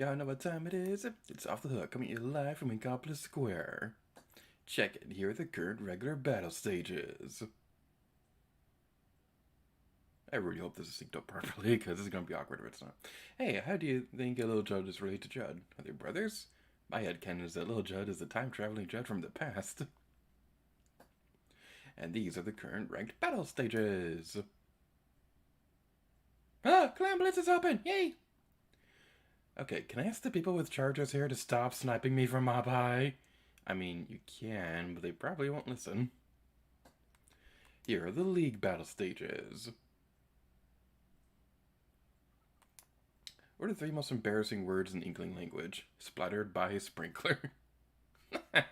Y'all know what time it is? It's Off the Hook, coming to you live from Inkopolis Square. Check it, here are the current regular battle stages. I really hope this is synced up properly, because this is going to be awkward if it's not. Hey, how do you think Little Judd is related to Judd? Are they brothers? My headcanon is that Little Judd is the time-traveling Judd from the past. And these are the current ranked battle stages. Ah, Clan Blitz is open! Yay! Okay, can I ask the people with chargers here to stop sniping me from up high? I mean, you can, but they probably won't listen. Here are the League battle stages. What are the 3 most embarrassing words in Inkling language? Splattered by a sprinkler. I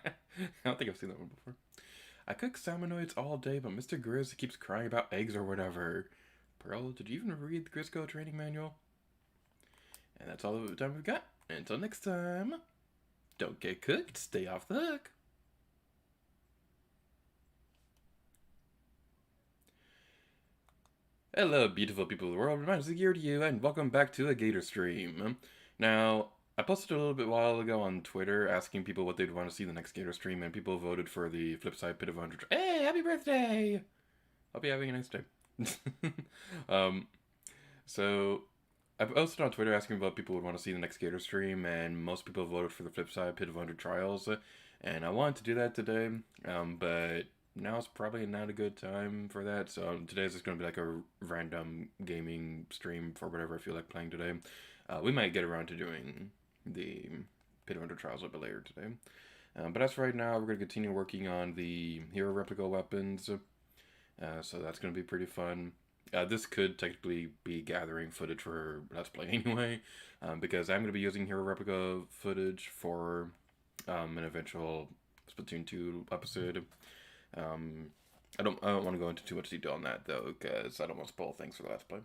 don't think I've seen that one before. I cook salmonoids all day, but Mr. Grizz keeps crying about eggs or whatever. Pearl, did you even read the Grisco training manual? And that's all the time we've got. Until next time, don't get cooked, stay off the hook. Hello, beautiful people of the world. Reminds the year to you, and welcome back to a Gator stream. Now, I posted a little bit while ago on Twitter asking people what they'd want to see in the next Gator stream, and people voted for the Flipside Pit of 100. Hey, happy birthday! Hope you're having a nice day. So I posted on Twitter asking what people would want to see in the next Gator stream, and most people voted for the Flipside Pit of 100 Trials, and I wanted to do that today, but now it's probably not a good time for that, so today's just going to be like a random gaming stream for whatever I feel like playing today. We might get around to doing the Pit of 100 Trials a bit later today. But as for right now, we're going to continue working on the hero replica weapons, so that's going to be pretty fun. This could technically be gathering footage for Let's Play anyway, because I'm going to be using hero replica footage for an eventual Splatoon 2 episode. I don't want to go into too much detail on that though, because I don't want to spoil things for the Let's Play.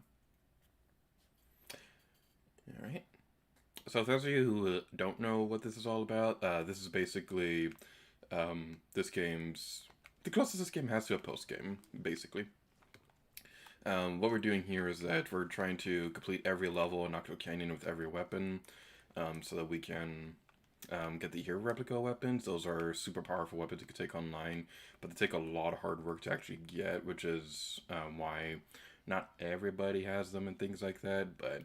Alright. So for those of you who don't know what this is all about, this is basically this game's... the closest this game has to a post-game, basically. What we're doing here is that we're trying to complete every level in Octo Canyon with every weapon, so that we can get the hero replica weapons. Those are super powerful weapons you can take online, but they take a lot of hard work to actually get, which is why not everybody has them and things like that, but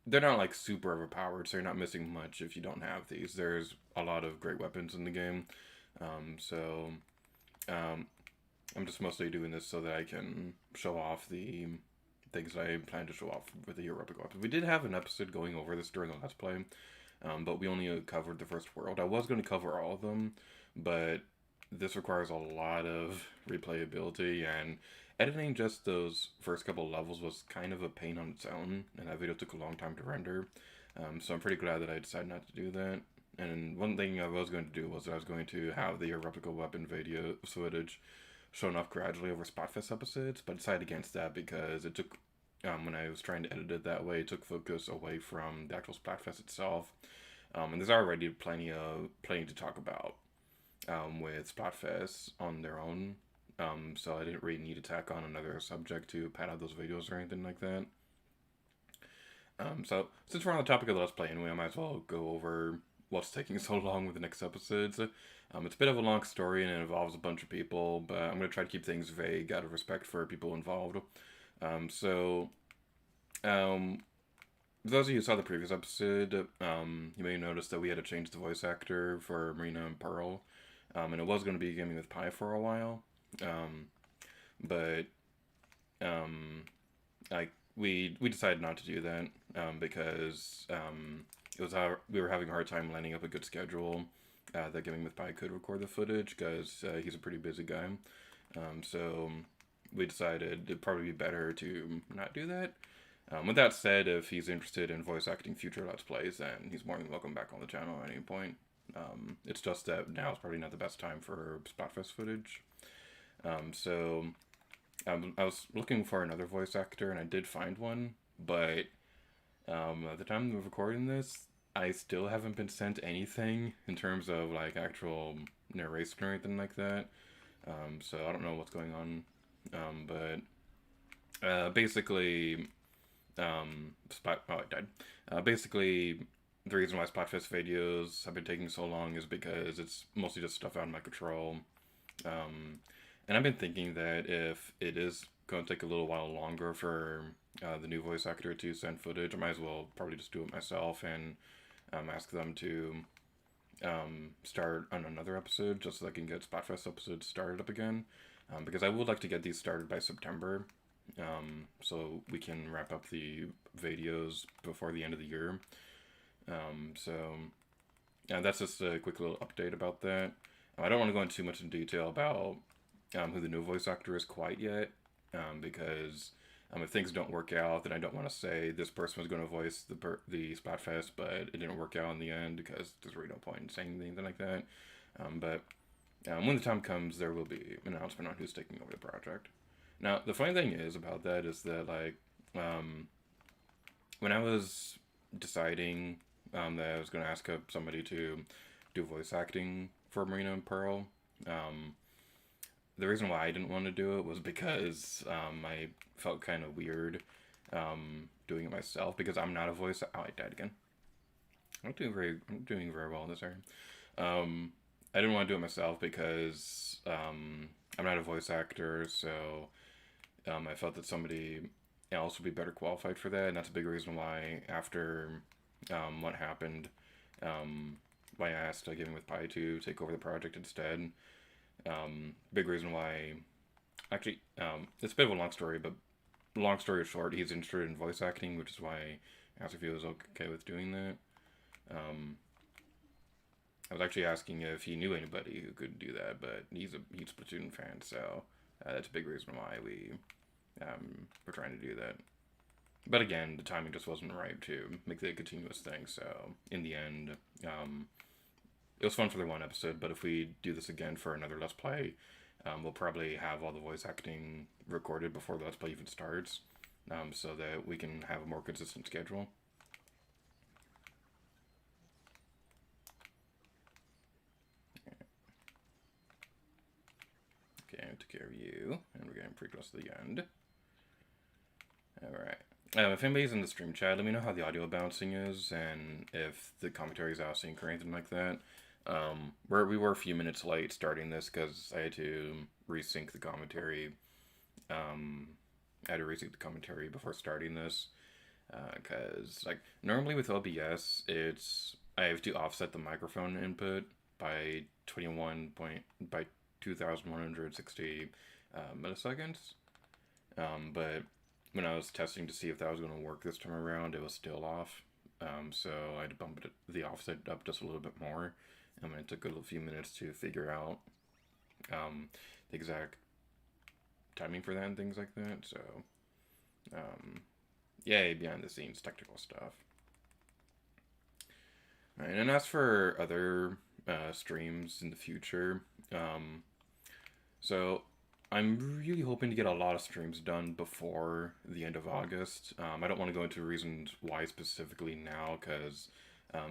they're not like super overpowered, so you're not missing much if you don't have these. There's a lot of great weapons in the game, so I'm just mostly doing this so that I can show off the things that I plan to show off with the hero replica weapons. We did have an episode going over this during the Let's Play, but we only covered the first world. I was going to cover all of them, but this requires a lot of replayability, and editing just those first couple levels was kind of a pain on its own, and that video took a long time to render. So I'm pretty glad that I decided not to do that. And one thing I was going to do was that I was going to have the replica weapon video footage shown off gradually over Splatfest episodes, but I decided against that because it took, when I was trying to edit it that way, it took focus away from the actual Splatfest itself. And there's already plenty to talk about with Splatfest on their own, so I didn't really need to tack on another subject to pad out those videos or anything like that. So since we're on the topic of the Let's Play anyway, I might as well go over what's taking so long with the next episodes. It's a bit of a long story and it involves a bunch of people, but I'm going to try to keep things vague out of respect for people involved. For those of you who saw the previous episode, you may notice that we had to change the voice actor for Marina and Pearl, and it was going to be Gaming with Pi for a while, but we decided not to do that because we were having a hard time lining up a good schedule that Gaming with Pi could record the footage, because he's a pretty busy guy. So we decided it'd probably be better to not do that. With that said, if he's interested in voice acting future Let's Plays, then he's more than welcome back on the channel at any point. It's just that now is probably not the best time for Splatfest footage. I was looking for another voice actor, and I did find one, but at the time of recording this, I still haven't been sent anything in terms of like actual narration or anything like that. So I don't know what's going on, but basically, I died. Basically, the reason why Splatfest videos have been taking so long is because it's mostly just stuff out of my control. And I've been thinking that if it is going to take a little while longer for the new voice actor to send footage, I might as well probably just do it myself and ask them to start on another episode just so I can get Splatfest episodes started up again. Because I would like to get these started by September, so we can wrap up the videos before the end of the year. So yeah, that's just a quick little update about that. I don't want to go into too much in detail about who the new voice actor is quite yet, because if things don't work out, then I don't want to say this person was going to voice the Splatfest, but it didn't work out in the end, because there's really no point in saying anything like that. But when the time comes, there will be an announcement on who's taking over the project. Now, the funny thing is about that is that, like, when I was deciding that I was going to ask up somebody to do voice acting for Marina and Pearl, the reason why I didn't want to do it was because I felt kind of weird doing it myself, because I'm not a voice. Oh, I died again. I'm doing very well in this area. I didn't want to do it myself because I'm not a voice actor, so I felt that somebody else would be better qualified for that, and that's a big reason why after what happened, why I asked Giving with Pi to take over the project instead. Big reason why, actually, it's a bit of a long story, but long story short, he's interested in voice acting, which is why I asked if he was okay with doing that. I was actually asking if he knew anybody who could do that, but he's a huge Splatoon fan, so that's a big reason why we're trying to do that. But again, the timing just wasn't right to make the continuous thing, so in the end, it was fun for the one episode, but if we do this again for another Let's Play, we'll probably have all the voice acting recorded before the Let's Play even starts, so that we can have a more consistent schedule. Okay, I took care of you, and we're getting pretty close to the end. Alright. If anybody's in the stream chat, let me know how the audio bouncing is, and if the commentary is out of sync or anything like that. We were a few minutes late starting this because I had to resync the commentary. I had to resync the commentary before starting this, because like normally with OBS, I have to offset the microphone input by 2160 milliseconds. But when I was testing to see if that was going to work this time around, it was still off. So I had to bump the offset up just a little bit more. And it took a few minutes to figure out the exact timing for that and things like that. So, yay, behind the scenes technical stuff. All right, and as for other streams in the future, so I'm really hoping to get a lot of streams done before the end of August. I don't want to go into reasons why specifically now, because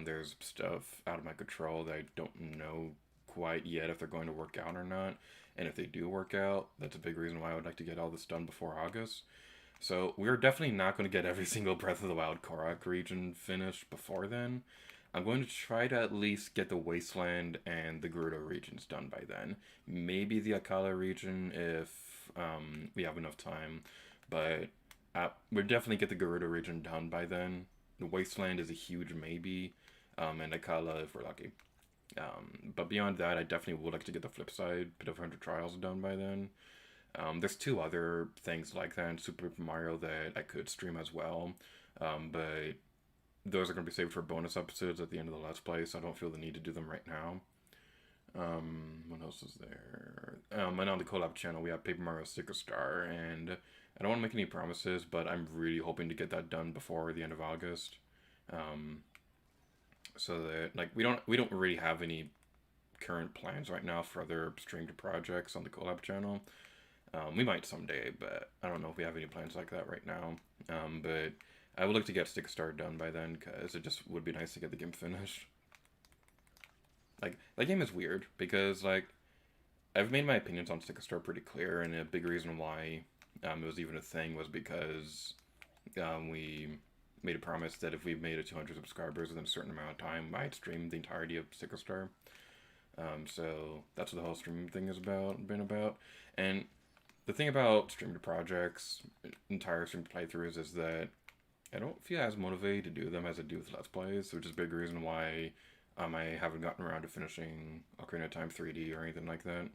there's stuff out of my control that I don't know quite yet if they're going to work out or not. And if they do work out, that's a big reason why I would like to get all this done before August. So we're definitely not going to get every single Breath of the Wild Korok region finished before then. I'm going to try to at least get the Wasteland and the Gerudo regions done by then. Maybe the Akala region if we have enough time. But we'll definitely get the Gerudo region done by then. The Wasteland is a huge maybe, and Akala if we're lucky. But beyond that, I definitely would like to get the flip side, Pit of 100 Trials done by then. There's two other things like that in Super Mario that I could stream as well, but those are going to be saved for bonus episodes at the end of the Let's Play, so I don't feel the need to do them right now. What else is there? And on the collab channel, we have Paper Mario Sticker Star, and I don't want to make any promises, but I'm really hoping to get that done before the end of August. So that, like, we don't really have any current plans right now for other streamed projects on the collab channel. We might someday, but I don't know if we have any plans like that right now. But I would like to get Sticker Star done by then, because it just would be nice to get the game finished. Like, that game is weird, because, like, I've made my opinions on Sticker Star pretty clear, and a big reason why it was even a thing was because we made a promise that if we made it 200 subscribers within a certain amount of time, I'd stream the entirety of Sticker Star. So that's what the whole streaming thing is been about. And the thing about streamed projects, entire streamed playthroughs, is that I don't feel as motivated to do them as I do with Let's Plays, which is a big reason why I haven't gotten around to finishing Ocarina of Time 3D or anything like that.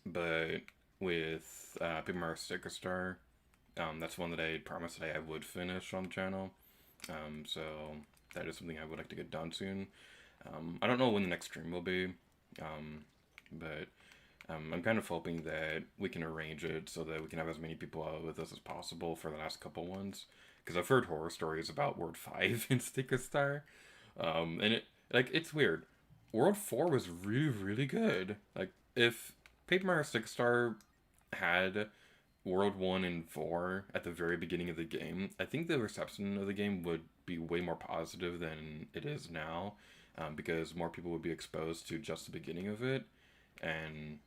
But with Paper Mario Sticker Star, that's one that I promised that I would finish on the channel. So that is something I would like to get done soon. I don't know when the next stream will be, but I'm kind of hoping that we can arrange it so that we can have as many people out with us as possible for the last couple ones. Because I've heard horror stories about World 5 in Sticker Star, and it's weird. World 4 was really, really good. Like, if Paper Mario Sticker Star had World 1 and 4 at the very beginning of the game, I think the reception of the game would be way more positive than it is now, because more people would be exposed to just the beginning of it, and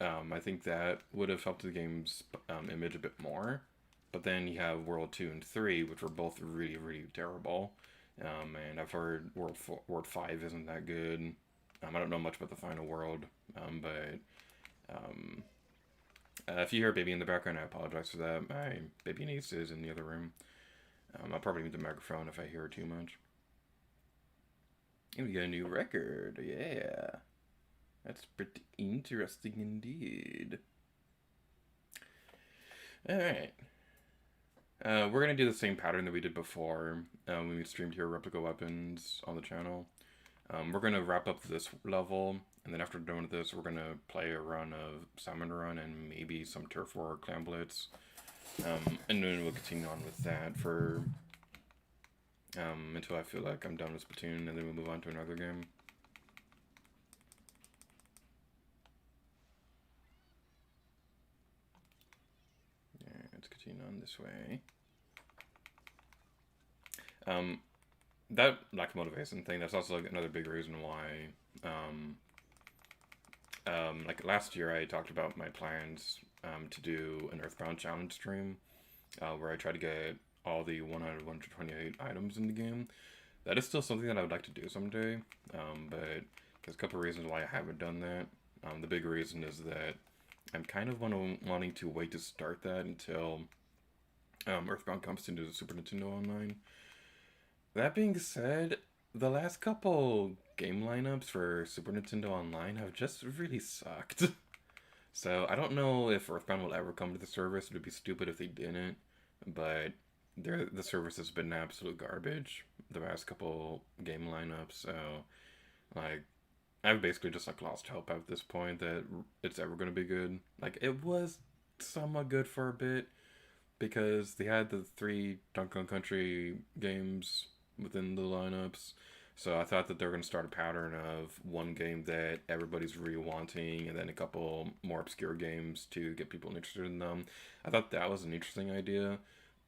I think that would have helped the game's image a bit more. But then you have World 2 and 3, which were both really, really terrible. And I've heard World 5 isn't that good. I don't know much about the final world, but if you hear a baby in the background, I apologize for that. My baby niece is in the other room. I'll probably mute the microphone if I hear her too much. And we got a new record, yeah. That's pretty interesting indeed. Alright. We're going to do the same pattern that we did before when we streamed Hero Replica Weapons on the channel. We're going to wrap up this level, and then after done with this, we're going to play a run of Salmon Run and maybe some Turf War Clan Blitz. And then we'll continue on with that for until I feel like I'm done with Splatoon, and then we'll move on to another game. Let's continue on this way. That lack of motivation thing, that's also like another big reason why, like last year I talked about my plans to do an Earthbound challenge stream, where I try to get all the 1 out of 128 items in the game. That is still something that I would like to do someday, but there's a couple of reasons why I haven't done that. The big reason is that I'm kind of wanting to wait to start that until Earthbound comes to the Super Nintendo Online. That being said, the last couple game lineups for Super Nintendo Online have just really sucked. So I don't know if Earthbound will ever come to the service. It would be stupid if they didn't, but the service has been absolute garbage the last couple game lineups. So, like, I've basically just like lost hope at this point that it's ever going to be good. Like, it was somewhat good for a bit because they had the 3 Donkey Kong Country games within the lineups. So I thought that they were going to start a pattern of one game that everybody's really wanting and then a couple more obscure games to get people interested in them. I thought that was an interesting idea.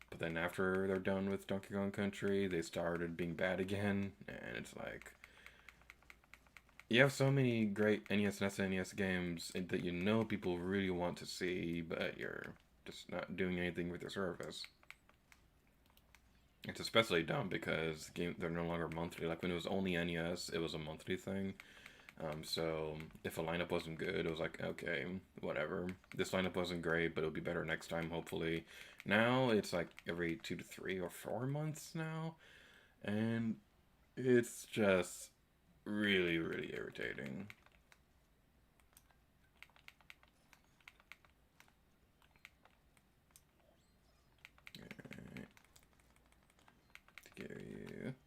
But then after they're done with Donkey Kong Country, they started being bad again. And it's like, you have so many great NES and SNES games that you know people really want to see, but you're just not doing anything with your service. It's especially dumb because they're no longer monthly. Like when it was only NES, it was a monthly thing. So if a lineup wasn't good, it was like, okay, whatever. This lineup wasn't great, but it'll be better next time, hopefully. Now it's like every 2 to 3 or 4 months now. And it's just really, really irritating.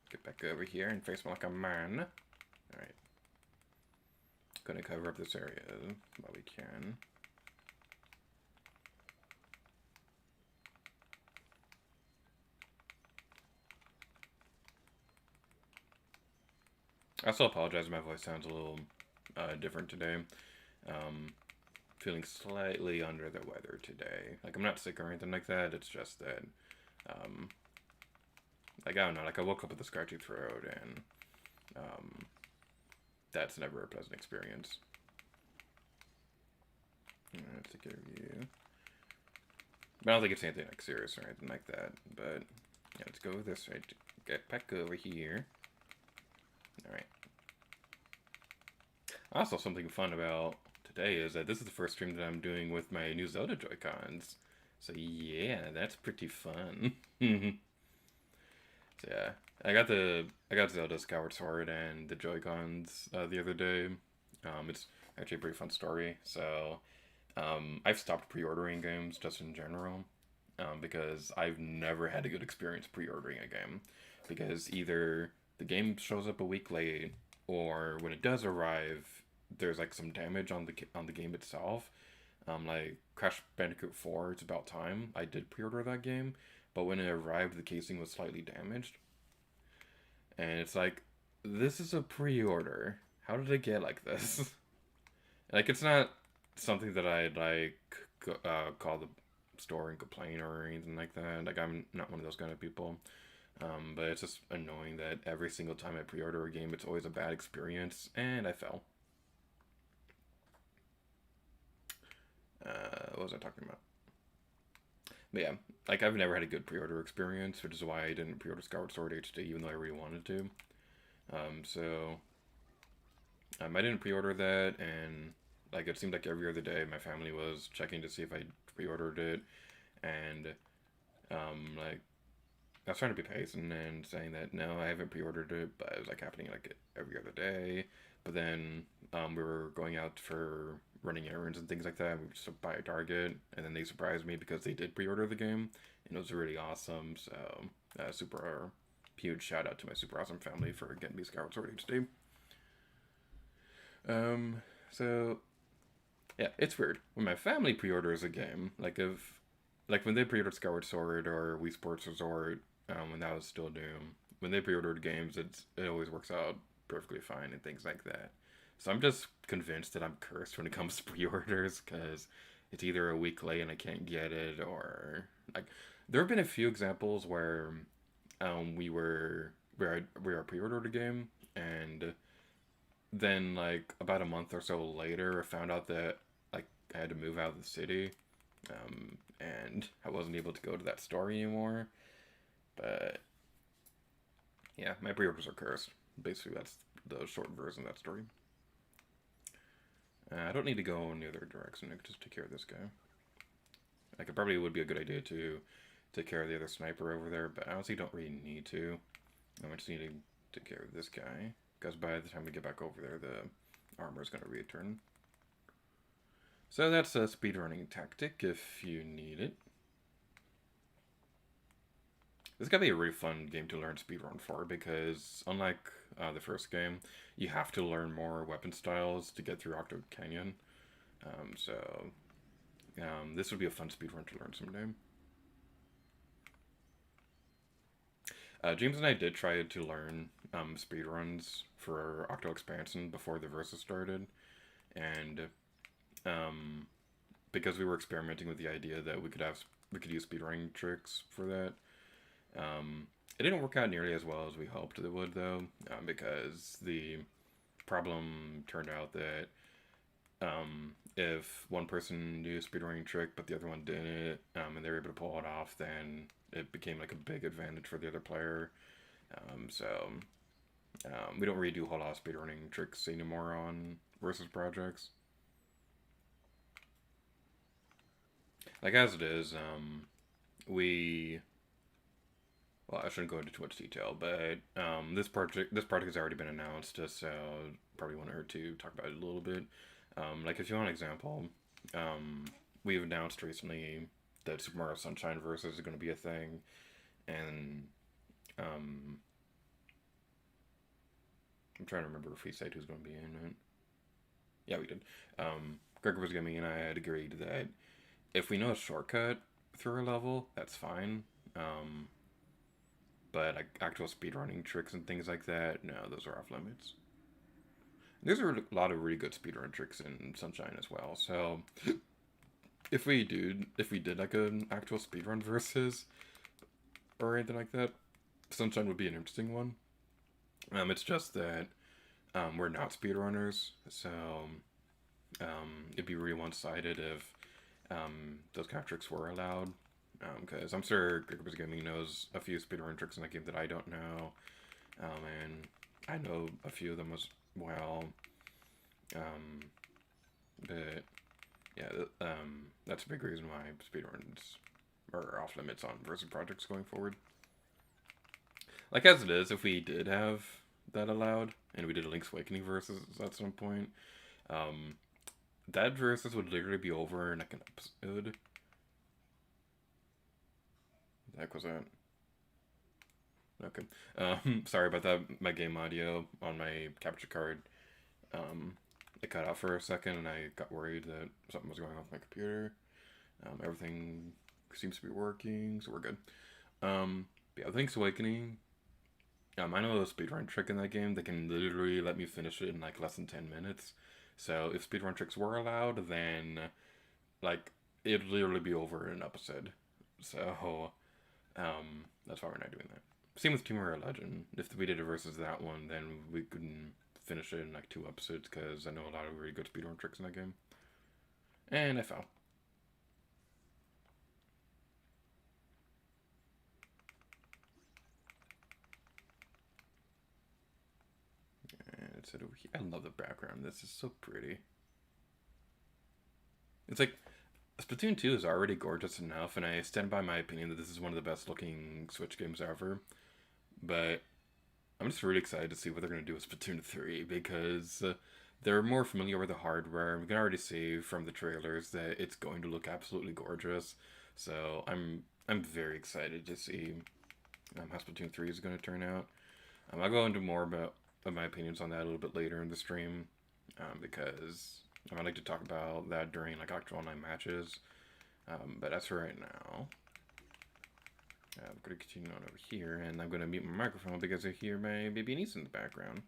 Get back over here and face me like a man. Alright. Gonna cover up this area while we can. I also apologize if my voice sounds a little different today. Feeling slightly under the weather today. Like, I'm not sick or anything like that, it's just that, like, I don't know, like, I woke up with a scratchy throat, and, that's never a pleasant experience. Let's take care of you. But I don't think it's anything like serious or anything like that. But yeah, let's go this way. Get back over here. Alright. Also, something fun about today is that this is the first stream that I'm doing with my new Zelda Joy-Cons. So yeah, that's pretty fun. So yeah, I got Zelda Skyward Sword and the Joy-Cons the other day. It's actually a pretty fun story. So I've stopped pre-ordering games just in general because I've never had a good experience pre-ordering a game because either the game shows up a week late or when it does arrive, there's like some damage on the game itself. Like Crash Bandicoot 4, it's about time. I did pre-order that game, but when it arrived, the casing was slightly damaged, and it's like, this is a pre-order. How did it get like this? Like, it's not something that I'd like call the store and complain or anything like that. Like, I'm not one of those kind of people. But it's just annoying that every single time I pre-order a game, it's always a bad experience, and I fell. What was I talking about? But yeah, like I've never had a good pre-order experience, which is why I didn't pre-order Skyward Sword HD, even though I really wanted to. So I didn't pre-order that, and like it seemed like every other day my family was checking to see if I pre-ordered it, and like I was trying to be patient and saying that no, I haven't pre-ordered it, but it was like happening like every other day. But then we were going out for running errands and things like that. We just by a Target, and then they surprised me because they did pre-order the game, and it was really awesome. So super huge shout out to my super awesome family for getting me Skyward Sword HD. So yeah, it's weird when my family pre-orders a game. Like when they pre-ordered Skyward Sword or Wii Sports Resort, when that was still new. When they pre-ordered games, it always works out perfectly fine and things like that. So I'm just convinced that I'm cursed when it comes to pre-orders because it's either a week late and I can't get it, or like there have been a few examples where we are pre-ordered a game, and then like about a month or so later I found out that like I had to move out of the city, and I wasn't able to go to that store anymore. But yeah, my pre-orders are cursed. Basically, that's the short version of that story. I don't need to go in the other direction. I could just take care of this guy. Like, it probably would be a good idea to take care of the other sniper over there, but I honestly don't really need to. I just need to take care of this guy, because by the time we get back over there, the armor is going to return. So that's a speedrunning tactic if you need it. This is going to be a really fun game to learn speedrun for, because unlike the first game, you have to learn more weapon styles to get through Octo Canyon. This would be a fun speedrun to learn someday. James and I did try to learn speedruns for Octo Expansion before the Versus started, and because we were experimenting with the idea that we could use speedrunning tricks for that. It didn't work out nearly as well as we hoped it would, though, because the problem turned out that if one person knew a speedrunning trick but the other one didn't, and they were able to pull it off, then it became like a big advantage for the other player. We don't really do a whole lot of speedrunning tricks anymore on versus projects. Like as it is, well, I shouldn't go into too much detail, but this project has already been announced, so probably want her to talk about it a little bit. Like if you want an example, we've announced recently that Super Mario Sunshine Versus is going to be a thing, and I'm trying to remember if we said who's going to be in it. Yeah, we did. Gregor was going to be, and I had agreed that if we know a shortcut through a level, that's fine. But like actual speedrunning tricks and things like that, no, those are off limits. There's a lot of really good speedrun tricks in Sunshine as well. So if we did like an actual speedrun versus or anything like that, Sunshine would be an interesting one. It's just that we're not speedrunners, so it'd be really one-sided if those kind of tricks were allowed. because I'm sure Grippers Gaming knows a few speedrun tricks in that game that I don't know, and I know a few of them as well. But yeah, that's a big reason why speedruns are off limits on versus projects going forward. Like as it is, if we did have that allowed, and we did a Link's Awakening versus at some point, um, that versus would literally be over in like an episode. What the heck was that? Okay. Sorry about that. My game audio on my capture card, um, it cut out for a second, and I got worried that something was going off my computer. Everything seems to be working, so we're good. Yeah, Link's Awakening. I know a speedrun trick in that game that can literally let me finish it in like less than 10 minutes. So if speedrun tricks were allowed, then like it'd literally be over in an episode. So that's why we're not doing that. Same with Tomb Raider Legend. If we did it versus that one, then we couldn't finish it in like 2 episodes because I know a lot of really good speedrun tricks in that game. And I fell. And it's over here. I love the background. This is so pretty. It's like Splatoon 2 is already gorgeous enough, and I stand by my opinion that this is one of the best looking Switch games ever. But I'm just really excited to see what they're going to do with Splatoon 3 because they're more familiar with the hardware. We can already see from the trailers that it's going to look absolutely gorgeous. So I'm very excited to see how Splatoon 3 is going to turn out. I'll go into more about my opinions on that a little bit later in the stream because I like to talk about that during like actual online matches. But as for right now, I'm going to continue on over here, and I'm going to mute my microphone because I hear my baby niece in the background.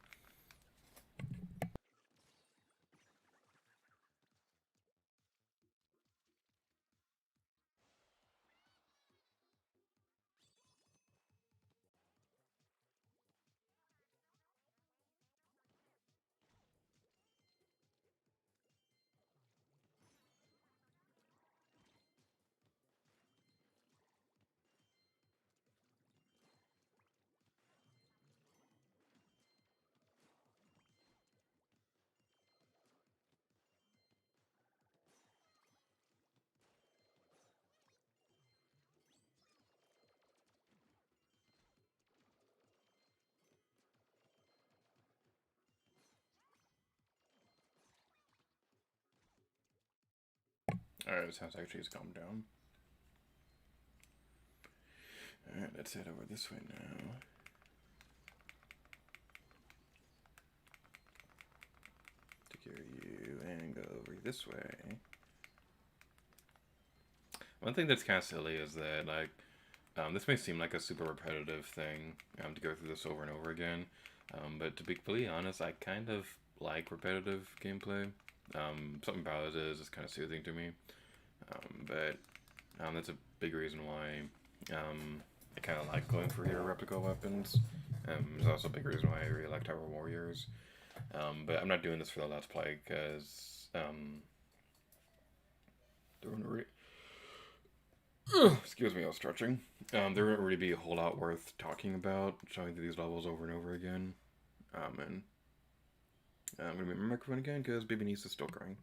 Alright, it sounds like she's calmed down. Alright, let's head over this way now. Take care of you and go over this way. One thing that's kind of silly is that, like, this may seem like a super repetitive thing to go through this over and over again, but to be completely honest, I kind of like repetitive gameplay. Something about it is kind of soothing to me, but that's a big reason why I kind of like going for hero replica weapons. There's also a big reason why I really like Tower Warriors, but I'm not doing this for the Let's Play because excuse me, I was stretching. There wouldn't really be a whole lot worth talking about, showing through these levels over and over again. And I'm gonna mute my microphone again because baby niece is still crying.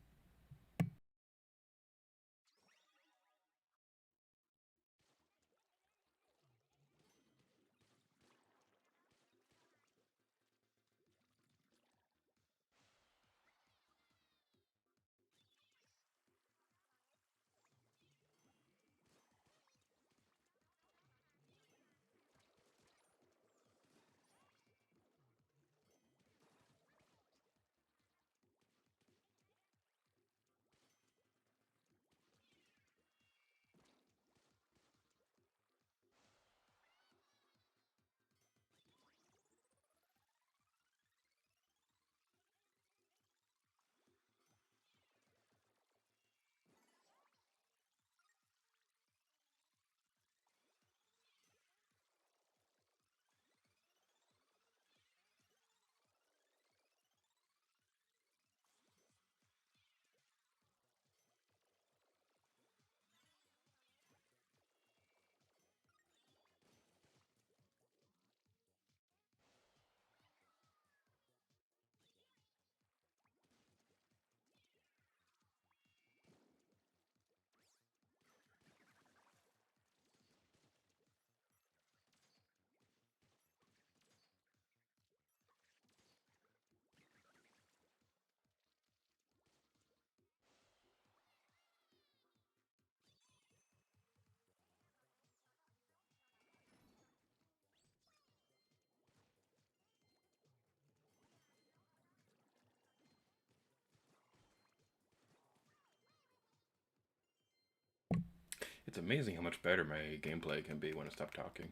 It's amazing how much better my gameplay can be when I stop talking.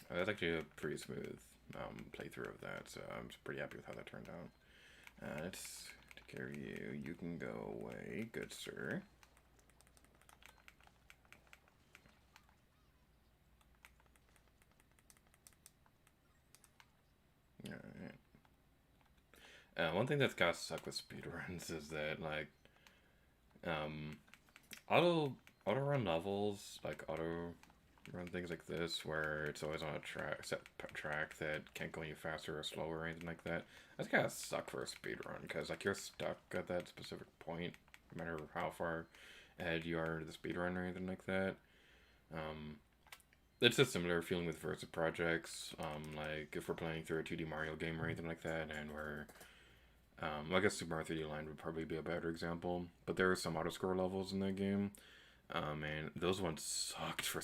That's actually a pretty smooth playthrough of that, so I'm pretty happy with how that turned out. Let's take care of you. You can go away, good sir. Alright. One thing that's gotta suck with speedruns is that, like, um, auto run levels, like auto run things like this, where it's always on a set track that can't go any faster or slower or anything like that. That's gotta suck for a speedrun, because, like, you're stuck at that specific point, no matter how far ahead you are to the speedrun or anything like that. It's a similar feeling with Versus projects, like if we're playing through a 2D Mario game or anything like that, and we're well, I guess Super Mario 3D Land would probably be a better example, but there are some auto-scroll levels in that game, and those ones sucked for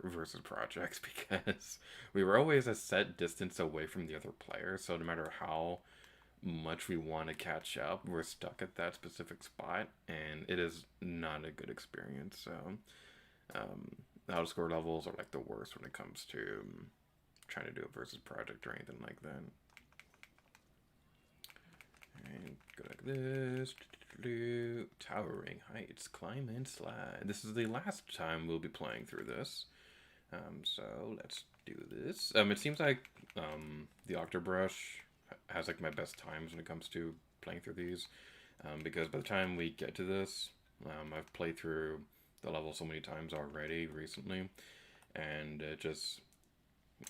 Versus projects because we were always a set distance away from the other player, so no matter how much we want to catch up, we're stuck at that specific spot, and it is not a good experience. So, auto-scroll levels are like the worst when it comes to trying to do a Versus project or anything like that. And go like this. Towering Heights, climb and slide. This is the last time we'll be playing through this. So let's do this. It seems like the Octobrush has like my best times when it comes to playing through these. Because by the time we get to this, I've played through the level so many times already recently. And it just,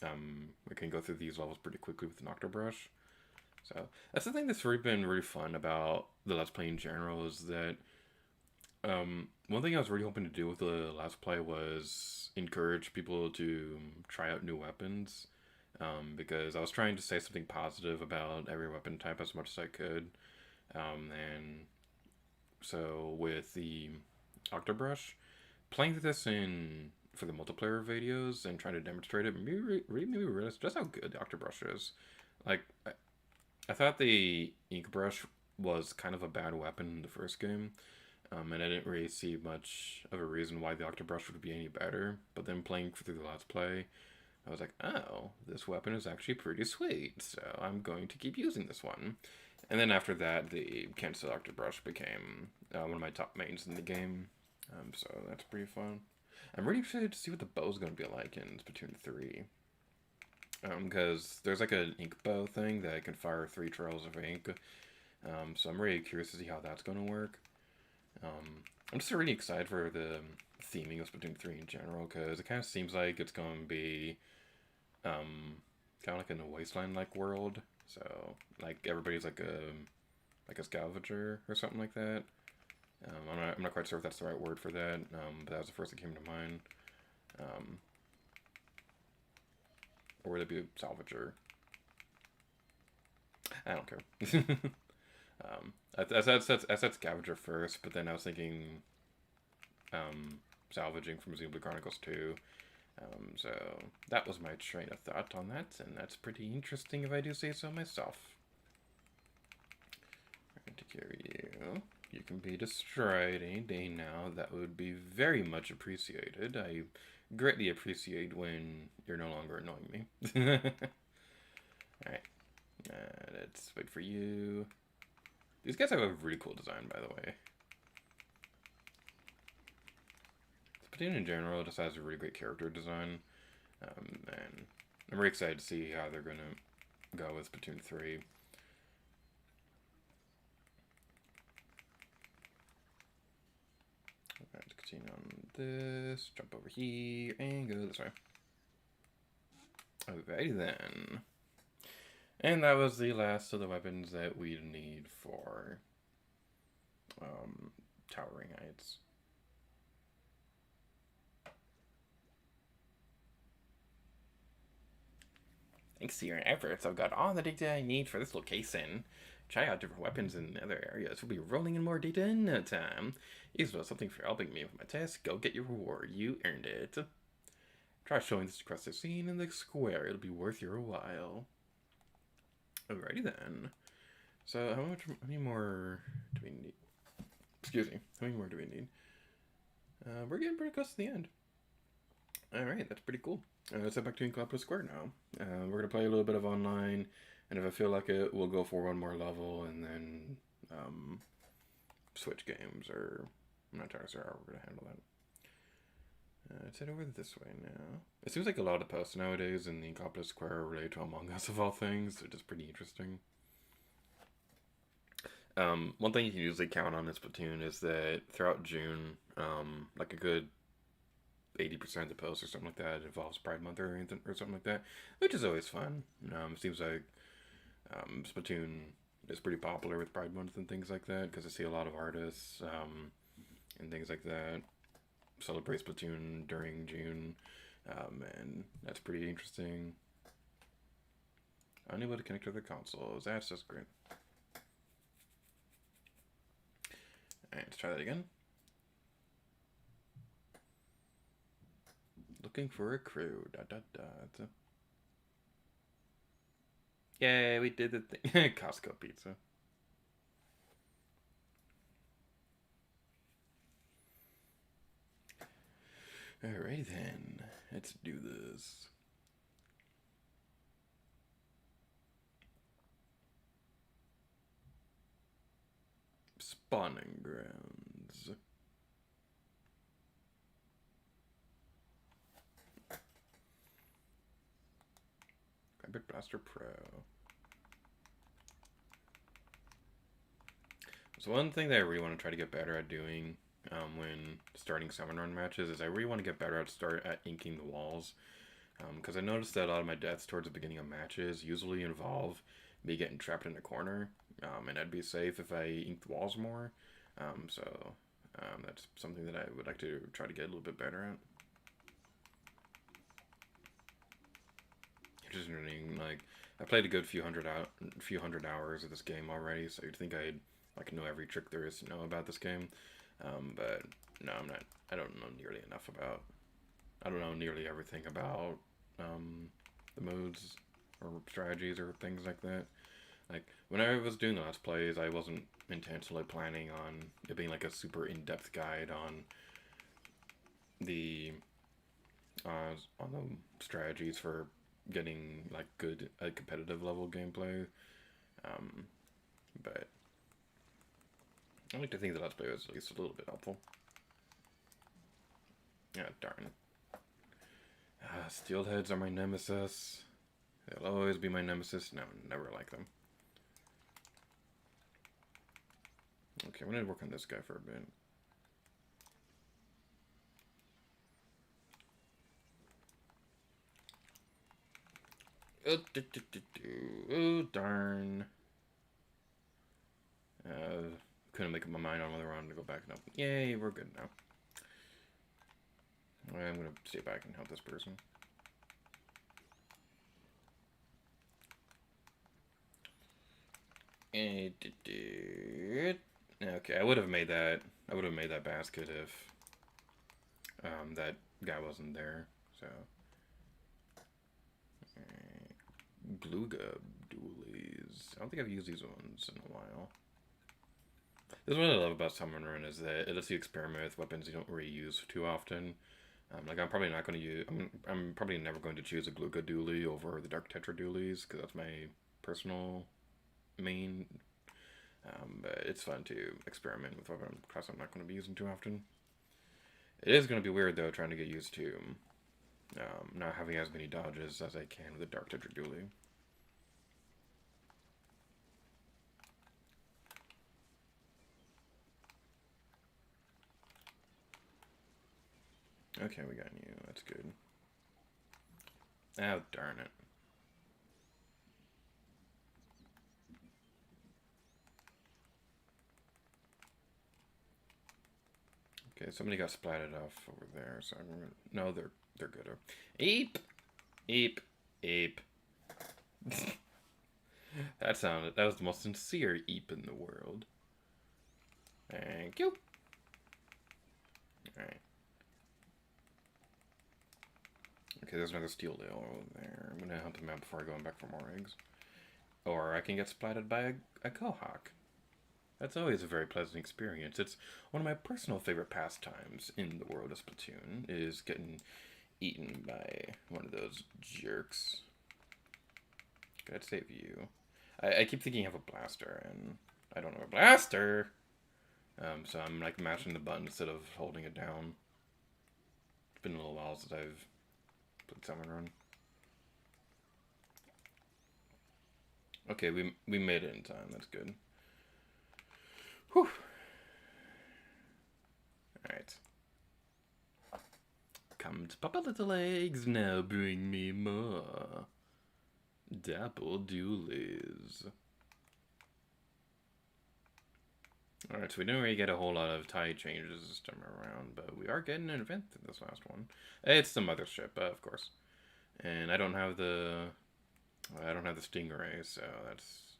we can go through these levels pretty quickly with an Octobrush. So that's the thing that's really been really fun about the Let's Play in general is that one thing I was really hoping to do with the Let's Play was encourage people to try out new weapons, because I was trying to say something positive about every weapon type as much as I could, and so with the Octobrush, playing through this for the multiplayer videos and trying to demonstrate it really made me realize just how good the Octobrush is. Like, I thought the ink brush was kind of a bad weapon in the first game, and I didn't really see much of a reason why the Octobrush would be any better. But then playing through the Let's Play, I was like, oh, this weapon is actually pretty sweet, so I'm going to keep using this one. And then after that, the Cancel Octobrush became one of my top mains in the game, so that's pretty fun. I'm really excited to see what the bow's going to be like in Splatoon 3. Because there's like an ink bow thing that can fire 3 trails of ink. So I'm really curious to see how that's going to work. I'm just really excited for the theming of Splatoon 3 in general, because it kind of seems like it's going to be kind of like in a wasteland-like world. So, like, everybody's like a scavenger or something like that. I'm not quite sure if that's the right word for that, but that was the first that came to mind. Or would it be a salvager? I don't care. I said scavenger first, but then I was thinking salvaging from Xenoblade Chronicles 2. So that was my train of thought on that, and that's pretty interesting if I do say so myself. I'm going to carry you. You can be destroyed any day now. That would be very much appreciated. I greatly appreciate when you're no longer annoying me. Alright. Let's wait for you. These guys have a really cool design, by the way. Splatoon in general just has a really great character design. And I'm really excited to see how they're going to go with Splatoon 3. Let's continue on this, jump over here, and go this way. Alrighty then. And that was the last of the weapons that we need for Towering Heights. Thanks to your efforts, I've got all the data I need for this location. Try out different weapons in other areas. We'll be rolling in more data in no time. Here's something for helping me with my test. Go get your reward. You earned it. Try showing this across the scene in the square. It'll be worth your while. Alrighty then. So how many more do we need? Excuse me. How many more do we need? We're getting pretty close to the end. Alright, that's pretty cool. Let's head back to Incomplex Square now. We're going to play a little bit of online, and if I feel like it, we'll go for one more level, and then switch games, or I'm not entirely sure how we're going to handle that. Let's head over this way now. It seems like a lot of posts nowadays in the Incomplex Square are related to Among Us of all things, which is pretty interesting. One thing you can usually count on in Splatoon is that throughout June, like a good 80% of the posts or something like that involves Pride Month or anything or something like that, which is always fun. It seems like Splatoon is pretty popular with Pride Month and things like that because I see a lot of artists and things like that celebrate Splatoon during June, and that's pretty interesting. Unable to connect to the consoles. That's just great. Alright, let's try that again. Looking for a crew. Yay, we did the thing. Costco pizza. Alright then, let's do this. Spawning grounds. Rabbit Blaster Pro. So one thing that I really want to try to get better at doing when starting 7-run matches is I really want to get better at inking the walls. Because I noticed that a lot of my deaths towards the beginning of matches usually involve me getting trapped in a corner. And I'd be safe if I inked the walls more. So that's something that I would like to try to get a little bit better at. Just like I played a good few hundred hours of this game already, so you'd think I'd like know every trick there is to know about this game, but no, I'm not. I don't know nearly enough about. I don't know nearly everything about the modes or strategies or things like that. Like when I was doing the Let's Plays, I wasn't intentionally planning on it being like a super in-depth guide on the strategies for getting like good competitive level gameplay, but I like to think that Let's Play was at least a little bit helpful. Yeah, darn. Steelheads are my nemesis. They'll always be my nemesis. No, never like them. Okay, I'm gonna work on this guy for a bit. Oh, darn. Couldn't make up my mind on whether I wanted to go back. No. Yay, we're good now. I'm gonna stay back and help this person. Okay, I would have made that. I would have made that basket if that guy wasn't there. So. Gluga dualies. I don't think I've used these ones in a while. This is what I love about Summon Run is that it lets you experiment with weapons you don't really use too often. Like I'm probably not going to use. I'm probably never going to choose a Gluga dualie over the Dark Tetra dualies because that's my personal main. But it's fun to experiment with weapon class I'm not going to be using too often. It is going to be weird though trying to get used to not having as many dodges as I can with the Dark Tetra dualie. Okay, we got you. That's good. Oh, darn it. Okay, somebody got splatted off over there, so I'm gonna... No, they're good. Eep! Eep! Eep. That was the most sincere eep in the world. Thank you. Alright. Okay, there's another steel deal over there. I'm gonna hunt him out before I go back for more eggs. Or I can get splatted by a Quahawk. That's always a very pleasant experience. It's one of my personal favorite pastimes in the world of Splatoon, is getting eaten by one of those jerks. Gotta save you. I keep thinking you have a blaster, and I don't have a blaster! So I'm like mashing the button instead of holding it down. It's been a little while since I've played Salmon Run. Okay, we made it in time. That's good. Whew. Alright. Come to Papa Little Eggs, now bring me more. Dapple Doolies. Alright, so we didn't really get a whole lot of tide changes this time around, but we are getting an event in this last one. It's the mothership, of course. And I don't have the stingray, so that's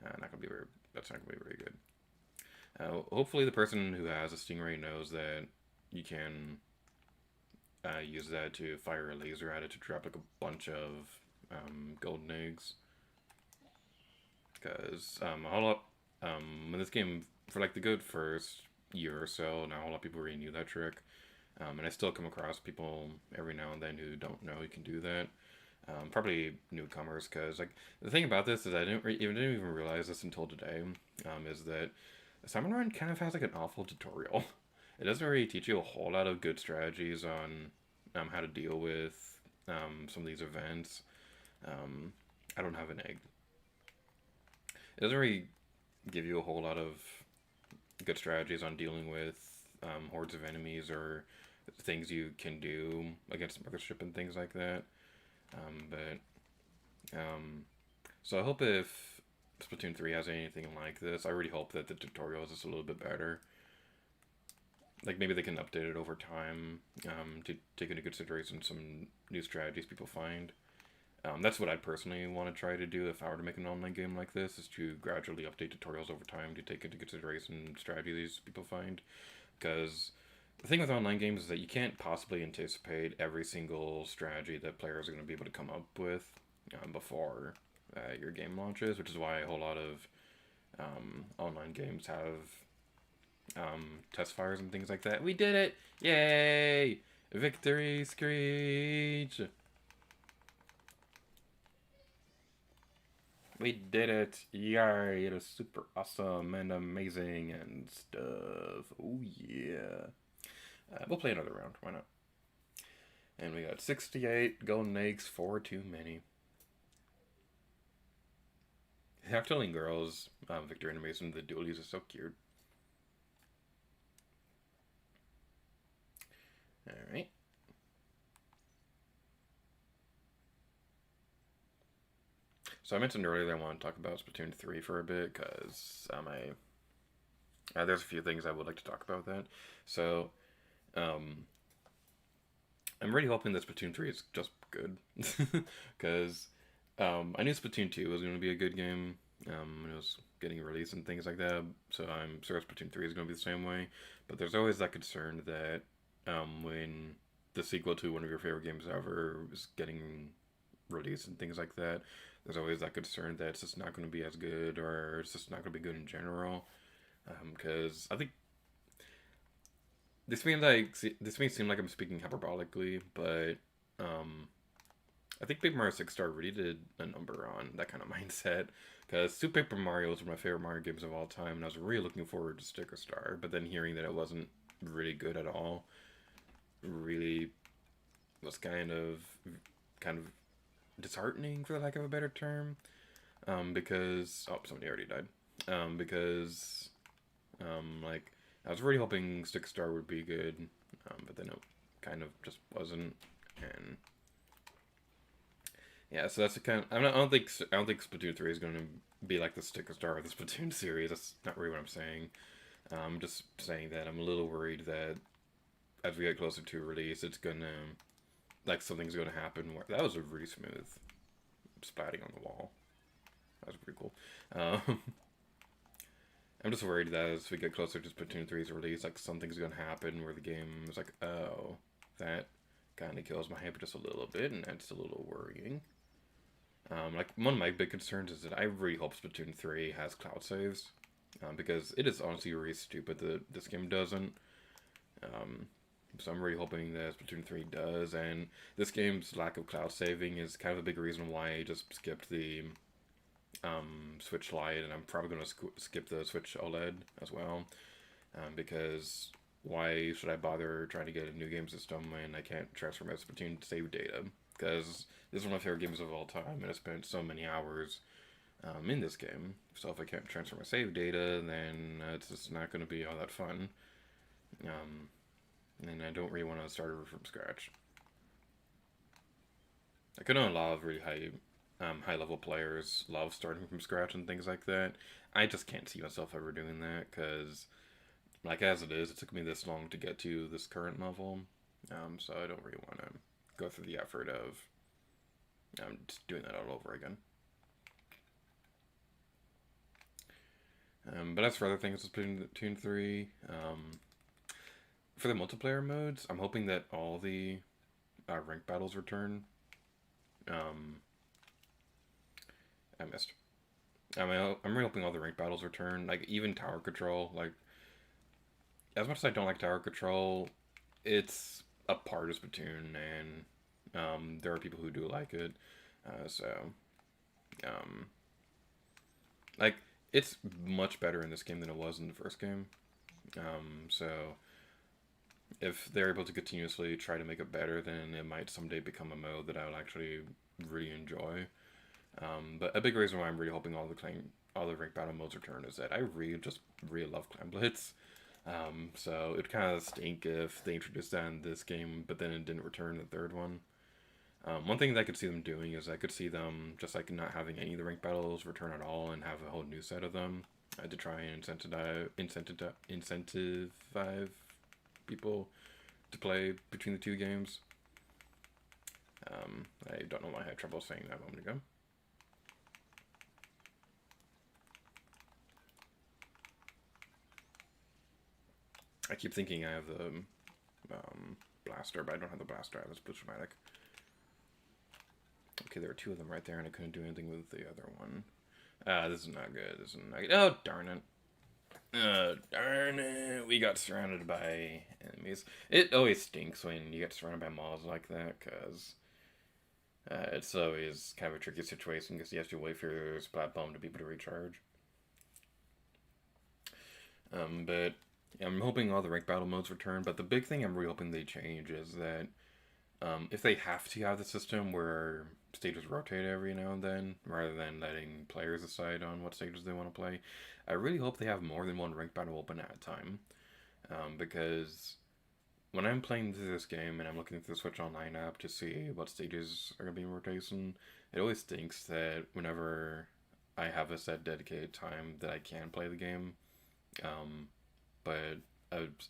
not gonna be very. That's not gonna be very good. Hopefully, the person who has a stingray knows that you can use that to fire a laser at it to drop like a bunch of golden eggs. Because when this game, for like the good first year or so, now a lot of people already knew that trick. And I still come across people every now and then who don't know you can do that. Probably newcomers, because like the thing about this is I didn't even realize this until today. Is that Salmon Run kind of has like an awful tutorial. It doesn't really teach you a whole lot of good strategies on how to deal with some of these events. I don't have an egg. It doesn't really give you a whole lot of good strategies on dealing with hordes of enemies or things you can do against mothership and things like that. So I hope if Splatoon 3 has anything like this, I really hope that the tutorial is just a little bit better. Like maybe they can update it over time to take into consideration some new strategies people find. That's what I'd personally want to try to do if I were to make an online game like this, is to gradually update tutorials over time to take into consideration strategies people find. Because the thing with online games is that you can't possibly anticipate every single strategy that players are going to be able to come up with before your game launches, which is why a whole lot of online games have test fires and things like that. We did it! Yay! Victory screech! We did it! Yay! It is super awesome and amazing and stuff. Oh yeah. We'll play another round. Why not? And we got 68 golden eggs, 4 too many. The Octoling girls, Victor animation, the dualies are so cute. Alright. So I mentioned earlier that I want to talk about Splatoon 3 for a bit, because there's a few things I would like to talk about that. So, I'm really hoping that Splatoon 3 is just good, because I knew Splatoon 2 was going to be a good game when it was getting released and things like that, so I'm sure Splatoon 3 is going to be the same way, but there's always that concern that when the sequel to one of your favorite games ever is getting released and things like that, there's always that concern that it's just not going to be as good, or it's just not going to be good in general, because I think this may seem like I'm speaking hyperbolically, but I think Paper Mario 6 Star really did a number on that kind of mindset, because Super Paper Mario is one of my favorite Mario games of all time, and I was really looking forward to Sticker Star, but then hearing that it wasn't really good at all really was kind of disheartening, for the lack of a better term, because somebody already died, because like I was really hoping Stick Star would be good, but then it kind of just wasn't, and yeah, so that's the kind of, I don't think Splatoon 3 is going to be like the Stick Star of the Splatoon series. That's not really what I'm saying. I'm just saying that I'm a little worried that as we get closer to release, it's gonna, like, something's gonna happen where, that was a really smooth splatting on the wall. That was pretty cool. I'm just worried that as we get closer to Splatoon 3's release, like, something's gonna happen where the game is like, oh, that kind of kills my hype just a little bit, and that's a little worrying. Like, one of my big concerns is that I really hope Splatoon 3 has cloud saves. because it is honestly really stupid that this game doesn't. Um, so I'm really hoping that Splatoon 3 does, and this game's lack of cloud saving is kind of a big reason why I just skipped the Switch Lite, and I'm probably going to skip the Switch OLED as well, because why should I bother trying to get a new game system when I can't transfer my Splatoon save data? Because this is one of my favorite games of all time, and I spent so many hours in this game. So if I can't transfer my save data, then it's just not going to be all that fun. Um, and I don't really want to start over from scratch. I could know a lot of really high level players love starting from scratch and things like that. I just can't see myself ever doing that because, like as it is, it took me this long to get to this current level. So I don't really want to go through the effort of just doing that all over again. But as for other things, Splatoon 3, for the multiplayer modes, I'm hoping that all the rank battles return. I missed. I mean, I'm really hoping all the rank battles return. Like, even tower control. Like, as much as I don't like tower control, it's a part of Splatoon, and there are people who do like it. Um, like, it's much better in this game than it was in the first game. So if they're able to continuously try to make it better, then it might someday become a mode that I would actually really enjoy. But a big reason why I'm really hoping all the rank battle modes return is that I really love Clan Blitz. So it'd kind of stink if they introduced that in this game, but then it didn't return in the third one. One thing that I could see them doing is I could see them just like not having any of the rank battles return at all and have a whole new set of them to try and incentivize people to play between the two games. I don't know why I had trouble saying that a moment ago. I keep thinking I have the blaster, but I don't have the blaster. I have the Splatoon. Okay, there are two of them right there, and I couldn't do anything with the other one. This is not good. This is not good. Oh, darn it. Darn it. We got surrounded by enemies. It always stinks when you get surrounded by mobs like that, because it's always kind of a tricky situation, because you have to wait for your splat bomb to be able to recharge. But I'm hoping all the rank battle modes return, but the big thing I'm really hoping they change is that if they have to have the system where stages rotate every now and then, rather than letting players decide on what stages they want to play, I really hope they have more than one rank battle open at a time. Because when I'm playing through this game and I'm looking through the Switch Online app to see what stages are going to be in rotation, it always stinks that whenever I have a set dedicated time that I can play the game, but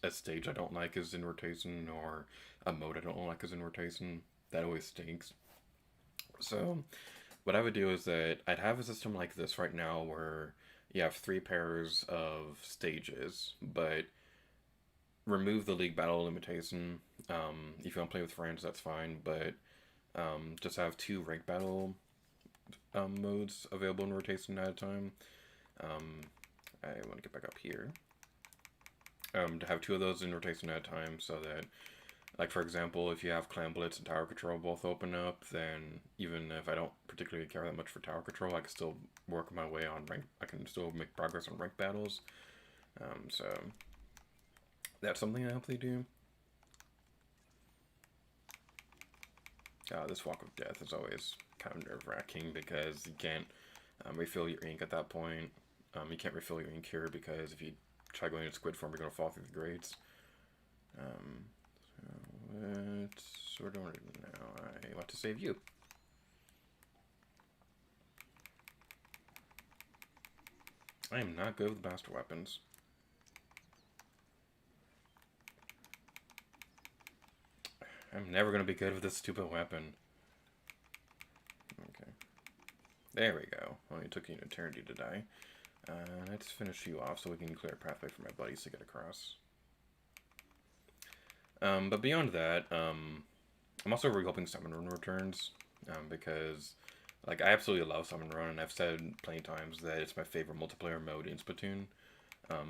a stage I don't like is in rotation, or a mode I don't like is in rotation. That always stinks. So, what I would do is that I'd have a system like this right now where you have 3 pairs of stages, but remove the league battle limitation. If you want to play with friends, that's fine, but just have 2 rank battle modes available in rotation at a time. I want to get back up here. To have 2 of those in rotation at a time, so that, like for example, if you have Clan Blitz and Tower Control both open up, then even if I don't particularly care that much for Tower Control, I can still work my way on rank. I can still make progress on rank battles. So that's something I hope they do. This Walk of Death is always kind of nerve-wracking because you can't refill your ink at that point. You can't refill your ink here because if you try going into squid form, you're going to fall through the grades. So what we're doing now, I want to save you. I am not good with blaster weapons. I'm never going to be good with this stupid weapon. Okay. There we go. Well, it took you an eternity to die. Let's finish you off so we can clear a pathway for my buddies to get across. But beyond that, I'm also really hoping Summon Run returns, because, like, I absolutely love Summon Run, and I've said plenty of times that it's my favorite multiplayer mode in Splatoon.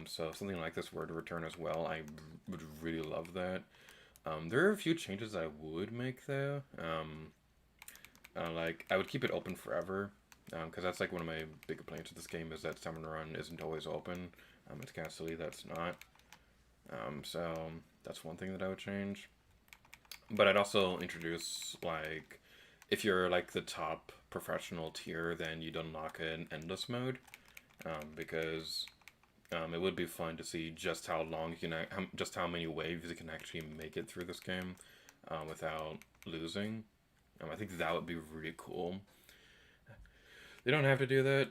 So if something like this were to return as well, I would really love that. There are a few changes I would make though. Like I would keep it open forever, because that's like one of my big complaints with this game is that Summon Run isn't always open. It's kind of silly that's not. So that's one thing that I would change. But I'd also introduce like if you're like the top professional tier, then you'd unlock an endless mode, because it would be fun to see just how long you can, just how many waves you can actually make it through this game without losing. I think that would be really cool. They don't have to do that.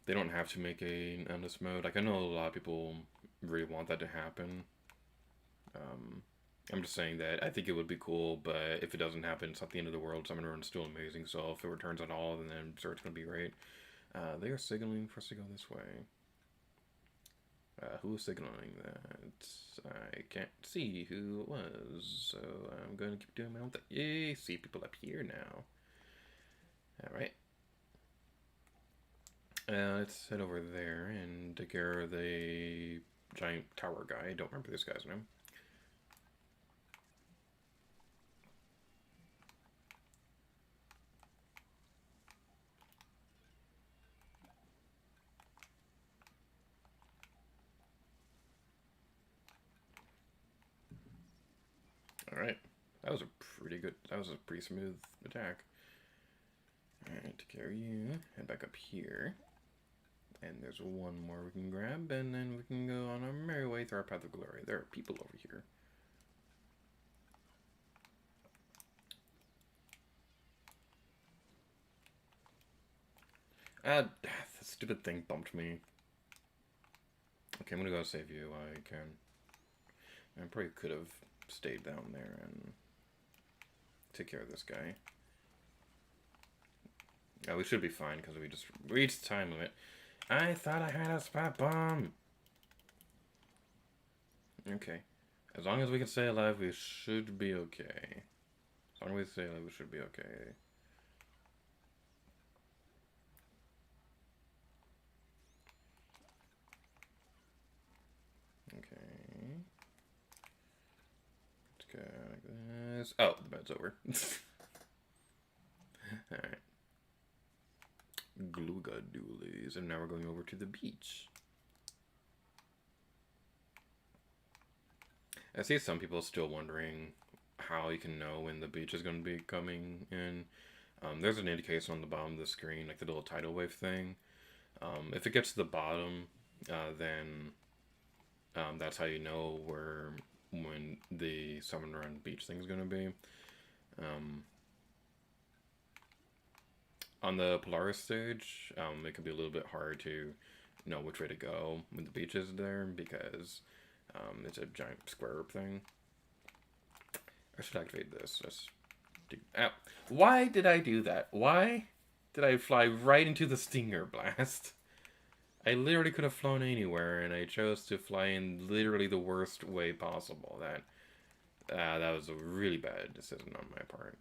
They don't have to make an endless mode. Like I know a lot of people really want that to happen. I'm just saying that I think it would be cool, but if it doesn't happen, it's not the end of the world. Summon Run's still amazing, so if it returns at all, then I'm sure it's going to be great. They are signaling for us to go this way. Who was signaling that? I can't see who it was, so I'm going to keep doing my own thing. Yay, see people up here now. Alright. Let's head over there and take care of the giant tower guy. I don't remember this guy's name. Alright. That was a pretty smooth attack. Alright, take care of you. Head back up here. And there's one more we can grab, and then we can go on our merry way through our path of glory. There are people over here. The stupid thing bumped me. Okay, I'm gonna go save you while I can. I probably could have stayed down there and take care of this guy. Oh, we should be fine because we just reached the time limit. I thought I had a spot bomb. Okay. As long as we can stay alive, we should be okay. As long as we stay alive, we should be okay. Okay. Let's go like this. Oh, the bed's over. Alright. Gluga doolies. And now we're going over to the beach. I see some people still wondering how you can know when the beach is going to be coming in. There's an indication on the bottom of the screen, like the little tidal wave thing. If it gets to the bottom, then that's how you know when the Summon Run beach thing is going to be. On the Polaris stage, it can be a little bit hard to know which way to go when the beach is there because it's a giant square thing. I should activate this. Let's do. Ow. Why did I do that? Why did I fly right into the Stinger Blast? I literally could have flown anywhere, and I chose to fly in literally the worst way possible. That was a really bad decision on my part.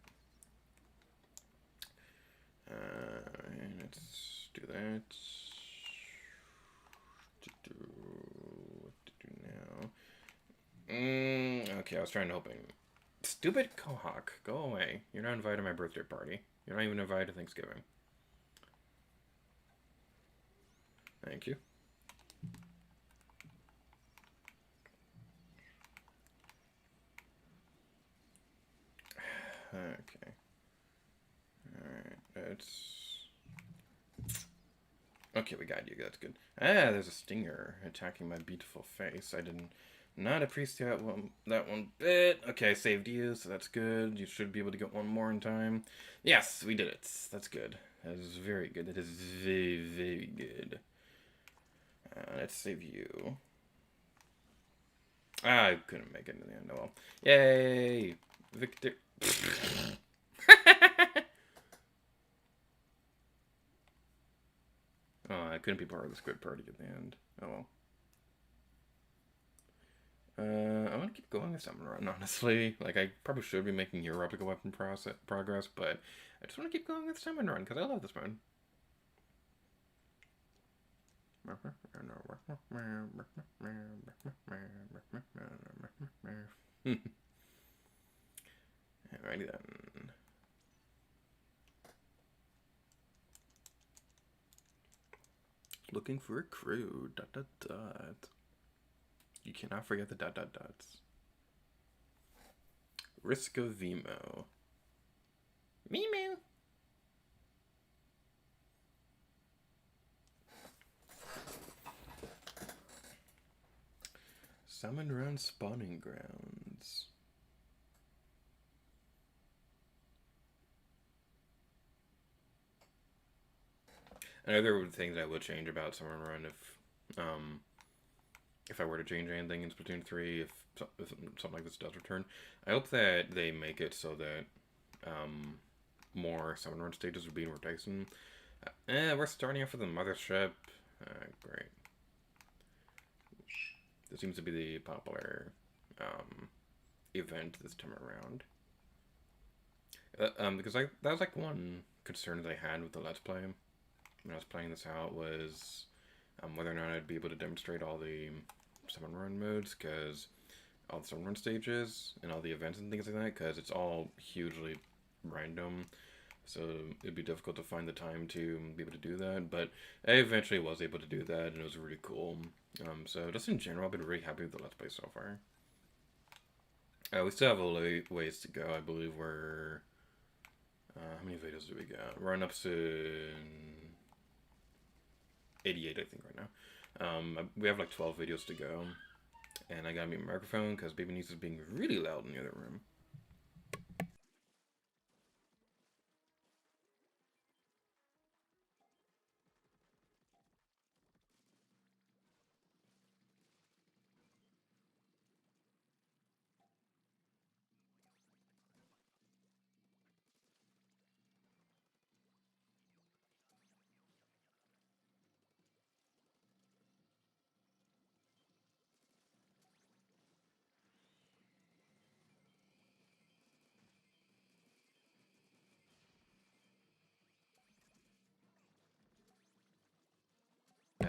Let's do that. What to do now? Okay, I was trying to hoping. Stupid Kohawk, go away. You're not invited to my birthday party. You're not even invited to Thanksgiving. Thank you. Okay. Alright, that's... Okay, we got you. That's good. Ah, there's a stinger attacking my beautiful face. I did not appreciate that one bit. Okay, I saved you, so that's good. You should be able to get one more in time. Yes, we did it. That's good. That is very good. That is very, very good. Let's save you. I couldn't make it in the end. Oh well. Yay! Victor. Oh, I couldn't be part of the squid party at the end. Oh well. I want to keep going with Summon Run, honestly. Like, I probably should be making your replica weapon progress, but I just want to keep going with Summon Run, because I love this mode. Alrighty then. Looking for a crew. ... You cannot forget the ... Risk of Vimo. Meow. Salmon Run spawning grounds. Another thing that I would change about Salmon Run if I were to change anything in Splatoon 3, if something like this does return, I hope that they make it so that more Salmon Run stages would be in rotation. We're starting off with the mothership. Great. This seems to be the popular event this time around. Because that was like one concern that I had with the Let's Play when I was playing this out was whether or not I'd be able to demonstrate all the Salmon Run modes, because all the Salmon Run stages and all the events and things like that, because it's all hugely random. So it'd be difficult to find the time to be able to do that, but I eventually was able to do that, and it was really cool. So just in general, I've been really happy with the Let's Play so far. We still have a ways to go. I believe we're... how many videos do we got? We're on episode 88, I think, right now. We have like 12 videos to go. And I gotta mute my microphone because Baby Niece is being really loud in the other room.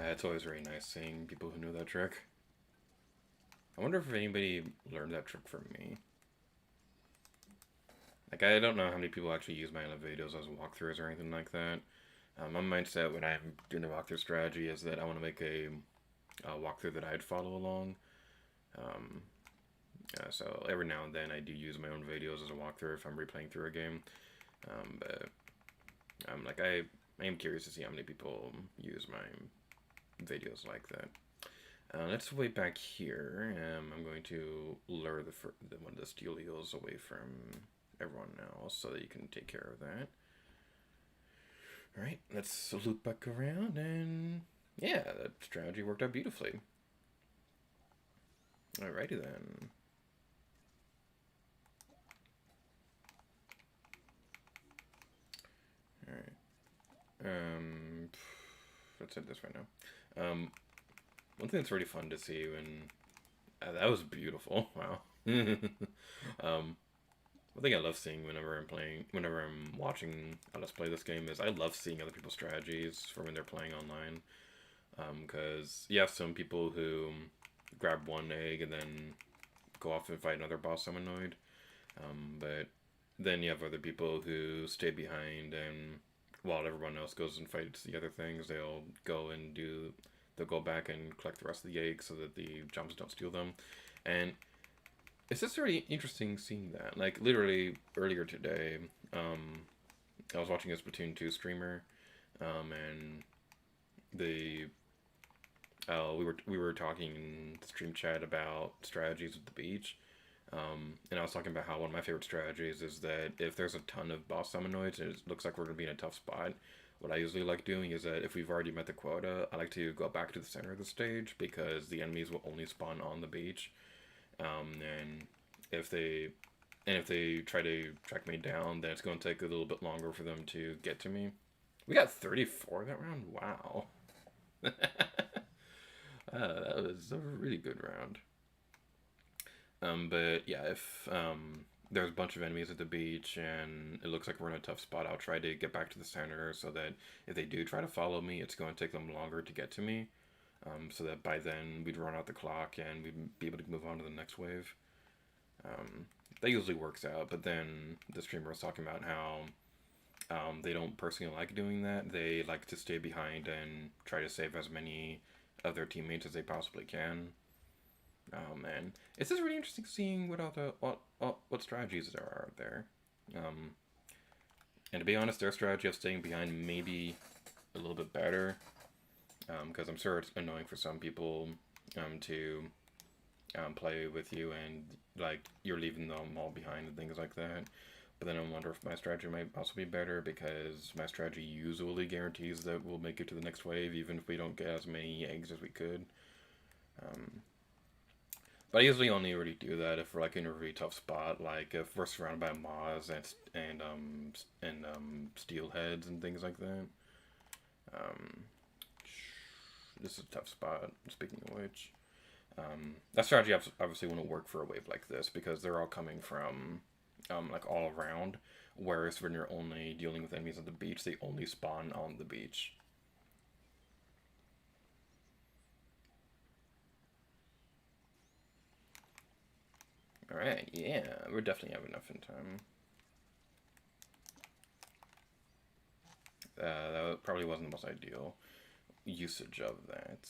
It's always very nice seeing people who know that trick. I wonder if anybody learned that trick from me. Like, I don't know how many people actually use my other videos as walkthroughs or anything like that. My mindset when I'm doing the walkthrough strategy is that I want to make a walkthrough that I'd follow along. So every now and then I do use my own videos as a walkthrough if I'm replaying through a game. But like I am curious to see how many people use my videos like that. Let's wait back here. I'm going to lure one of the steel eels away from everyone else so that you can take care of that. Alright, let's loop back around, and yeah, that strategy worked out beautifully. Alrighty then. Alright. Let's hit this right now. One thing that's really fun to see when... that was beautiful. Wow. One thing I love seeing whenever I'm watching Let's Play this game is I love seeing other people's strategies for when they're playing online. Because you have some people who grab one egg and then go off and fight another boss summanoid. But then you have other people who stay behind, and while everyone else goes and fights the other things, they'll go back and collect the rest of the eggs so that the jumps don't steal them. And it's just really interesting seeing that. Like, literally, earlier today, I was watching a Splatoon 2 streamer, and we were talking in the stream chat about strategies at the beach, and I was talking about how one of my favorite strategies is that if there's a ton of boss summanoids and it looks like we're going to be in a tough spot, what I usually like doing is that if we've already met the quota, I like to go back to the center of the stage, because the enemies will only spawn on the beach. And if they try to track me down, then it's going to take a little bit longer for them to get to me. We got 34 that round? Wow. That was a really good round. But yeah, if there's a bunch of enemies at the beach and it looks like we're in a tough spot, I'll try to get back to the center so that if they do try to follow me, it's going to take them longer to get to me. so that by then we'd run out the clock and we'd be able to move on to the next wave. That usually works out, but then the streamer was talking about how they don't personally like doing that. They like to stay behind and try to save as many of their teammates as they possibly can. And it's just really interesting seeing what strategies there are out there. And to be honest, their strategy of staying behind may be a little bit better, because I'm sure it's annoying for some people to play with you and like you're leaving them all behind and things like that. But then I wonder if my strategy might also be better, because my strategy usually guarantees that we'll make it to the next wave, even if we don't get as many eggs as we could. But I usually only really do that if we're like in a really tough spot, like if we're surrounded by moths and steelheads and things like that. This is a tough spot. Speaking of which, that strategy obviously wouldn't work for a wave like this, because they're all coming from like all around. Whereas when you're only dealing with enemies on the beach, they only spawn on the beach. Alright, yeah, we're definitely having enough in time. That probably wasn't the most ideal usage of that.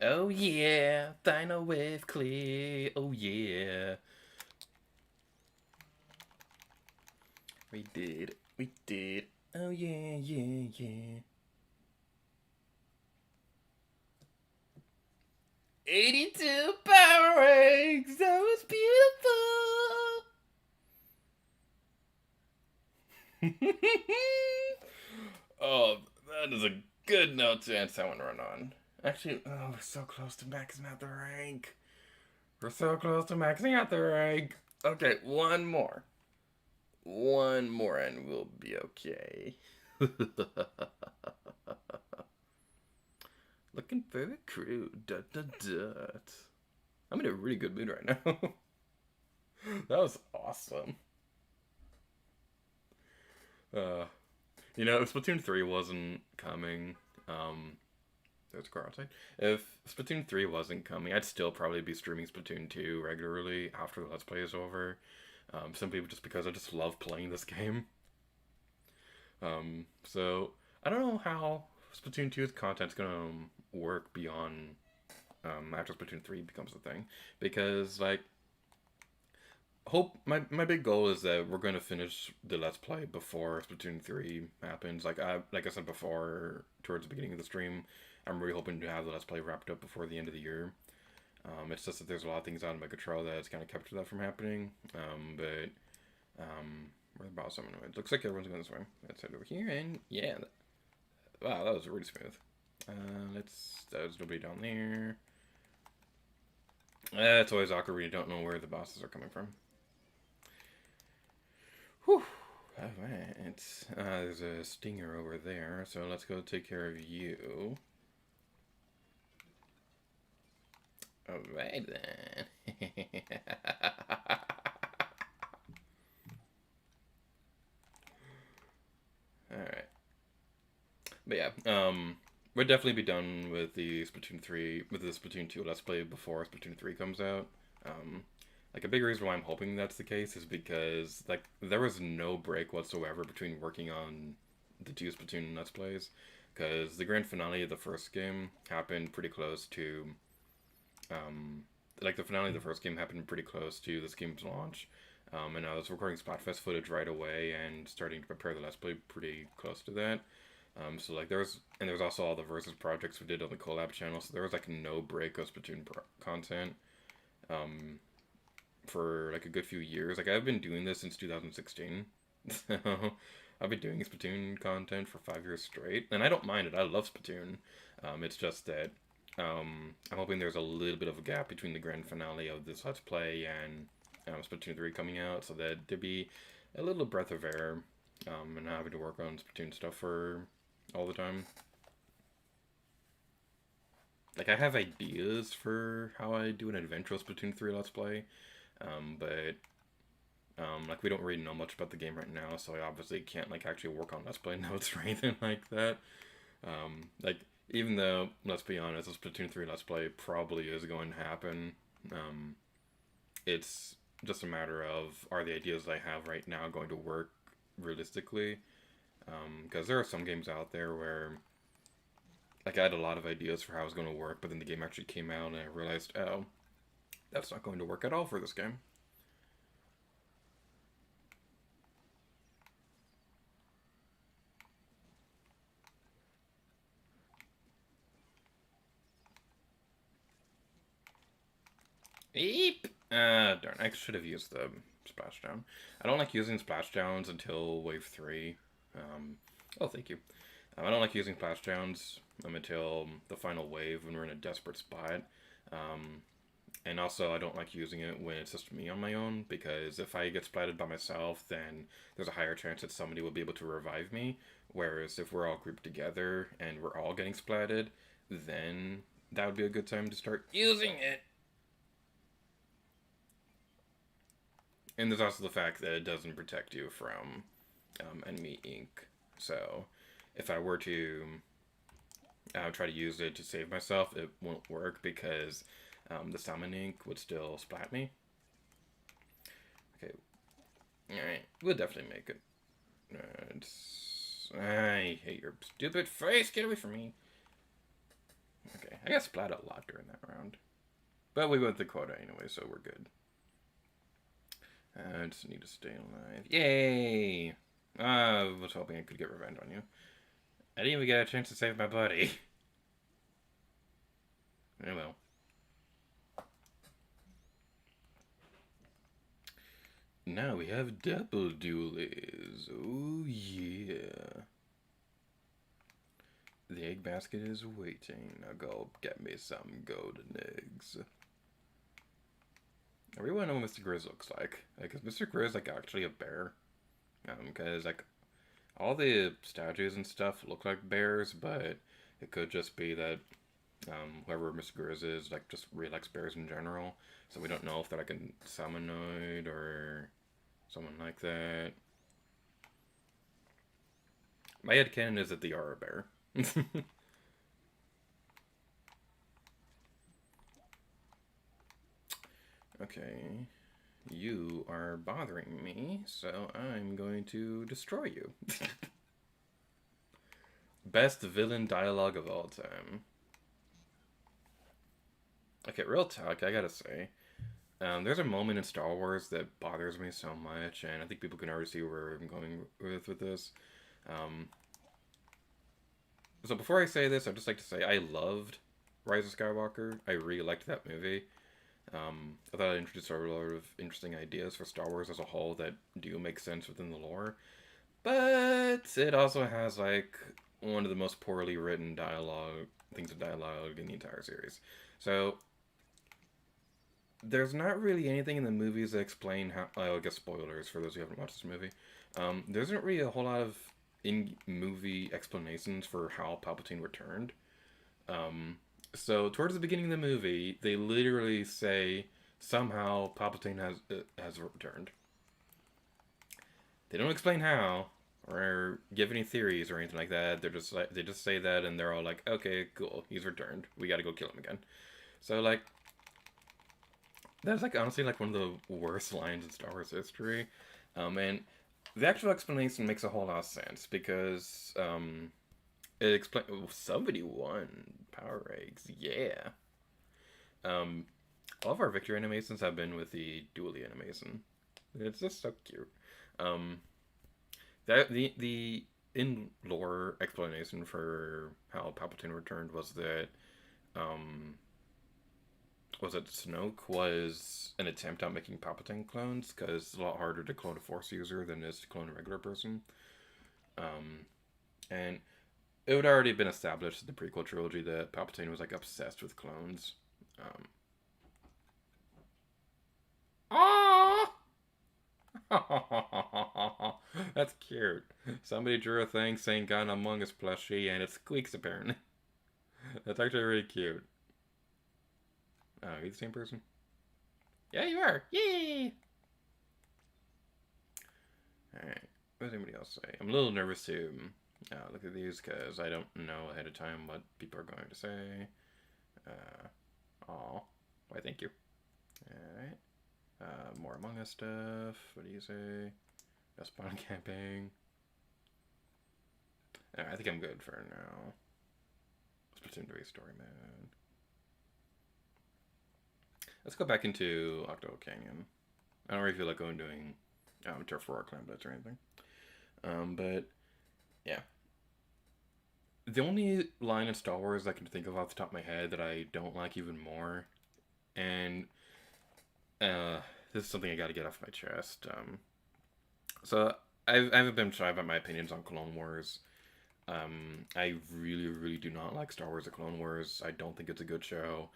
Oh yeah, Dino Wave clear, oh yeah. We did, oh yeah, yeah, yeah. 82 power ranks, that was beautiful! Oh, that is a good note to end someone run on. Actually, oh, we're so close to maxing out the rank. We're so close to maxing out the rank. Okay, one more. One more and we'll be okay. Looking for a crew. Dot, dot, dot. I'm in a really good mood right now. That was awesome. You know, if Splatoon 3 wasn't coming, there's a car outside. If Splatoon 3 wasn't coming, I'd still probably be streaming Splatoon 2 regularly after the Let's Play is over. Simply just because I just love playing this game. So, I don't know how Splatoon 2's content's gonna work beyond after Splatoon 3 becomes a thing. Because, like, my big goal is that we're going to finish the Let's Play before Splatoon 3 happens. Like I said before, towards the beginning of the stream, I'm really hoping to have the Let's Play wrapped up before the end of the year. It's just that there's a lot of things out of my control that's kind of kept that from happening. Where the boss summon went. Looks like everyone's going this way. Let's head over here, and yeah. Wow, that was really smooth. There's nobody down there. It's always awkward when you don't know where the bosses are coming from. Whew. Alright. There's a stinger over there, so let's go take care of you. Alright then. Alright. But yeah, we'll definitely be done with the Splatoon 2 Let's Play before Splatoon 3 comes out. Like, a big reason why I'm hoping that's the case is because, like, there was no break whatsoever between working on the two Splatoon Let's Plays, because the grand finale of the first game happened pretty close to, like, the finale of the first game happened pretty close to this game's launch, and I was recording Splatfest footage right away and starting to prepare the Let's Play pretty close to that. So, like, there was also all the Versus projects we did on the collab channel, so there was, like, no break of Splatoon content, for, like, a good few years. Like, I've been doing this since 2016, so I've been doing Splatoon content for 5 years straight, and I don't mind it. I love Splatoon. It's just that, I'm hoping there's a little bit of a gap between the grand finale of this Let's Play and, Splatoon 3 coming out, so that there'd be a little breath of air, and not having to work on Splatoon stuff for all the time. Like, I have ideas for how I do an eventual Splatoon 3 Let's Play, but Like, we don't really know much about the game right now, so I obviously can't, like, actually work on Let's Play notes or anything like that. Like, even though, let's be honest, a Splatoon 3 Let's Play probably is going to happen, um, it's just a matter of, are the ideas I have right now going to work realistically? Because there are some games out there where, like, I had a lot of ideas for how it was going to work, but then the game actually came out and I realized, oh, that's not going to work at all for this game. Eep! Darn, I should have used the splashdown. I don't like using splashdowns until wave 3. Oh, thank you. I don't like using splashdowns until the final wave when we're in a desperate spot. Um, and also, I don't like using it when it's just me on my own, because if I get splatted by myself, then there's a higher chance that somebody will be able to revive me. Whereas if we're all grouped together and we're all getting splatted, then that would be a good time to start using it. And there's also the fact that it doesn't protect you from enemy ink. So if I were to try to use it to save myself, it won't work because the summon ink would still splat me. Okay. Alright. We'll definitely make it. I hate your stupid face. Get away from me. Okay. I got splat a lot during that round. But we went the quota anyway, so we're good. I just need to stay alive. Yay! I was hoping I could get revenge on you. I didn't even get a chance to save my buddy. Oh well. Now we have double dualies. Oh yeah. The egg basket is waiting. Now go get me some golden eggs. I really want to know what Mr. Grizz looks like. Like, is Mr. Grizz like actually a bear? Because like all the statues and stuff look like bears, but it could just be that whoever Mr. Grizz is like just really likes bears in general. So we don't know if they're like a Salmonoid or someone like that. My headcanon is that they are a bear. Okay. You are bothering me, so I'm going to destroy you. Best villain dialogue of all time. Okay, real talk, I gotta say. There's a moment in Star Wars that bothers me so much, and I think people can already see where I'm going with this. Um, so before I say this, I'd just like to say I loved Rise of Skywalker. I really liked that movie. I thought it introduced a lot of interesting ideas for Star Wars as a whole that do make sense within the lore. But it also has, like, one of the most poorly written things of dialogue in the entire series. So, there's not really anything in the movies that explain how. I guess spoilers for those who haven't watched this movie. There isn't really a whole lot of in-movie explanations for how Palpatine returned. So towards the beginning of the movie, they literally say somehow Palpatine has returned. They don't explain how or give any theories or anything like that. They're just like, they just say that and they're all like, okay, cool, he's returned. We got to go kill him again. So like, that's like honestly like one of the worst lines in Star Wars history. And the actual explanation makes a whole lot of sense because it explains. Oh, somebody won power eggs. Yeah. All of our victory animations have been with the dually animation. It's just so cute. That the in lore explanation for how Palpatine returned was that Snoke was an attempt at making Palpatine clones because it's a lot harder to clone a Force user than it is to clone a regular person. And it would already been established in the prequel trilogy that Palpatine was like obsessed with clones. Aww! That's cute. Somebody drew a thing saying "Got an Among Us plushie" and it squeaks apparently. That's actually really cute. Oh, are you the same person? Yeah, you are. Yay! Alright, what does anybody else say? I'm a little nervous to look at these because I don't know ahead of time what people are going to say. Why, thank you. Alright. More Among Us stuff. What do you say? Spawn camping. I think I'm good for now. Splatoon 3 story mode. Let's go back into Octo Canyon. I don't really feel like going doing Turf War Clan Blitz or anything. But yeah. The only line in Star Wars I can think of off the top of my head that I don't like even more, and this is something I got to get off my chest. So I haven't been shy about my opinions on Clone Wars. I really, really do not like Star Wars: The Clone Wars. I don't think it's a good show.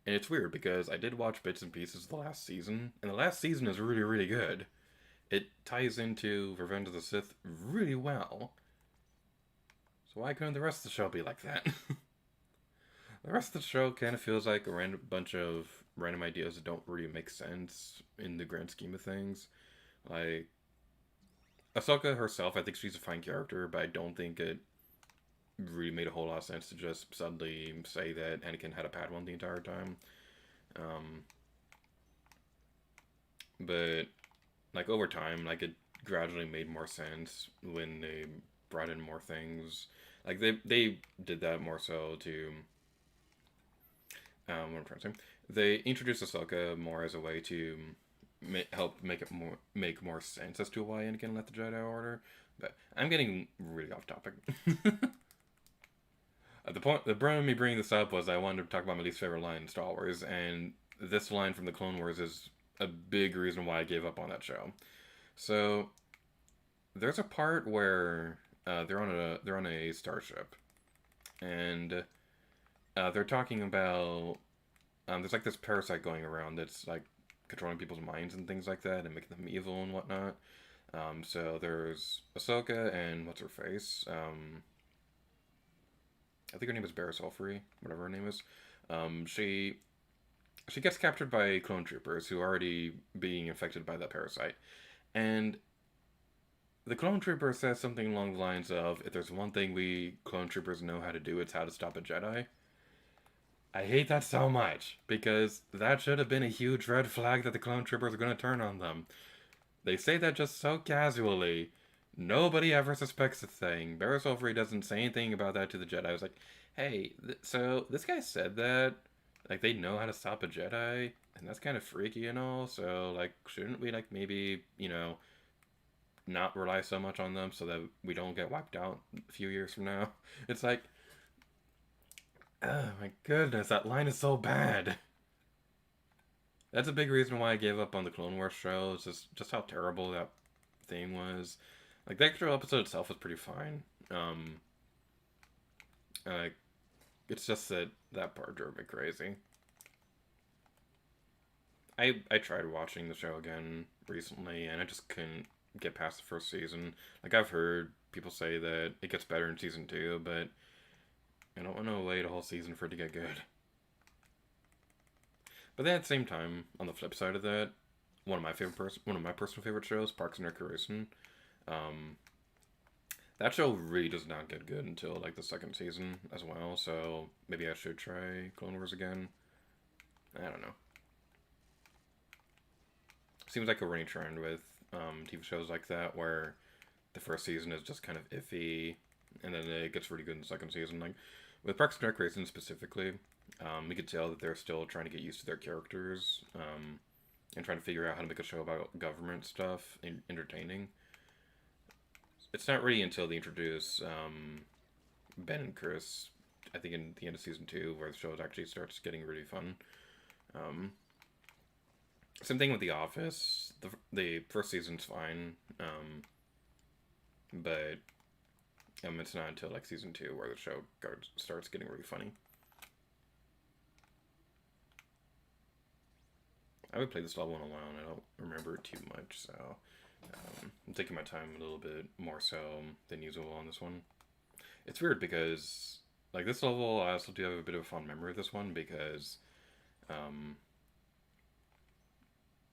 And it's weird because I did watch bits and pieces of the last season, and the last season is really, really good. It ties into Revenge of the Sith really well. So why couldn't the rest of the show be like that? The rest of the show kind of feels like a random bunch of random ideas that don't really make sense in the grand scheme of things. Like, Ahsoka herself, I think she's a fine character, but I don't think it really made a whole lot of sense to just suddenly say that Anakin had a Padawan the entire time. But like over time, like it gradually made more sense when they brought in more things. Like they did that more so to what I'm trying to say. They introduced Ahsoka more as a way to help make more sense as to why Anakin left the Jedi Order. But I'm getting really off topic. The point of me bringing this up was I wanted to talk about my least favorite line in Star Wars, and this line from the Clone Wars is a big reason why I gave up on that show. So there's a part where they're on a starship, and they're talking about there's like this parasite going around that's like controlling people's minds and things like that and making them evil and whatnot. So there's Ahsoka and what's her face. I think her name is Barriss Offrey, whatever her name is. She gets captured by clone troopers who are already being infected by that parasite, and the clone trooper says something along the lines of, "If there's one thing we clone troopers know how to do, it's how to stop a Jedi." I hate that so much because that should have been a huge red flag that the clone troopers are going to turn on them. They say that just so casually. Nobody ever suspects a thing. Barriss Offrey doesn't say anything about that to the Jedi. I was like, hey, so this guy said that, like, they know how to stop a Jedi, and that's kind of freaky and all, so, like, shouldn't we, like, maybe, not rely so much on them so that we don't get wiped out a few years from now? It's like, oh my goodness, that line is so bad. That's a big reason why I gave up on the Clone Wars show. It's just how terrible that thing was. Like, the actual episode itself was pretty fine. It's just that part drove me crazy. I tried watching the show again recently, and I just couldn't get past the first season. Like, I've heard people say that it gets better in season 2, but I don't want to wait a whole season for it to get good. But then at the same time, on the flip side of that, one of my personal favorite shows, Parks and Recreation. That show really does not get good until like the second season as well. So maybe I should try Clone Wars again. I don't know. Seems like a running trend with TV shows like that where the first season is just kind of iffy, and then it gets really good in the second season. Like with Parks and Recreation specifically, we could tell that they're still trying to get used to their characters and trying to figure out how to make a show about government stuff entertaining. It's not really until they introduce Ben and Chris, I think in the end of season 2, where the show actually starts getting really fun. Same thing with The Office. The first season's fine, but it's not until like season 2 where the show starts getting really funny. I haven't played this level in a while, and I don't remember it too much, so I'm taking my time a little bit more so than usual on this one. It's weird because, like, this level, I also do have a bit of a fond memory of this one because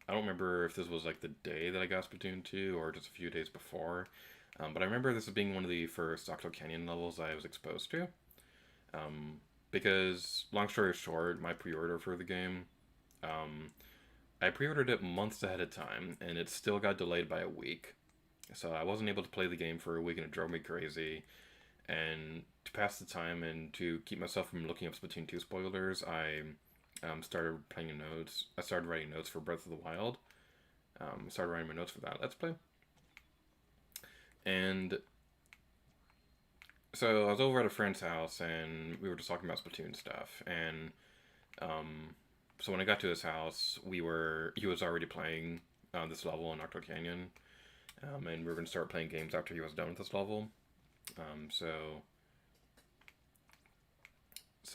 I don't remember if this was like the day that I got Splatoon 2 or just a few days before. But I remember this as being one of the first Octo Canyon levels I was exposed to. Um, because, long story short, my pre-order for the game, um, I pre-ordered it months ahead of time, and it still got delayed by a week. So I wasn't able to play the game for a week, and it drove me crazy. And to pass the time and to keep myself from looking up Splatoon 2 spoilers, I started playing notes. I started writing notes for Breath of the Wild. Started writing my notes for that Let's Play. And so I was over at a friend's house, and we were just talking about Splatoon stuff. And so when I got to his house, he was already playing this level in Octo Canyon, and we were going to start playing games after he was done with this level. So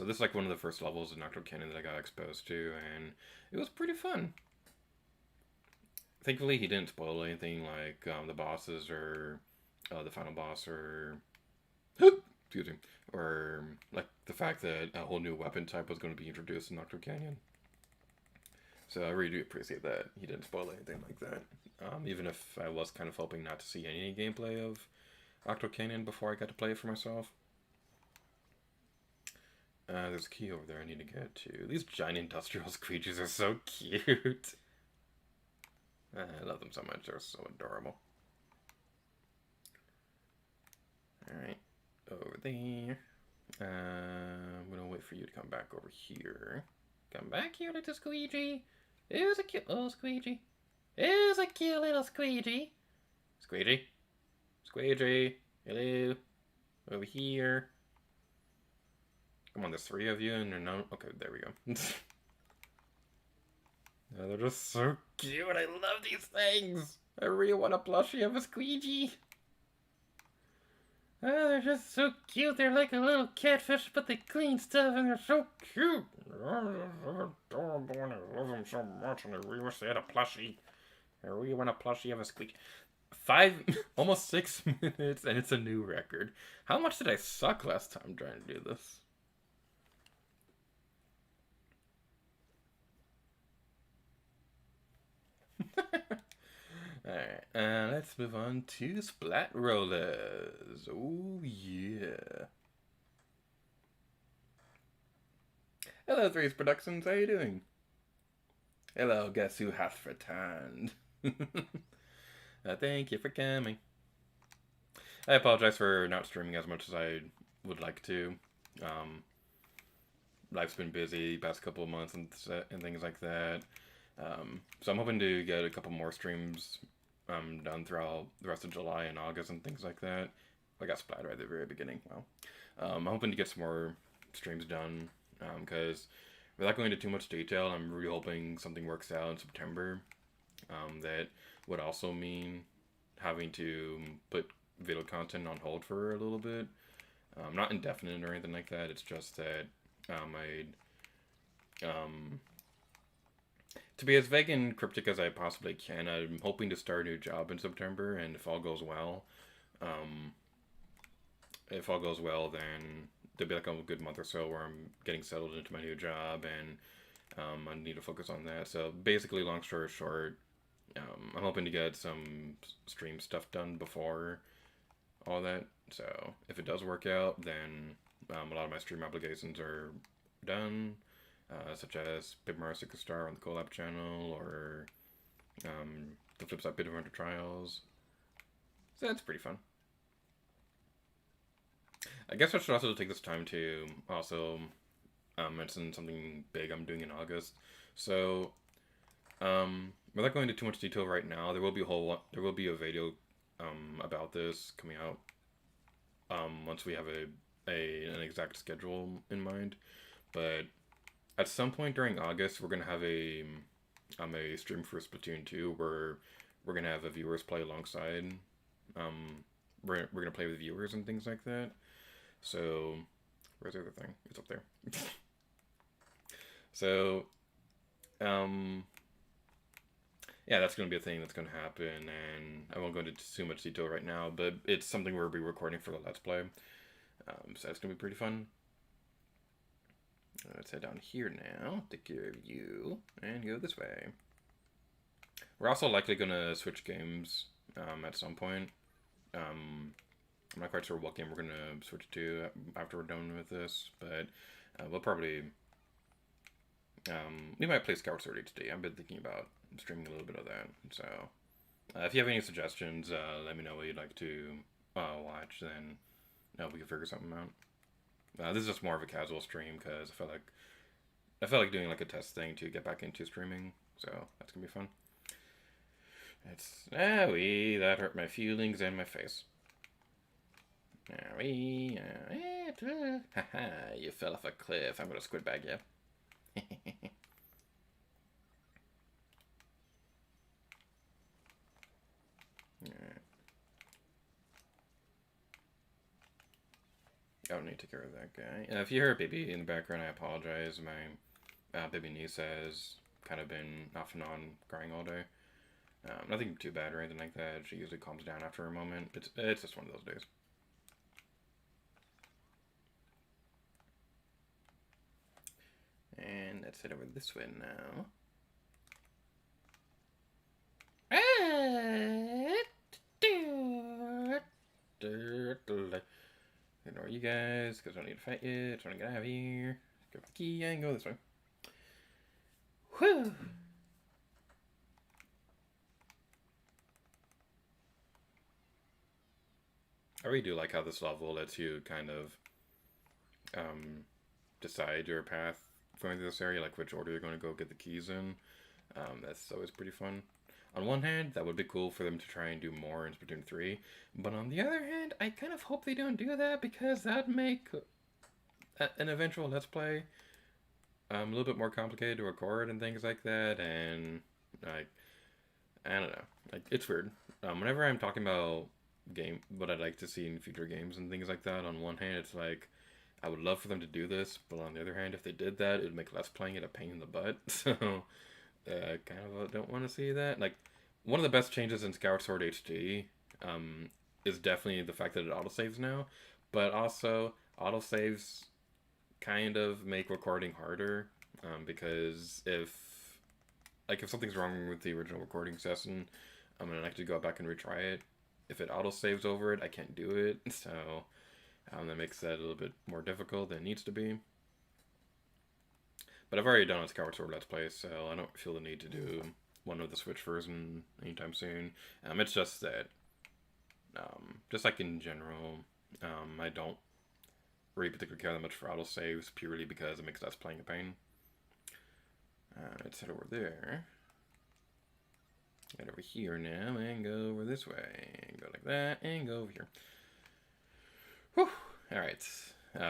this is like one of the first levels in Octo Canyon that I got exposed to, and it was pretty fun. Thankfully, he didn't spoil anything like the bosses or the final boss or excuse me, or like the fact that a whole new weapon type was going to be introduced in Octo Canyon. So I really do appreciate that he didn't spoil anything like that. Even if I was kind of hoping not to see any gameplay of Octo Canyon before I got to play it for myself. There's a key over there I need to get to. These giant industrial creatures are so cute. I love them so much. They're so adorable. Alright. Over there. I'm gonna wait for you to come back over here. Come back here, little squeegee. It was a cute little squeegee. It was a cute little squeegee. Squeegee. Squeegee. Hello. Over here. Come on, there's 3 of you and they're no... Okay, there we go. Oh, they're just so cute. I love these things. I really want a plushie of a squeegee. Oh, they're just so cute. They're like a little catfish, but they clean stuff and they're so cute. Oh, they're adorable and I love them so much and I really wish they had a plushie. I really want a plushie of a squeegee. almost 6 minutes and it's a new record. How much did I suck last time trying to do this? Alright, let's move on to Splat Rollers. Oh, yeah. Hello, Threes Productions. How you doing? Hello, guess who hath returned? Thank you for coming. I apologize for not streaming as much as I would like to. Life's been busy past couple of months and things like that. So I'm hoping to get a couple more streams done throughout the rest of July and August and things like that. I got splattered right at the very beginning. Well, I'm hoping to get some more streams done because without going into too much detail, I'm really hoping something works out in September. That would also mean having to put video content on hold for a little bit. Not indefinite or anything like that. It's just that to be as vague and cryptic as I possibly can, I'm hoping to start a new job in September, and if all goes well, then there'll be like a good month or so where I'm getting settled into my new job, and I need to focus on that. So basically, long story short, I'm hoping to get some stream stuff done before all that. So if it does work out, then a lot of my stream obligations are done. Such as Paper Mario Superstar on the collab channel, or the Flipside Bit of Hunter Trials. So that's pretty fun. I guess I should also take this time to also mention something big I'm doing in August. So, without going into too much detail right now, there will be a video about this coming out once we have an exact schedule in mind. But at some point during August, we're gonna have a stream for Splatoon 2 where we're gonna have the viewers play alongside. We're gonna play with viewers and things like that. So, where's the other thing? It's up there. So, yeah, that's gonna be a thing that's gonna happen, and I won't go into too much detail right now, but it's something we'll be recording for the Let's Play. So that's gonna be pretty fun. Let's head down here now, take care of you, and go this way. We're also likely gonna switch games at some point. I'm not quite sure what game we're gonna switch to after we're done with this, but we'll probably we might play Scout Sword HD. I've been thinking about streaming a little bit of that. So if you have any suggestions, let me know what you'd like to watch. Then we can figure something out. This is just more of a casual stream because I felt like doing like a test thing to get back into streaming. So that's gonna be fun. That hurt my feelings and my face. Haha, you fell off a cliff. I'm gonna squid bag you. I don't need to take care of that guy. If you hear a baby in the background, I apologize. My baby niece has kind of been off and on crying all day. Nothing too bad or anything like that. She usually calms down after a moment. It's just one of those days. And let's head over this way now. Ignore you guys, because I don't need to fight you. Just want to get out of here. Go for the key and go this way. Whew! I really do like how this level lets you kind of decide your path going through this area, like which order you're going to go get the keys in. That's always pretty fun. On one hand, that would be cool for them to try and do more in Splatoon 3, but on the other hand, I kind of hope they don't do that because that'd make an eventual Let's Play a little bit more complicated to record and things like that, and like, I don't know, like, it's weird. Whenever I'm talking about what I'd like to see in future games and things like that, on one hand, it's like, I would love for them to do this, but on the other hand, if they did that, it would make Let's Playing it a pain in the butt, so kind of don't want to see that. Like, one of the best changes in Skyward Sword HD is definitely the fact that it autosaves now, but also autosaves kind of make recording harder because if something's wrong with the original recording session, I'm gonna actually go back and retry it. If it autosaves over it, I can't do it, so that makes that a little bit more difficult than it needs to be. But I've already done a Skyward Sword Let's Play, so I don't feel the need to do one with the Switch version anytime soon. It's just that, just like in general, I don't really particularly care that much for autosaves purely because it makes Let's Playing a pain. Let's head over there. Get over here now and go over this way. And go like that and go over here. Whew! Alright. It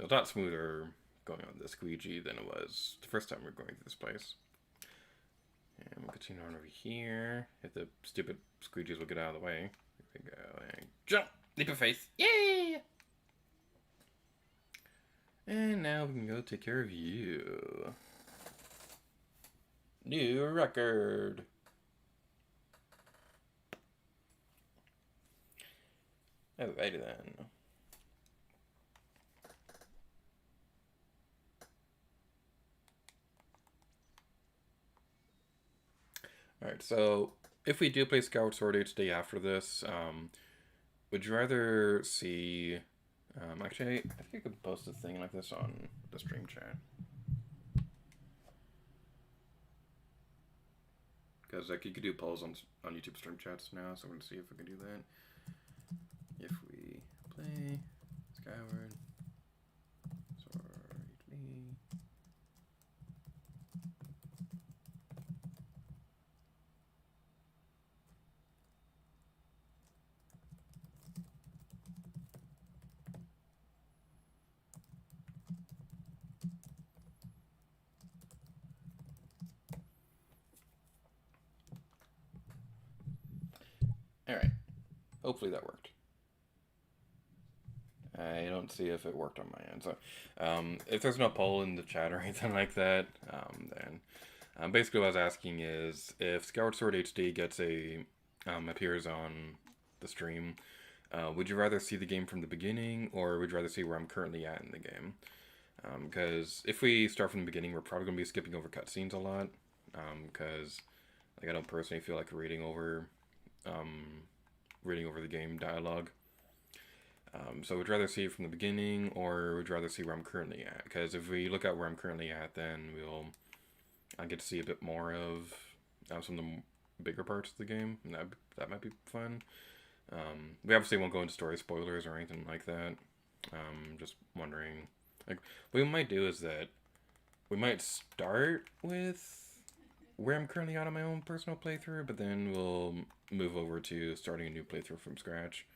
was a lot smoother going on the squeegee than it was the first time we were going through this place. And we'll continue on over here. If the stupid squeegees will get out of the way. Here we go. And jump! Leap of faith! Yay! And now we can go take care of you. New record! Alrighty then. Alright, so if we do play Skyward Sword HD after this, would you rather see... actually, I think I could post a thing like this on the stream chat. Because like you could do polls on YouTube stream chats now, so I'm going to see if we can do that. If we play Skyward Sword HD. Alright. Hopefully that worked. I don't see if it worked on my end. So, if there's no poll in the chat or anything like that, then basically what I was asking is if Skyward Sword HD appears on the stream, would you rather see the game from the beginning, or would you rather see where I'm currently at in the game? Because if we start from the beginning, we're probably going to be skipping over cutscenes a lot, because Like I don't personally feel like um, reading over the game dialogue. So would rather see it from the beginning, or would rather see where I'm currently at. Because if we look at where I'm currently at, then I get to see a bit more of some of the bigger parts of the game, and that might be fun. We obviously won't go into story spoilers or anything like that. Just wondering, like, what we might do is that we might start with where I'm currently at on my own personal playthrough, but then we'll move over to starting a new playthrough from scratch.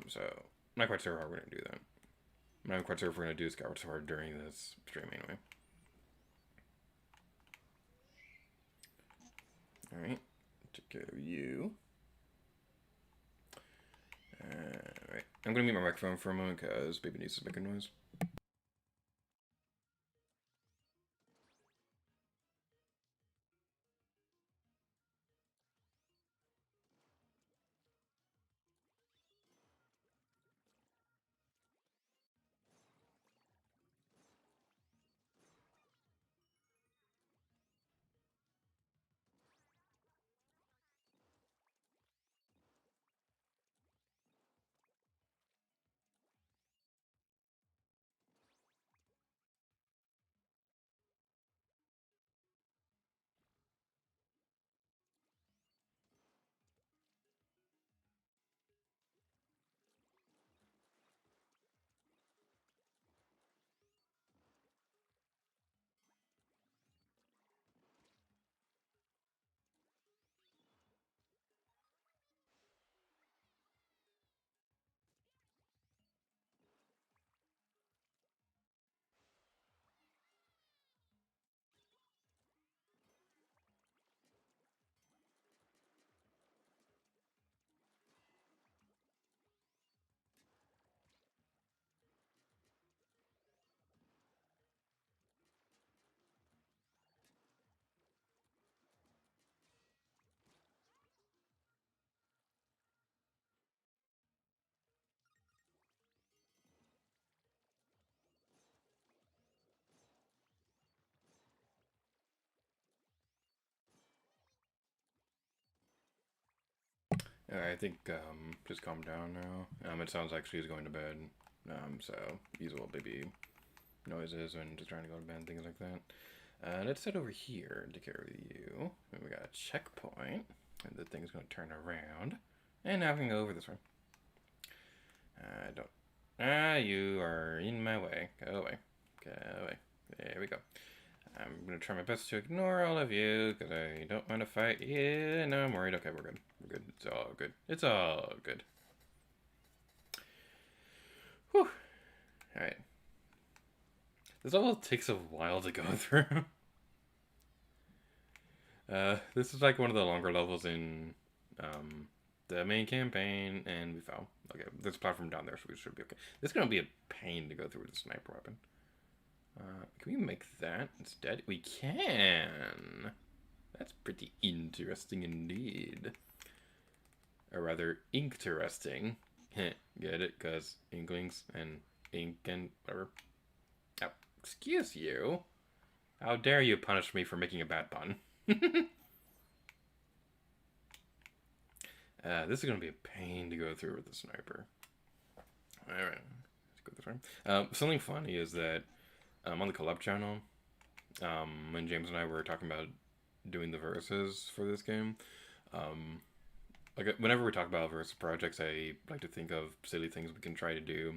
So I'm not quite sure how we're gonna do that. I'm not quite sure if we're gonna do Skyward Sword during this stream anyway. All right, take care of you. Alright, I'm gonna mute my microphone for a moment because baby needs to make a noise. Alright, I think just calm down now. It sounds like she's going to bed. So usual baby noises when just trying to go to bed and things like that. Let's head over here and take care of you. And we got a checkpoint. And the thing's gonna turn around. And now we can go over this way. I don't. You are in my way. Go away. Go away. There we go. I'm gonna try my best to ignore all of you because I don't want to fight you. No, I'm worried. Okay, we're good. We're good. It's all good. It's all good. Whew. Alright. This level takes a while to go through. This is like one of the longer levels in the main campaign, and we fell. Okay, there's a platform down there, so we should be okay. This is gonna be a pain to go through with the sniper weapon. Can we make that instead? We can! That's pretty interesting indeed. Or rather, interesting. Get it? Because inklings and ink and whatever. Oh, excuse you. How dare you punish me for making a bad pun? This is going to be a pain to go through with the sniper. Alright, let's go this way. Something funny is that on the collab channel, when James and I were talking about doing the verses for this game, like whenever we talk about versus projects, I like to think of silly things we can try to do.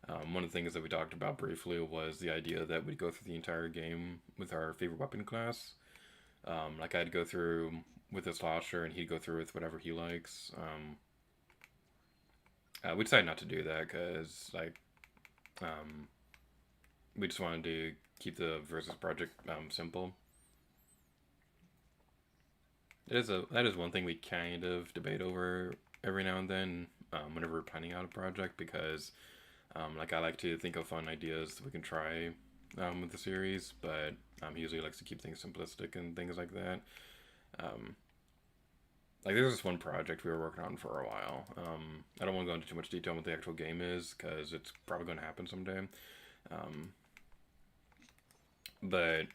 One of the things that we talked about briefly was the idea that we'd go through the entire game with our favorite weapon class. Like I'd go through with a slasher and he'd go through with whatever he likes. We decided not to do that because like we just wanted to keep the versus project simple. That is one thing we kind of debate over every now and then whenever we're planning out a project, because like I like to think of fun ideas that we can try with the series, but he usually likes to keep things simplistic and things like that. Like there's this one project we were working on for a while. I don't want to go into too much detail on what the actual game is because it's probably going to happen someday. But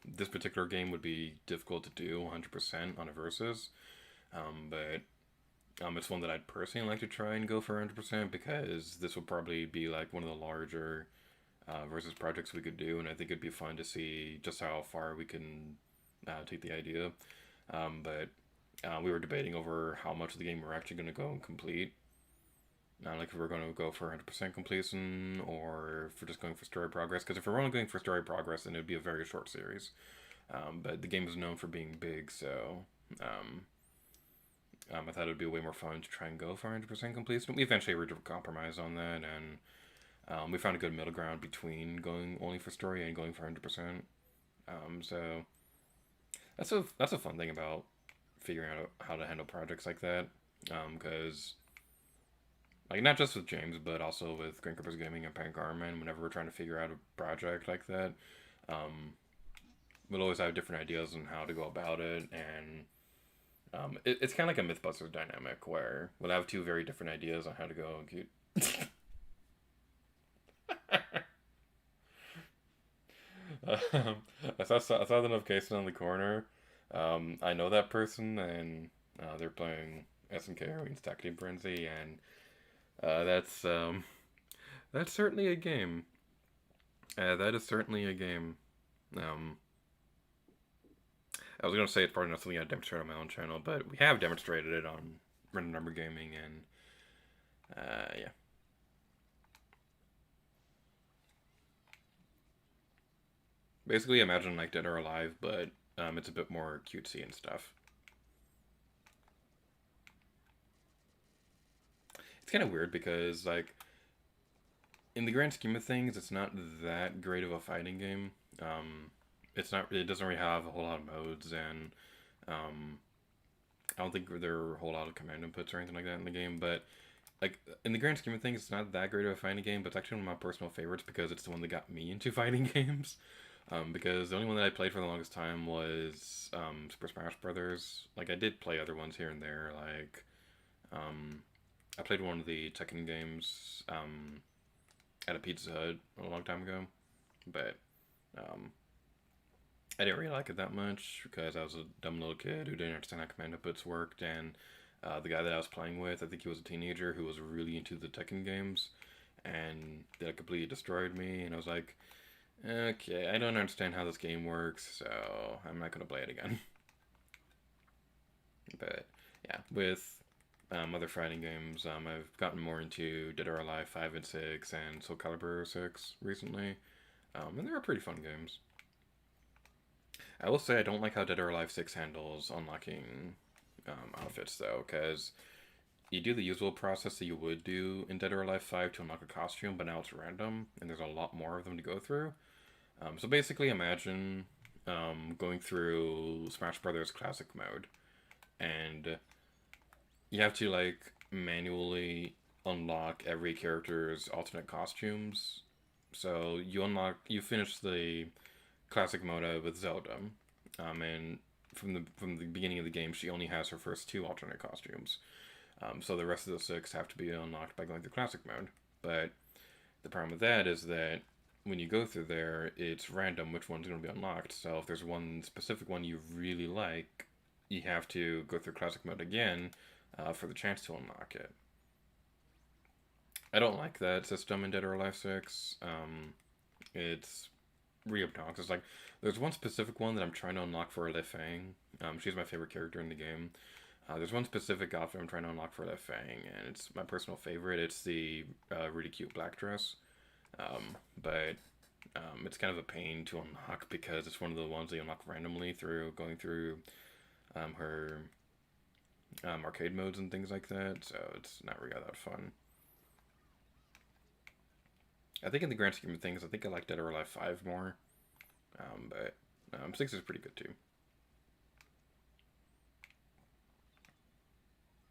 This particular game would be difficult to do 100% on a versus, but it's one that I'd personally like to try and go for 100% because this would probably be like one of the larger versus projects we could do, and I think it'd be fun to see just how far we can take the idea. But we were debating over how much of the game we're actually going to go and complete. Like if we're going to go for 100% completion or if we're just going for story progress. Because if we're only going for story progress, then it would be a very short series. But the game is known for being big, so I thought it would be way more fun to try and go for 100% completion. We eventually reached a compromise on that, and we found a good middle ground between going only for story and going for 100%. So that's a fun thing about figuring out how to handle projects like that. Because like not just with James, but also with Green Clippers Gaming and Pan Carmen, whenever we're trying to figure out a project like that, we'll always have different ideas on how to go about it, and it's kind of like a MythBusters dynamic where we'll have two very different ideas on how to go. um, I saw the notification on the corner. I know that person, and they're playing SNK Heroines Tag Team Frenzy, and that's certainly a game. That is certainly a game. Um, I was gonna say it's probably not something I demonstrate on my own channel, but we have demonstrated it on Random Number Gaming, and yeah. Basically, imagine like Dead or Alive, but it's a bit more cutesy and stuff. It's kind of weird because like in the grand scheme of things, it's not that great of a fighting game. It's not. It doesn't really have a whole lot of modes, and um, I don't think there are a whole lot of command inputs or anything like that in the game. But like in the grand scheme of things, it's not that great of a fighting game. But it's actually one of my personal favorites because it's the one that got me into fighting games. Because the only one that I played for the longest time was Super Smash Brothers. Like I did play other ones here and there. Like um, I played one of the Tekken games at a Pizza Hut a long time ago, but um, I didn't really like it that much because I was a dumb little kid who didn't understand how command inputs worked, and the guy that I was playing with, I think he was a teenager who was really into the Tekken games, and that completely destroyed me, and I was like, okay, I don't understand how this game works, so I'm not going to play it again. But yeah, with other fighting games, I've gotten more into Dead or Alive 5 and 6 and Soul Calibur 6 recently, and they're pretty fun games. I will say I don't like how Dead or Alive 6 handles unlocking outfits, though, because you do the usual process that you would do in Dead or Alive 5 to unlock a costume, but now it's random, and there's a lot more of them to go through. So basically, imagine going through Smash Brothers Classic mode, and you have to like manually unlock every character's alternate costumes. So you finish the classic mode with Zelda, and from the beginning of the game, she only has her first two alternate costumes. So the rest of the six have to be unlocked by going through classic mode. But the problem with that is that when you go through there, it's random which one's going to be unlocked. So if there's one specific one you really like, you have to go through classic mode again for the chance to unlock it. I don't like that system in Dead or Alive 6. It's really obnoxious. Like, there's one specific one that I'm trying to unlock for Le Fang. She's my favorite character in the game. There's one specific outfit I'm trying to unlock for Le Fang, and it's my personal favorite. It's the really cute black dress. But it's kind of a pain to unlock because it's one of the ones that you unlock randomly through going through her arcade modes and things like that, so it's not really that fun. I think in the grand scheme of things, I think I like Dead or Alive 5 more, but 6 is pretty good too.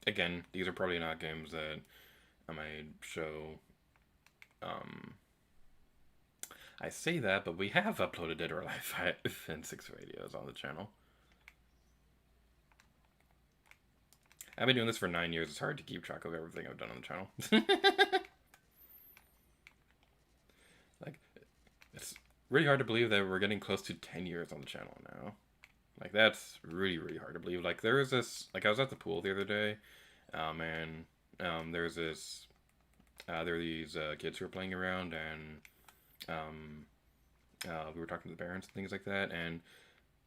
Again, these are probably not games that I might show. I say that, but we have uploaded Dead or Alive 5 and 6 videos on the channel. I've been doing this for 9 years. It's hard to keep track of everything I've done on the channel. Like, really hard to believe that we're getting close to 10 years on the channel now. Like, that's really, really hard to believe. Like, there was this, like, I was at the pool the other day, and there's this, there were these kids who were playing around, and we were talking to the parents and things like that, and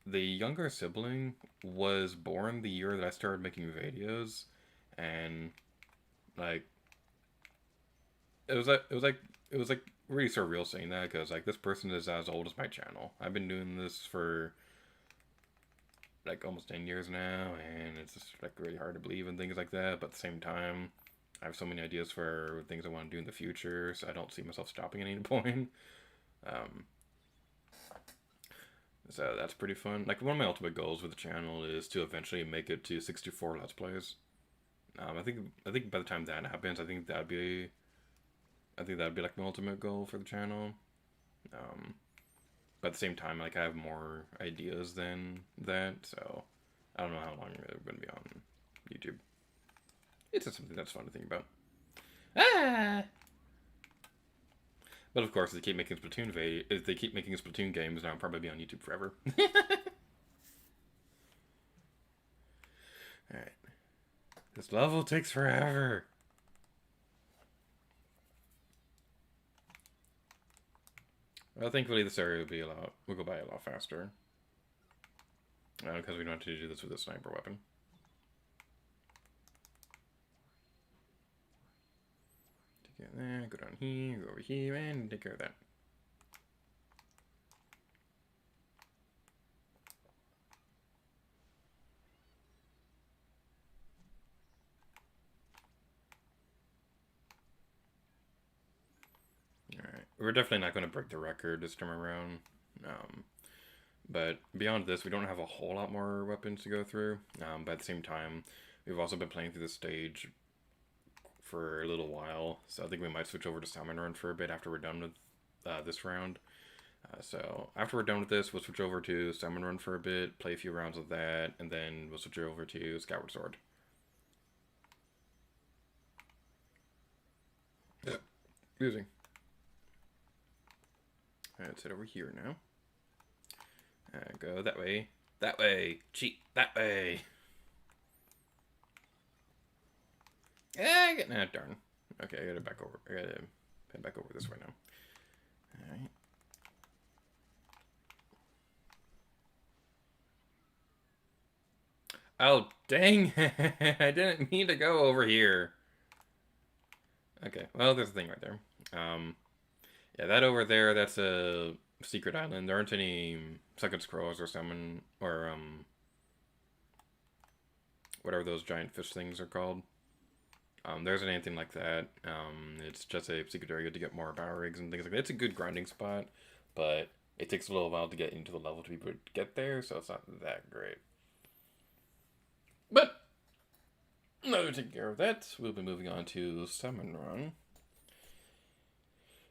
the younger sibling was born the year that I started making videos, and, like, it was like really surreal saying that, because, like, this person is as old as my channel. I've been doing this for like almost 10 years now, and it's just like really hard to believe and things like that, but at the same time I have so many ideas for things I want to do in the future, so I don't see myself stopping at any point. um, so that's pretty fun. Like, one of my ultimate goals with the channel is to eventually make it to 64 let's plays. I think by the time that happens, I think that'd be like my ultimate goal for the channel. um, but at the same time, like, I have more ideas than that, so I don't know how long we're going to be on YouTube. It's just something that's fun to think about. Ah! But of course, if they keep making Splatoon games, then I'll probably be on YouTube forever. Alright. This level takes forever. Well, thankfully this area will go by a lot faster. Because we don't have to do this with a sniper weapon. Take it there, go down here, go over here, and take care of that. Alright, we're definitely not going to break the record this time around. But beyond this, we don't have a whole lot more weapons to go through. But at the same time, we've also been playing through this stage for a little while, so I think we might switch over to Salmon Run for a bit after we're done with this round. So after we're done with this, we'll switch over to Salmon Run for a bit, play a few rounds of that, and then we'll switch over to Skyward Sword. Excuse me. Let's head over here now. Go that way. That way. Cheat. That way. Nah, darn. Okay, I gotta back over. I gotta head back over this way now. Alright. Oh, dang. I didn't mean to go over here. Okay, well, there's a thing right there. Yeah, that over there, that's a secret island. There aren't any second scrolls or summon, or, whatever those giant fish things are called. There isn't anything like that. It's just a secret area to get more power rigs and things like that. It's a good grinding spot, but it takes a little while to get into the level to be able to get there, so it's not that great. But now that we're taking care of that, we'll be moving on to Salmon Run.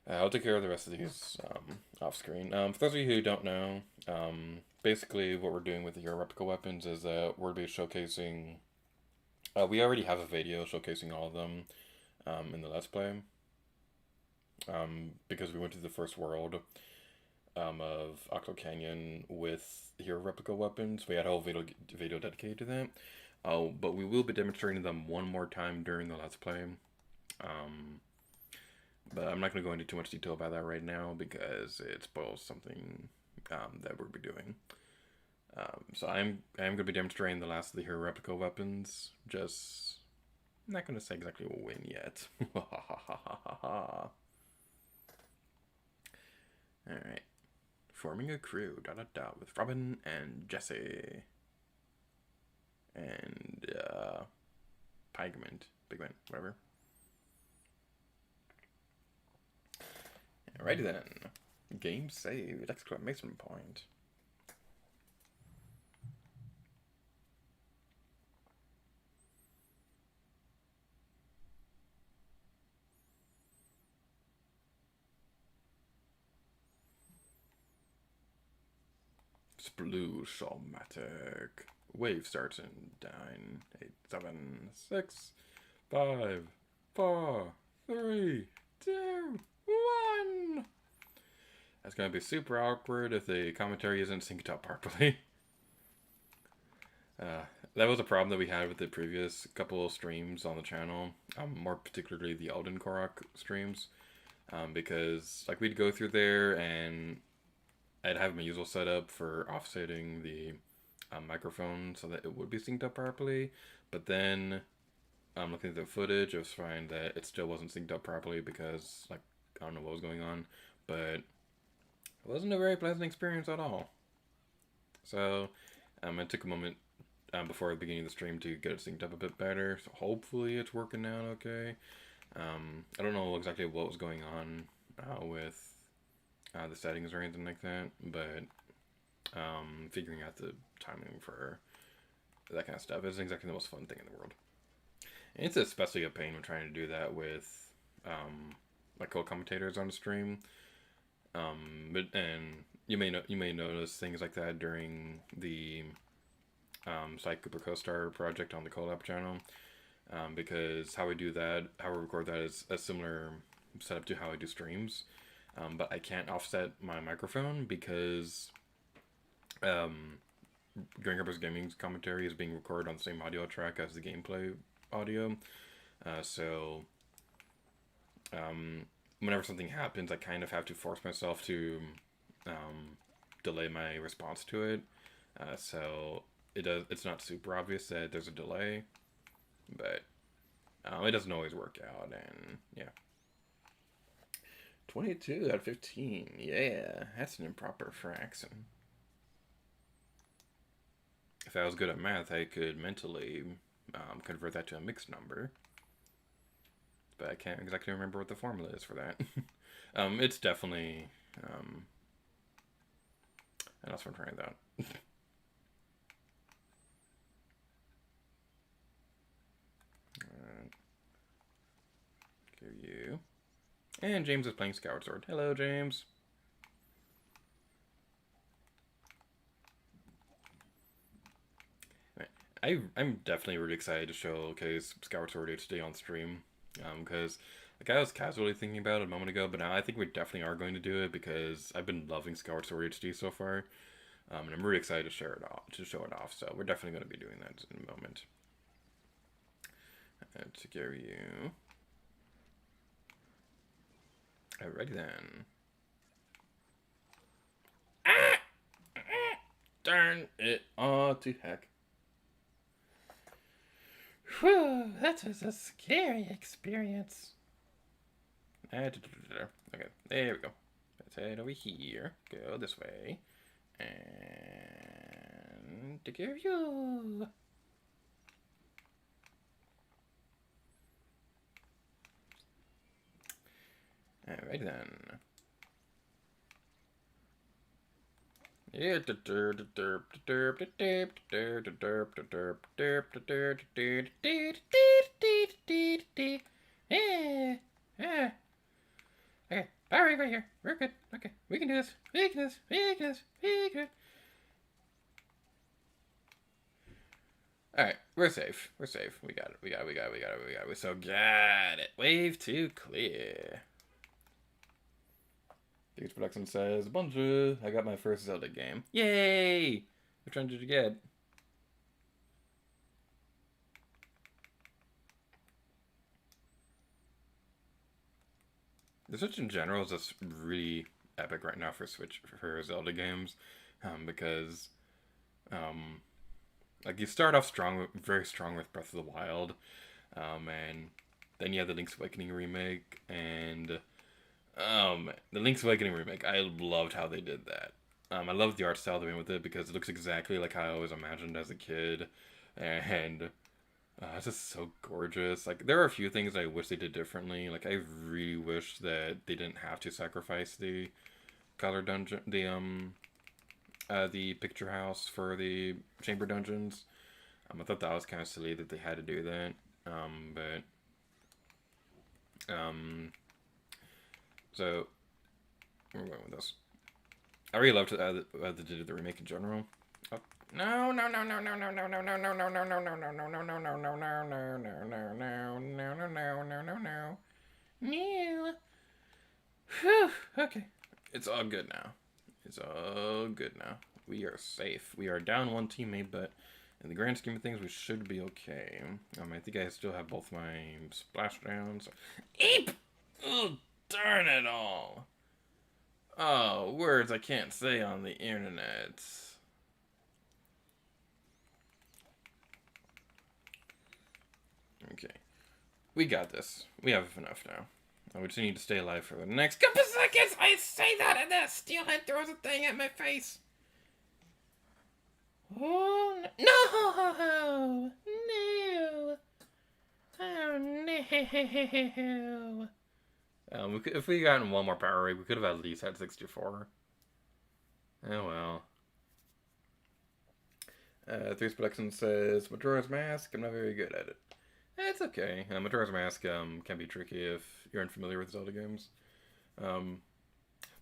I'll take care of the rest of these off screen. For those of you who don't know, basically what we're doing with the hero replica weapons is that we're going to be showcasing. We already have a video showcasing all of them in the Let's Play. Because we went to the first world of Octo Canyon with hero replica weapons. We had a whole video dedicated to that. But we will be demonstrating them one more time during the Let's Play. But I'm not going to go into too much detail about that right now because it spoils something that we'll be doing. So I am going to be demonstrating the last of the hero replica weapons. Just not going to say exactly when yet. Alright. Forming a crew, with Robin and Jesse. And, Pigment, whatever. Alrighty then. Game saved! Exclamation point. Sploosh-o-matic. Wave starts in 9, 8, 7, 6, 5, 4, 3, 2, 1. It's gonna be super awkward if the commentary isn't synced up properly. Uh, that was a problem that we had with the previous couple of streams on the channel, more particularly the Elden Korok streams, because like we'd go through there and I'd have my usual setup for offsetting the microphone so that it would be synced up properly, but then looking at the footage, I was finding that it still wasn't synced up properly because like I don't know what was going on, but it wasn't a very pleasant experience at all. So I took a moment before the beginning of the stream to get it synced up a bit better. So hopefully it's working out okay. I don't know exactly what was going on with the settings or anything like that, but figuring out the timing for that kind of stuff isn't exactly the most fun thing in the world. And it's especially a pain when trying to do that with like co-commentators on the stream. And you may notice things like that during the Site Cooper Co-Star project on the Collab channel, because how we record that is a similar setup to how I do streams, but I can't offset my microphone because Green Cooper's gaming commentary is being recorded on the same audio track as the gameplay audio, so whenever something happens, I kind of have to force myself to delay my response to it, so it's not super obvious that there's a delay, but it doesn't always work out, and yeah. 22 out of 15, yeah, that's an improper fraction. If I was good at math, I could mentally convert that to a mixed number, but I can't exactly remember what the formula is for that. It's definitely, and that's what I'm trying that. Give you. And James is playing Skyward Sword. Hello, James. I'm definitely really excited to showcase Skyward Sword HD on stream, because like I was casually thinking about it a moment ago, but now I think we definitely are going to do it because I've been loving Skyward Sword HD so far, and I'm really excited to show it off. So we're definitely going to be doing that in a moment. To give you. Alrighty then. Darn it! Oh, to heck. Whew, that was a scary experience. Okay, there we go. Let's head over here. Go this way. And take care of you. Alright then. Yeah. Okay, alright, right here. We're good. Okay, we can do this. We can do this. We can do this. We can. Alright, we're safe. We're safe. We got it. We so got it. Wave 2 clear. Diggs Production says, Bonjour, I got my first Zelda game. Yay! Which one did you get? The Switch in general is just really epic right now for Zelda games, because like you start off very strong with Breath of the Wild, and then you have the Link's Awakening remake, and the Link's Awakening remake, I loved how they did that. I love the art style they went with it because it looks exactly like how I always imagined as a kid, and it's just so gorgeous. Like, there are a few things I wish they did differently. Like, I really wish that they didn't have to sacrifice the color dungeon, the picture house for the chamber dungeons. I thought that was kind of silly that they had to do that. So we're going with this. I really loved the remake in general. No. Whew, okay. It's all good now. It's all good now. We are safe. We are down one teammate, but in the grand scheme of things, we should be okay. I think I still have both my splashdowns. Eep! Oh, darn it all. Oh, words I can't say on the internet. Okay. We got this. We have enough now. We just need to stay alive for the next couple seconds. I say that and then Steelhead throws a thing at my face. Oh, no! No! Oh, no! If we gotten one more power rate, we could have at least had 64. Oh well. 3 Production says, Majora's Mask, I'm not very good at it. It's okay. Majora's Mask can be tricky if you're unfamiliar with Zelda games. But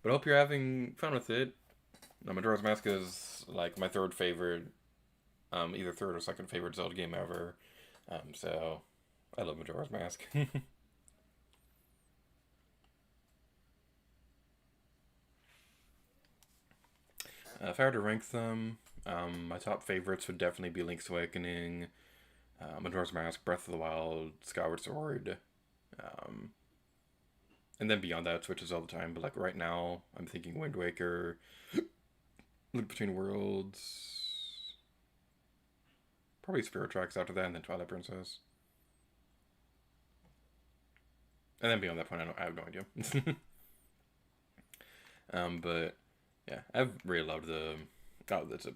I hope you're having fun with it. Majora's Mask is like my third favorite, either third or second favorite Zelda game ever. So I love Majora's Mask. If I were to rank them, my top favorites would definitely be Link's Awakening, Majora's Mask, Breath of the Wild, Skyward Sword, and then beyond that it switches all the time. But like right now, I'm thinking Wind Waker, Link Between Worlds, probably Spirit Tracks after that, and then Twilight Princess. And then beyond that point, I have no idea. But yeah, I've really loved the. Oh, that's a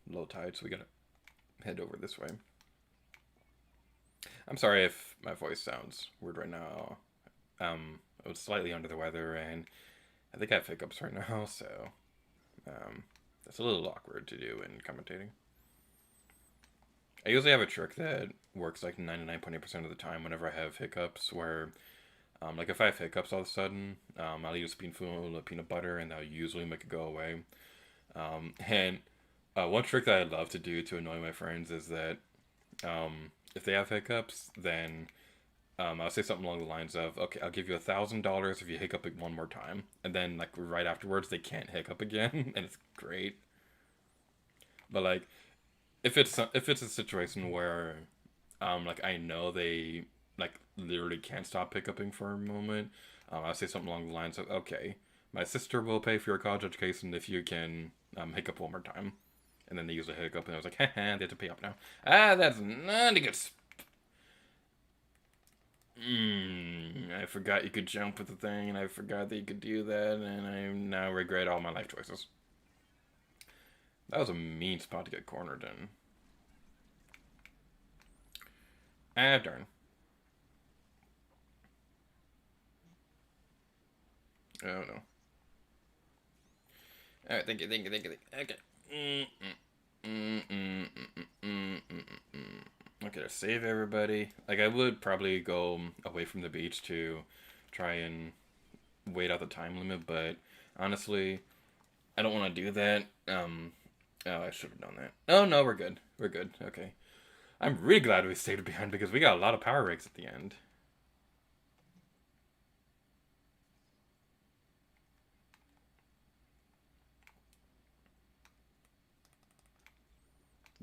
low tide, so we gotta head over this way. I'm sorry if my voice sounds weird right now. I was slightly under the weather, and I think I have hiccups right now, so that's a little awkward to do in commentating. I usually have a trick that works like 99.8% of the time whenever I have hiccups, where like if I have hiccups all of a sudden, I'll eat a spoonful of peanut butter, and that'll usually make it go away. And one trick that I love to do to annoy my friends is that if they have hiccups, then I'll say something along the lines of, "Okay, I'll give you $1,000 if you hiccup it one more time," and then like right afterwards they can't hiccup again, and it's great. But like if it's a situation where like I know they like literally can't stop hiccuping for a moment, I'll say something along the lines of, "Okay, my sister will pay for your college education if you can hiccup one more time." And then they usually hiccup, and I was like, haha, they have to pay up now. Ah, that's not a good. I forgot you could jump with the thing, and I forgot that you could do that, and I now regret all my life choices. That was a mean spot to get cornered in. Ah, darn. Oh, no. Alright, thank you. Okay. Okay, let's save everybody. Like, I would probably go away from the beach to try and wait out the time limit, but honestly, I don't want to do that. Oh, I should have done that. Oh, no, we're good. We're good. Okay. I'm really glad we stayed behind because we got a lot of power breaks at the end.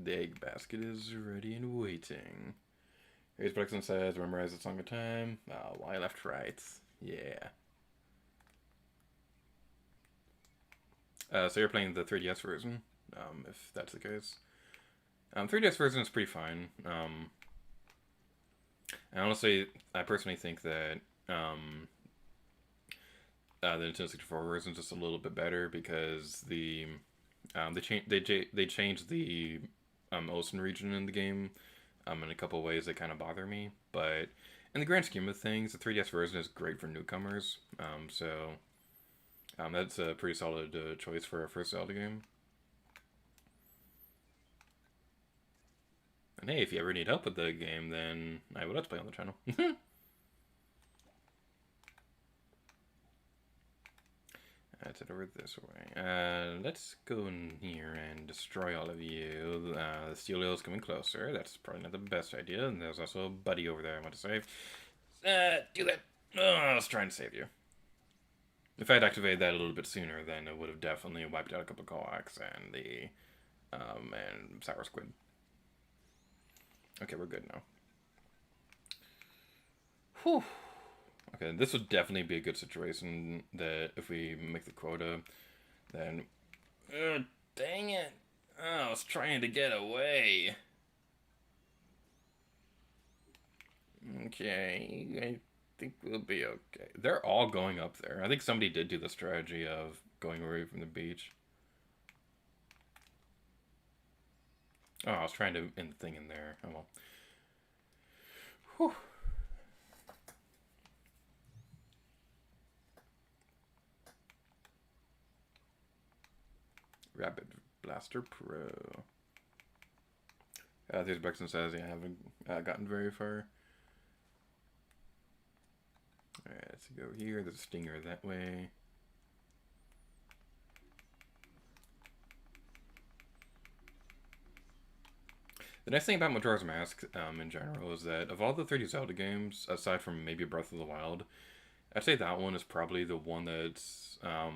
The egg basket is ready and waiting. Here's Brexton says, memorize the song of time. Oh, why left, right. Yeah. So you're playing the 3DS version, if that's the case. 3DS version is pretty fine. And honestly, I personally think that the Nintendo 64 version is just a little bit better because they changed the ocean region in the game in a couple of ways that kind of bother me. But in the grand scheme of things, the 3DS version is great for newcomers. So that's a pretty solid choice for our first Zelda game. And hey, if you ever need help with the game, then I will Let's Play on the channel. Let's head over this way. Let's go in here and destroy all of you. The steel wheel is coming closer. That's probably not the best idea. And there's also a buddy over there I want to save. Do that. Oh, I was trying to save you. If I had activated that a little bit sooner, then it would have definitely wiped out a couple of coax and the and sour squid. Okay, we're good now. Whew. Okay, this would definitely be a good situation that if we make the quota, then... dang it! Oh, I was trying to get away. Okay, I think we'll be okay. They're all going up there. I think somebody did do the strategy of going away from the beach. Oh, I was trying to end the thing in there. Oh well. Whew. Rapid Blaster Pro. There's Bexton says, yeah, I haven't gotten very far. Alright, let's go here. There's a stinger that way. The nice thing about Majora's Mask in general is that of all the 3D Zelda games, aside from maybe Breath of the Wild, I'd say that one is probably the one that's hello,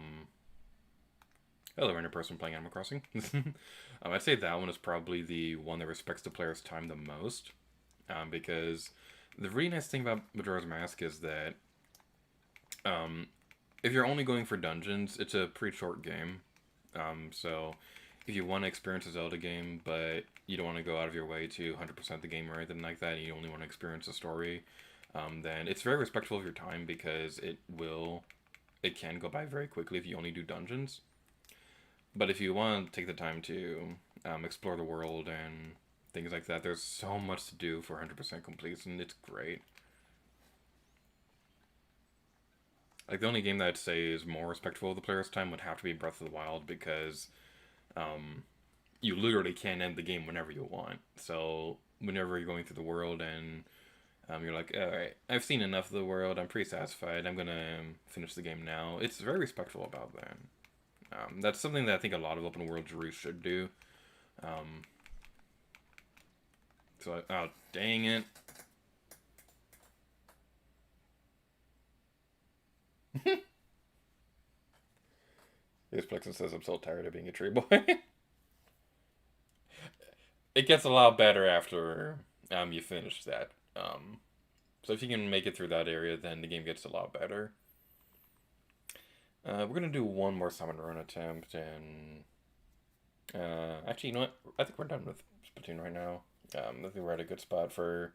random person playing Animal Crossing. I'd say that one is probably the one that respects the player's time the most, because the really nice thing about Majora's Mask is that if you're only going for dungeons, it's a pretty short game. So if you want to experience a Zelda game, but you don't want to go out of your way to 100% the game or anything like that, and you only want to experience the story, then it's very respectful of your time because it can go by very quickly if you only do dungeons. But if you want to take the time to explore the world and things like that, there's so much to do for 100% completion. It's great. Like, the only game that I'd say is more respectful of the player's time would have to be Breath of the Wild, because you literally can end the game whenever you want. So whenever you're going through the world and you're like, alright, I've seen enough of the world, I'm pretty satisfied, I'm gonna finish the game now. It's very respectful about that. That's something that I think a lot of open worlds really should do. Oh, dang it. This Plexen says, I'm so tired of being a tree boy. It gets a lot better after you finish that. So if you can make it through that area, then the game gets a lot better. We're going to do one more summon run attempt, and... actually, you know what? I think we're done with Splatoon right now. I think we're at a good spot for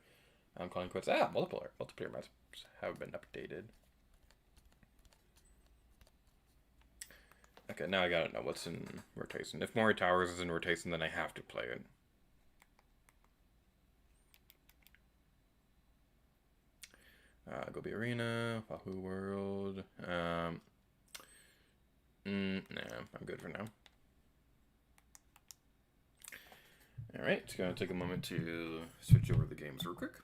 calling quits. Multiplayer maps have been updated. Okay, now I gotta know what's in rotation. If Mori Towers is in rotation, then I have to play it. Gobi Arena, Wahoo World. Nah, I'm good for now. Alright, it's gonna take a moment to switch over the games real quick.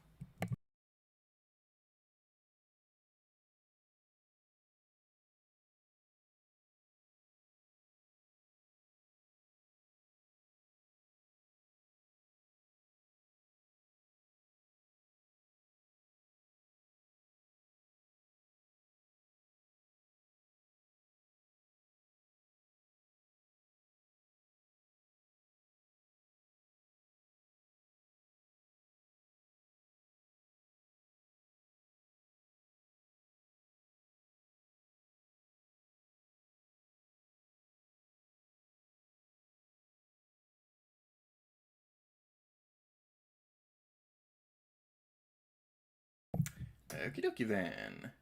Okie dokie then.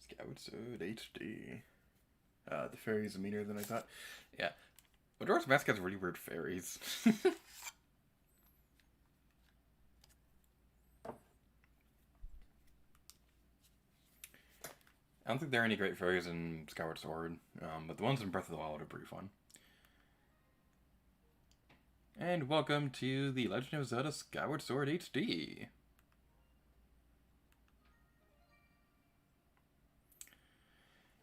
Skyward Sword HD. The fairies are meaner than I thought. Yeah. Majora's Mask has really weird fairies. I don't think there are any great fairies in Skyward Sword, but the ones in Breath of the Wild are pretty fun. And welcome to The Legend of Zelda Skyward Sword HD.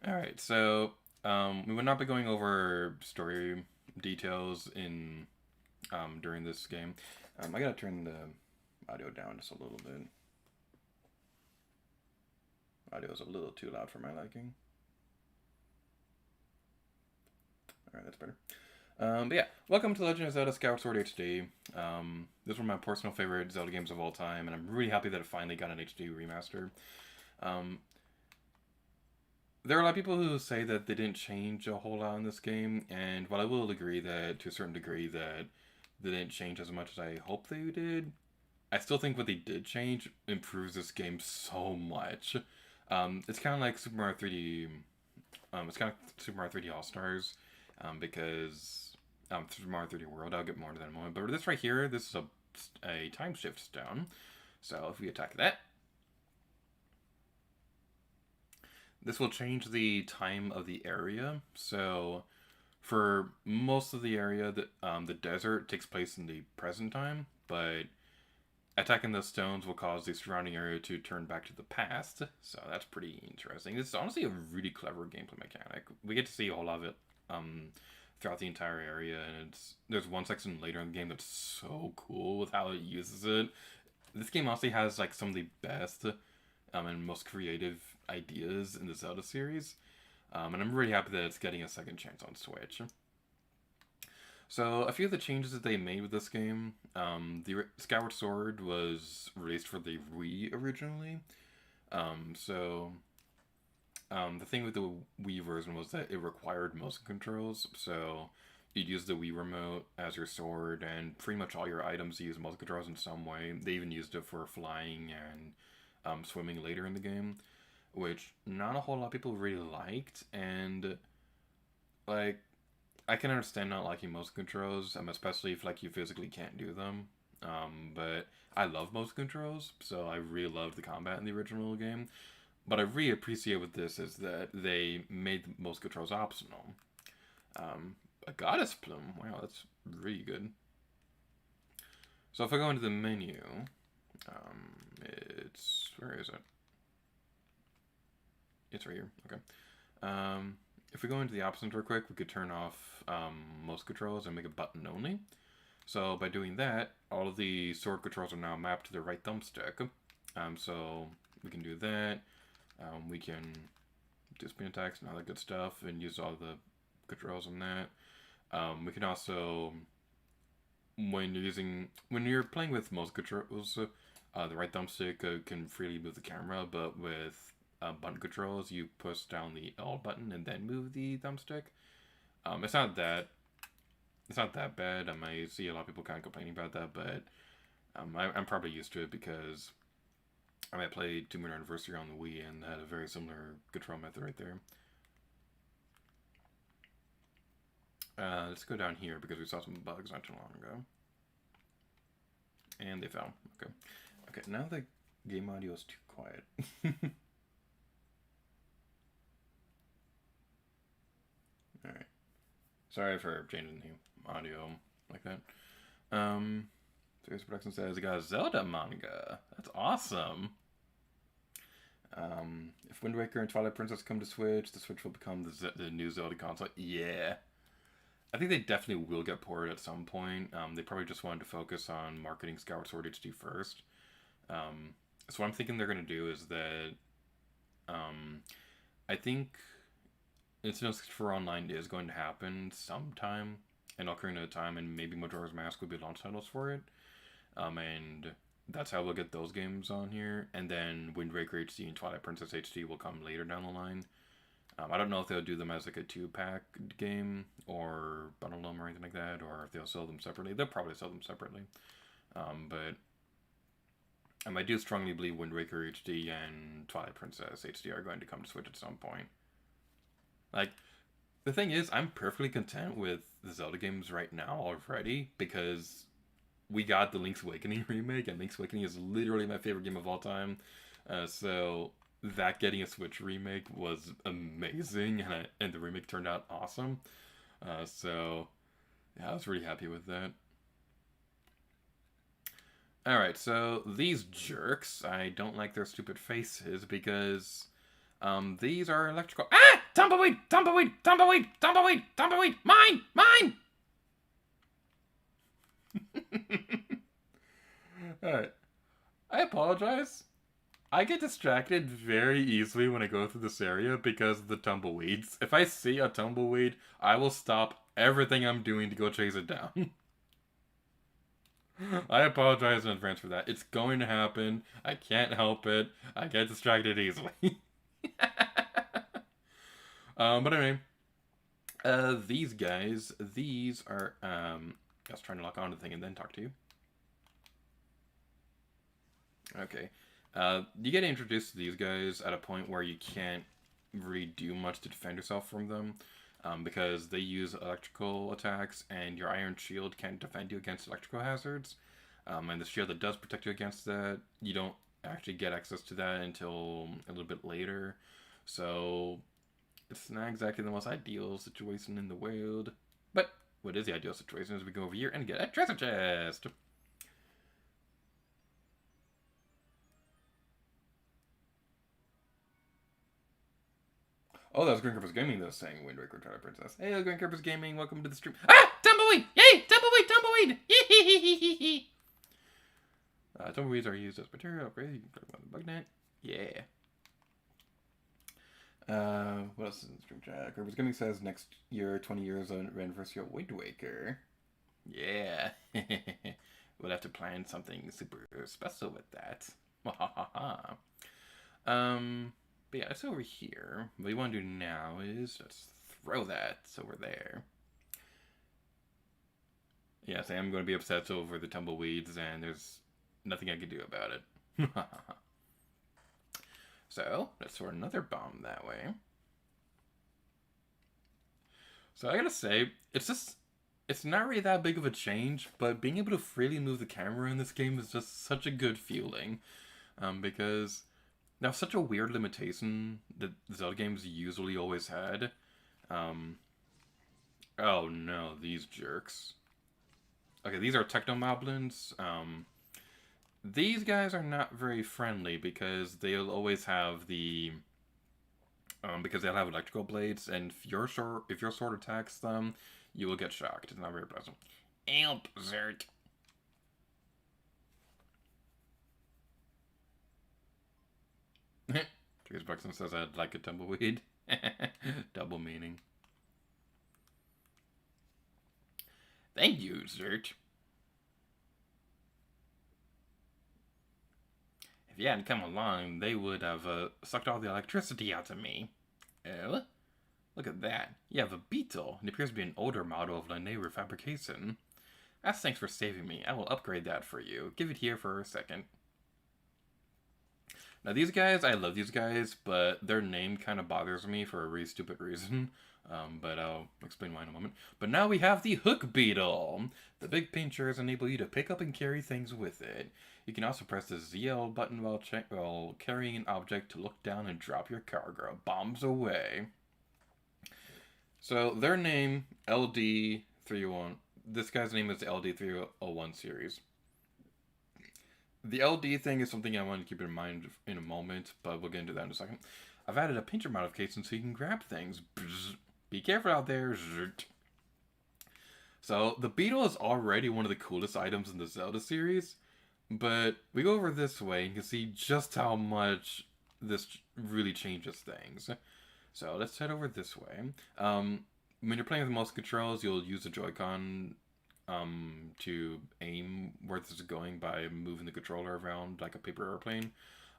Alright, so we will not be going over story details in during this game. I gotta turn the audio down just a little bit. Audio is a little too loud for my liking. Alright, that's better. But yeah, welcome to Legend of Zelda Skyward Sword HD. This is one of my personal favorite Zelda games of all time, and I'm really happy that it finally got an HD remaster. There are a lot of people who say that they didn't change a whole lot in this game, and while I will agree that, to a certain degree, that they didn't change as much as I hope they did, I still think what they did change improves this game so much. It's kind of like Super Mario 3D. It's kind of Super Mario 3D All Stars, because Super Mario 3D World. I'll get more into that in a moment. But this right here, this is a time shift stone. So if we attack that, this will change the time of the area. So for most of the area, the desert takes place in the present time, but attacking those stones will cause the surrounding area to turn back to the past. So that's pretty interesting. This is honestly a really clever gameplay mechanic. We get to see a whole lot of it throughout the entire area, and there's one section later in the game that's so cool with how it uses it. This game honestly has like some of the best and most creative ideas in the Zelda series, and I'm really happy that it's getting a second chance on Switch. So a few of the changes that they made with this game, the Skyward Sword was released for the Wii originally, the thing with the Wii version was that it required motion controls, so you'd use the Wii remote as your sword, and pretty much all your items use motion controls in some way. They even used it for flying and swimming later in the game, which not a whole lot of people really liked, and like, I can understand not liking motion controls, especially if like you physically can't do them, but I love motion controls, so I really loved the combat in the original game. But I really appreciate with this is that they made the motion controls optional. A goddess plume, wow, that's really good. So if I go into the menu, where is it? It's right here, okay. If we go into the options real quick, we could turn off motion controls and make it button only. So by doing that, all of the sword controls are now mapped to the right thumbstick. So we can do that. We can do spin attacks and all that good stuff and use all the controls on that. We can also, when you're playing with motion controls, the right thumbstick can freely move the camera, but with button controls, you push down the L button and then move the thumbstick. It's not that bad. I see a lot of people kind of complaining about that, but I'm probably used to it because I played 2 Minute Anniversary on the Wii and had a very similar control method right there. Let's go down here because we saw some bugs not too long ago. And they fell. Okay. Okay, now the game audio is too quiet. Alright. Sorry for changing the audio like that. Serious Production says it got a Zelda manga. That's awesome. If Wind Waker and Twilight Princess come to Switch, the Switch will become the new Zelda console. Yeah. I think they definitely will get ported at some point. They probably just wanted to focus on marketing Skyward Sword HD first. So what I'm thinking they're going to do is that I think Nintendo 64 Online is going to happen sometime in Ocarina of Time, and maybe Majora's Mask will be launch titles for it. And that's how we'll get those games on here. And then Wind Waker HD and Twilight Princess HD will come later down the line. I don't know if they'll do them as like a 2-pack game or bundle them or anything like that, or if they'll sell them separately. They'll probably sell them separately. But I do strongly believe Wind Waker HD and Twilight Princess HD are going to come to Switch at some point. Like, the thing is, I'm perfectly content with the Zelda games right now already, because we got the Link's Awakening remake, and Link's Awakening is literally my favorite game of all time. So that getting a Switch remake was amazing, and the remake turned out awesome. So yeah, I was really happy with that. Alright, so these jerks, I don't like their stupid faces because these are electrical. Ah! Tumbleweed! Tumbleweed! Tumbleweed! Tumbleweed! Tumbleweed! Mine! Mine! Alright. I apologize. I get distracted very easily when I go through this area because of the tumbleweeds. If I see a tumbleweed, I will stop everything I'm doing to go chase it down. I apologize in advance for that. It's going to happen. I can't help it. I get distracted easily. But anyway, these guys, these are, I was trying to lock onto the thing and then talk to you. Okay. You get introduced to these guys at a point where you can't really do much to defend yourself from them, because they use electrical attacks, and your iron shield can't defend you against electrical hazards. And the shield that does protect you against that, you don't actually get access to that until a little bit later. So it's not exactly the most ideal situation in the world. But what is the ideal situation is we go over here and get a treasure chest. Oh, that was Green Carpus Gaming that was saying Wind Waker Twilight Princess. Hey, Green Carpus Gaming, welcome to the stream. Ah! Tumbleweed! Yay! Tumbleweed! Tumbleweed! Tumbleweeds are used as material upgrade. You can talk about the bug net. Yeah. What else is in the stream chat? Carpus Gaming says next year, 20 years on anniversary of Wind Waker. Yeah. We'll have to plan something super special with that. But yeah, it's over here. What we want to do now is let's throw that over there. Yes, I am going to be upset over the tumbleweeds, and there's nothing I can do about it. So, let's throw another bomb that way. So I gotta say, it's not really that big of a change, but being able to freely move the camera in this game is just such a good feeling. Because now, such a weird limitation that Zelda games usually always had. Oh no, these jerks. Okay, these are Technomoblins. These guys are not very friendly because they'll always have the... because they'll have electrical blades, and if your sword attacks them, you will get shocked. It's not very pleasant. Help, Zert. Trace Buxton says I'd like a tumbleweed. Double meaning. Thank you, Zert. If you hadn't come along, they would have sucked all the electricity out of me. Oh? Look at that. You have a beetle. It appears to be an older model of Linear fabrication. As thanks for saving me, I will upgrade that for you. Give it here for a second. Now these guys, I love these guys, but their name kind of bothers me for a really stupid reason. But I'll explain why in a moment. But now we have the Hook Beetle. The big pinchers enable you to pick up and carry things with it. You can also press the ZL button while carrying an object to look down and drop your cargo. Bombs away. So their name, LD301. This guy's name is the LD301 series. The LD thing is something I want to keep in mind in a moment, but we'll get into that in a second. I've added a pincher modification so you can grab things. Be careful out there. So, the beetle is already one of the coolest items in the Zelda series, but we go over this way and you can see just how much this really changes things. So, let's head over this way. When you're playing with mouse controls, you'll use the Joy-Con to aim where this is going by moving the controller around like a paper airplane.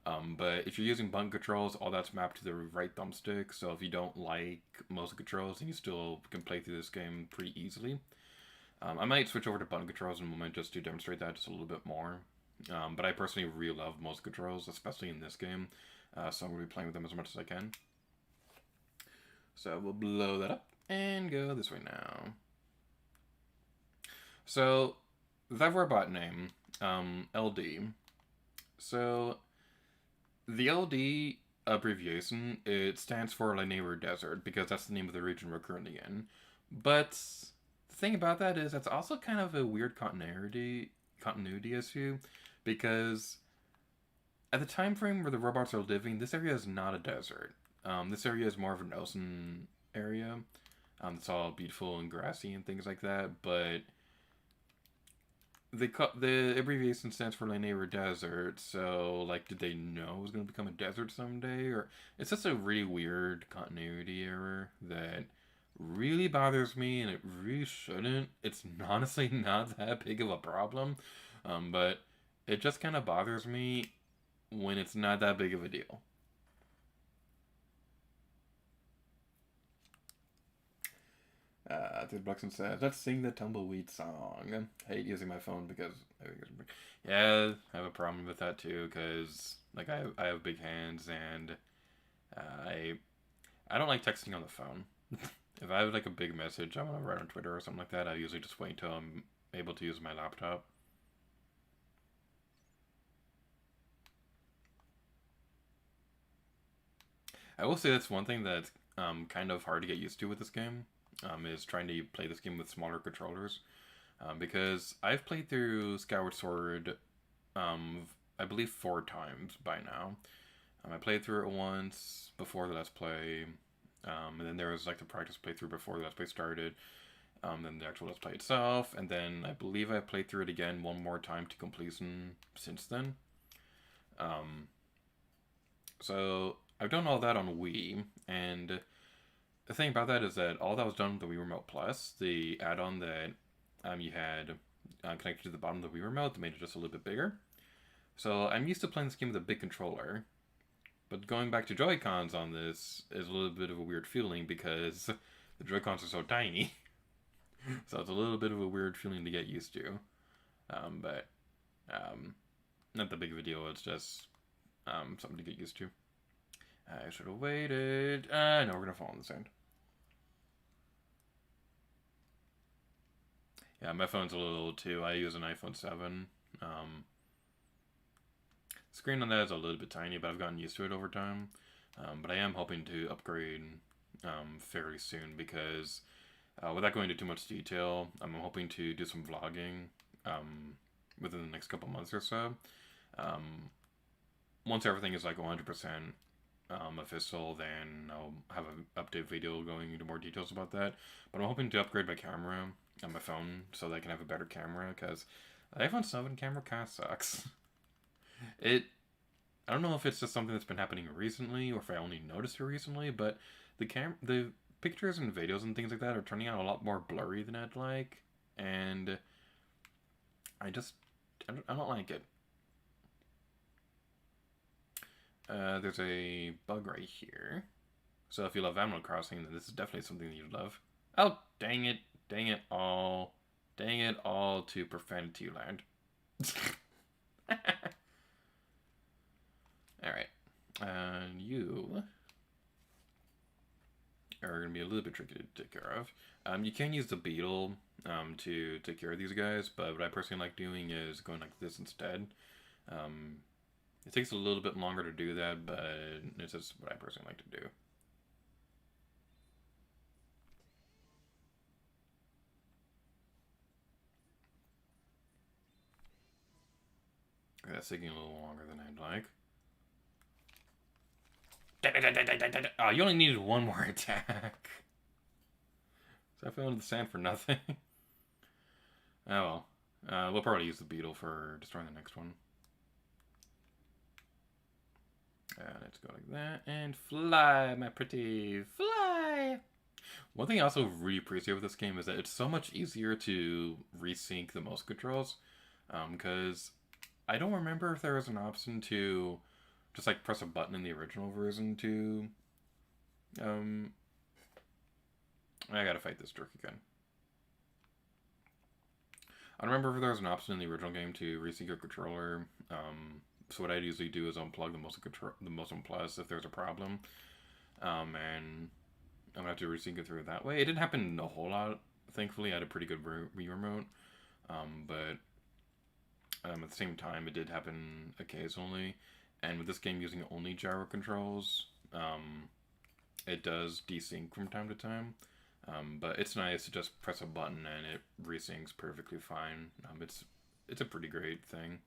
But if you're using button controls, all that's mapped to the right thumbstick, so if you don't like motion controls, then you still can play through this game pretty easily. I might switch over to button controls in a moment just to demonstrate that just a little bit more. But I personally really love motion controls, especially in this game, so I'm going to be playing with them as much as I can. So we'll blow that up and go this way now. So, that robot name, LD. So, the LD abbreviation, it stands for Linear Desert, because that's the name of the region we're currently in. But the thing about that is that's also kind of a weird continuity issue, because at the time frame where the robots are living, this area is not a desert. This area is more of an ocean area. It's all beautiful and grassy and things like that, but the abbreviation stands for Lanayru Desert, so like, did they know it was gonna become a desert someday, or it's just a really weird continuity error that really bothers me, and it really shouldn't. It's honestly not that big of a problem, but it just kind of bothers me when it's not that big of a deal. Dude Buxton says, let's sing the Tumbleweed song. I hate using my phone because yeah, I have a problem with that too, because like I have big hands, and I don't like texting on the phone. If I have like a big message I want to write on Twitter or something like that, I usually just wait until I'm able to use my laptop. I will say that's one thing that's kind of hard to get used to with this game, is trying to play this game with smaller controllers. Because I've played through Skyward Sword, I believe 4 times by now. I played through it once before the Let's Play, and then there was like the practice playthrough before the Let's Play started, then the actual Let's Play itself, and then I believe I played through it again one more time to completion since then. So I've done all that on Wii, and the thing about that is that all that was done with the Wii Remote Plus, the add-on that you had connected to the bottom of the Wii Remote that made it just a little bit bigger. So I'm used to playing this game with a big controller, but going back to Joy-Cons on this is a little bit of a weird feeling because the Joy-Cons are so tiny. So it's a little bit of a weird feeling to get used to. But not that big of a deal, it's just something to get used to. I should have waited. No, we're gonna fall in the sand. Yeah, my phone's a little old too. I use an iPhone 7. Screen on that is a little bit tiny, but I've gotten used to it over time. But I am hoping to upgrade fairly soon because without going into too much detail, I'm hoping to do some vlogging within the next couple months or so. Once everything is like 100% official, then I'll have an update video going into more details about that. But I'm hoping to upgrade my camera on my phone so that I can have a better camera, because the iPhone 7 camera kind of sucks. I don't know if it's just something that's been happening recently or if I only noticed it recently, but the pictures and videos and things like that are turning out a lot more blurry than I'd like, and I don't like it. There's a bug right here. So if you love Animal Crossing, then this is definitely something that you'd love. Oh, dang it. Dang it all. Dang it all to Profanity Land. Alright. And you are going to be a little bit tricky to take care of. You can use the beetle to take care of these guys, but what I personally like doing is going like this instead. It takes a little bit longer to do that, but it's just what I personally like to do. That's taking a little longer than I'd like. Oh, you only needed one more attack. So I fell into the sand for nothing. Oh well. We'll probably use the beetle for destroying the next one. Let's go like that, and fly, my pretty, fly! One thing I also really appreciate with this game is that it's so much easier to resync the mouse controls, because I don't remember if there was an option to just like press a button in the original version to, I gotta fight this jerk again. I don't remember if there was an option in the original game to resync your controller. So what I usually do is unplug the Motion Plus if there's a problem, and I'm gonna have to resync it through it that way. It didn't happen a whole lot. Thankfully, I had a pretty good Wii remote, but at the same time, it did happen occasionally. And with this game using only gyro controls, it does desync from time to time. But it's nice to just press a button and it resyncs perfectly fine. It's a pretty great thing.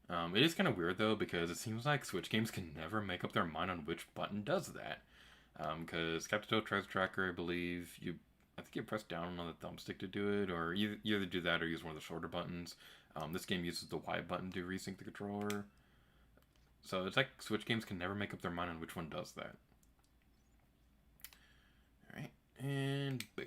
It is kind of weird though, because it seems like Switch games can never make up their mind on which button does that. Because Captain Toad Treasure Tracker, I believe you I think you press down on the thumbstick to do it, or you either do that or use one of the shorter buttons. This game uses the Y button to resync the controller. So it's like Switch games can never make up their mind on which one does that. Alright, and boom.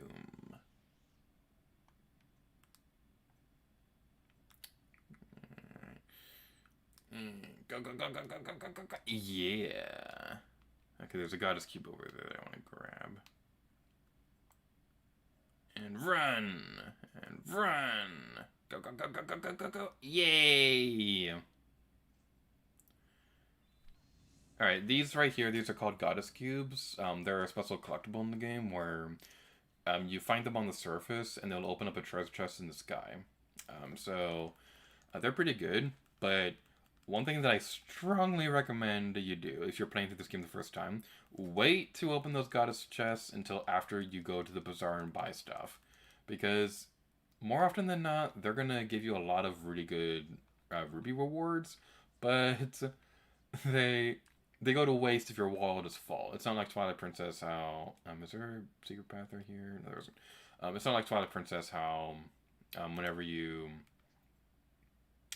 Go, go, go, go, go, go, go, go, go. Yeah. Okay, there's a goddess cube over there that I want to grab. And run! And run! Go, go, go, go, go, go, go, go! Yay! Alright, these right here, these are called goddess cubes. They're a special collectible in the game where you find them on the surface and they'll open up a treasure chest in the sky. They're pretty good, but one thing that I strongly recommend you do if you're playing through this game the first time, wait to open those goddess chests until after you go to the bazaar and buy stuff. Because more often than not, they're going to give you a lot of really good ruby rewards, but they go to waste if your wallet is full. It's not like Twilight Princess how... is there a secret path right here? No, there isn't. It's not like Twilight Princess how whenever you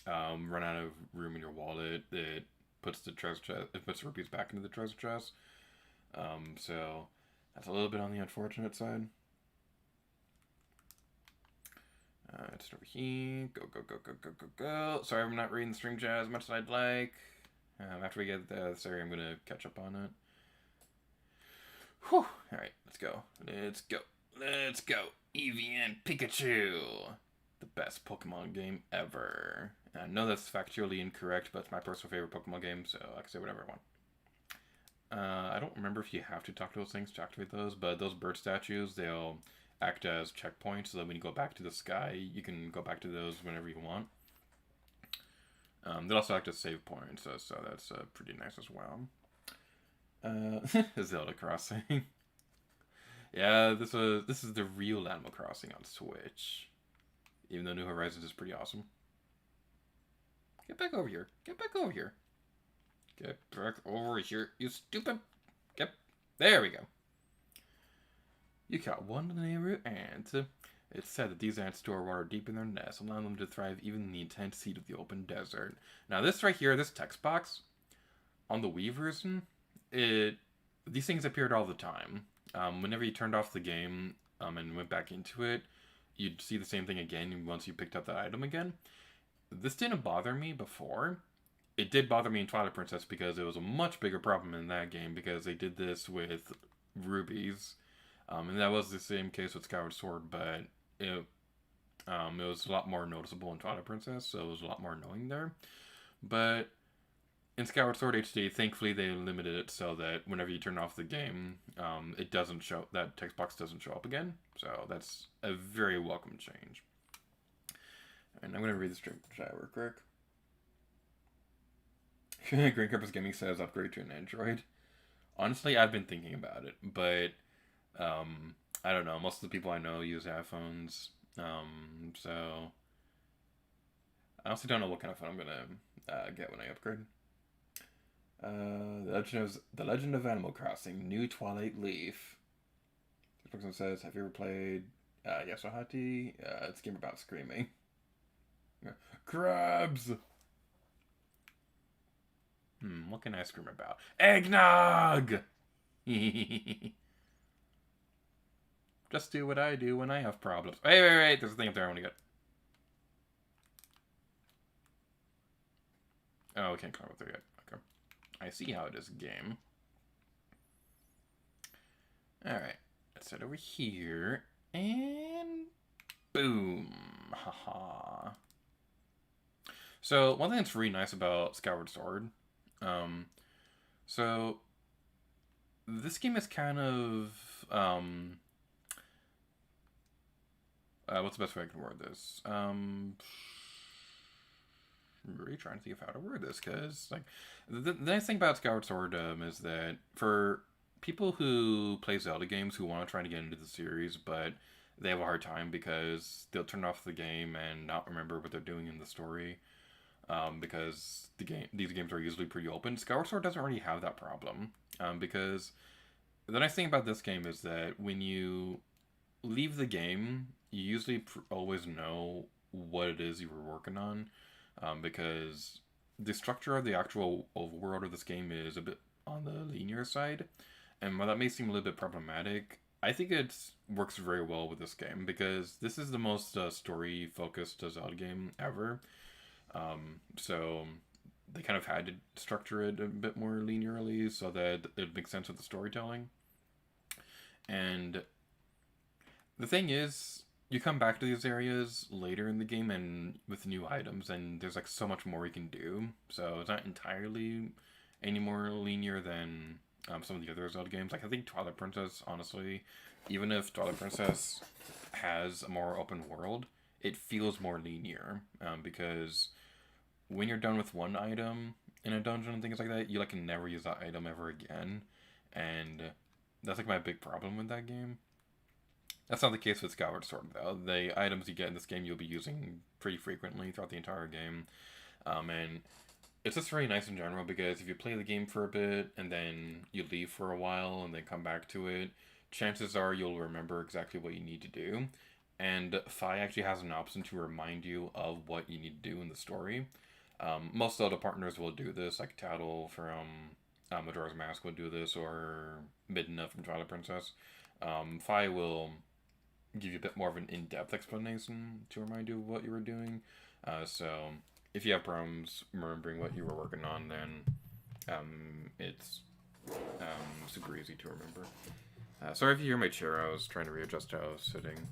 run out of room in your wallet, it puts the treasure chest, it puts rupees back into the treasure chest. So that's a little bit on the unfortunate side. It's over here. Go, go, go, go, go, go, go. Sorry, I'm not reading the stream chat as much as I'd like. After we get this area, I'm going to catch up on it. Whew. Alright, let's go. Let's go. Let's go. Eevee and Pikachu. The best Pokemon game ever. I know that's factually incorrect, but it's my personal favorite Pokemon game, so I can say whatever I want. I don't remember if you have to talk to those things to activate those, but those bird statues, they'll act as checkpoints, so that when you go back to the sky, you can go back to those whenever you want. They also act as save points, so that's pretty nice as well. Zelda Crossing. Yeah, this is the real Animal Crossing on Switch. Even though New Horizons is pretty awesome. Get back over here. Get back over here. Get back over here, you stupid. Yep. There we go. You caught one neighbor ant. It's said that these ants store water deep in their nests, allowing them to thrive even in the intense heat of the open desert. Now this right here, this text box, on the Wii version, these things appeared all the time. Whenever you turned off the game and went back into it, you'd see the same thing again once you picked up that item again. This didn't bother me before. It did bother me in Twilight Princess because it was a much bigger problem in that game because they did this with rubies. And that was the same case with Skyward Sword, but it was a lot more noticeable in Twilight Princess, so it was a lot more annoying there. But in Skyward Sword HD, thankfully they limited it so that whenever you turn off the game, it doesn't show, that text box doesn't show up again. So that's a very welcome change. And I'm going to read the stream chat real quick. Green Purpose Gaming says upgrade to an Android. Honestly, I've been thinking about it, but I don't know. Most of the people I know use iPhones, so I also don't know what kind of phone I'm gonna get when I upgrade. The Legend of Animal Crossing: New Twilight Leaf. This person says, "Have you ever played Yasuhati? It's a game about screaming." Crabs. What can I scream about? Eggnog! Just do what I do when I have problems. Wait. There's a thing up there I want to get. Oh, I can't climb up there yet. Okay. I see how it is, game. Alright. Let's head over here. And... boom. Haha. So, one thing that's really nice about Skyward Sword... so this game is kind of what's the best way I can word this? I'm really trying to think of how to word this, because like the nice thing about Skyward Sword is that for people who play Zelda games who want to try to get into the series, but they have a hard time because they'll turn off the game and not remember what they're doing in the story. Because these games are usually pretty open. Skyward Sword doesn't really have that problem, because the nice thing about this game is that when you leave the game, you usually always know what it is you were working on, because the structure of the actual overworld of this game is a bit on the linear side, and while that may seem a little bit problematic, I think it works very well with this game because this is the most story-focused Zelda game ever. So they kind of had to structure it a bit more linearly so that it makes sense with the storytelling. And the thing is, you come back to these areas later in the game and with new items, and there's like so much more you can do. So it's not entirely any more linear than some of the other Zelda games. Like I think Twilight Princess, honestly, even if Twilight Princess has a more open world, it feels more linear because when you're done with one item in a dungeon and things like that, you like can never use that item ever again, and that's like my big problem with that game. That's not the case with Skyward Sword though. The items you get in this game you'll be using pretty frequently throughout the entire game, and it's just really nice in general because if you play the game for a bit and then you leave for a while and then come back to it, chances are you'll remember exactly what you need to do. And Fi actually has an option to remind you of what you need to do in the story. Most other partners will do this, like Tattle from Majora's Mask will do this, or Midna from Twilight Princess. Fi will give you a bit more of an in-depth explanation to remind you of what you were doing. So if you have problems remembering what you were working on, then it's super easy to remember. Sorry if you hear my chair. I was trying to readjust how I was sitting.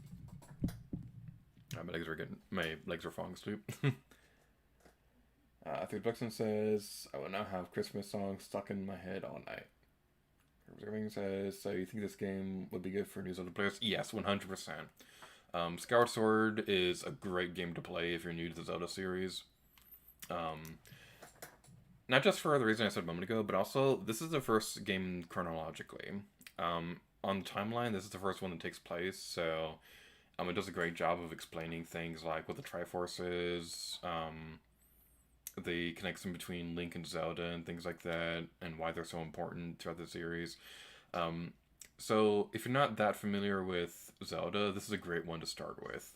My legs are falling asleep. Through Buxton says, I will now have Christmas songs stuck in my head all night. Observing says, so you think this game would be good for new Zelda players? Yes, 100%. Skyward Sword is a great game to play if you're new to the Zelda series. Not just for the reason I said a moment ago, but also this is the first game chronologically. On the timeline, this is the first one that takes place, so it does a great job of explaining things like what the Triforce is, the connection between Link and Zelda and things like that, and why they're so important throughout the series. So if you're not that familiar with Zelda, this is a great one to start with.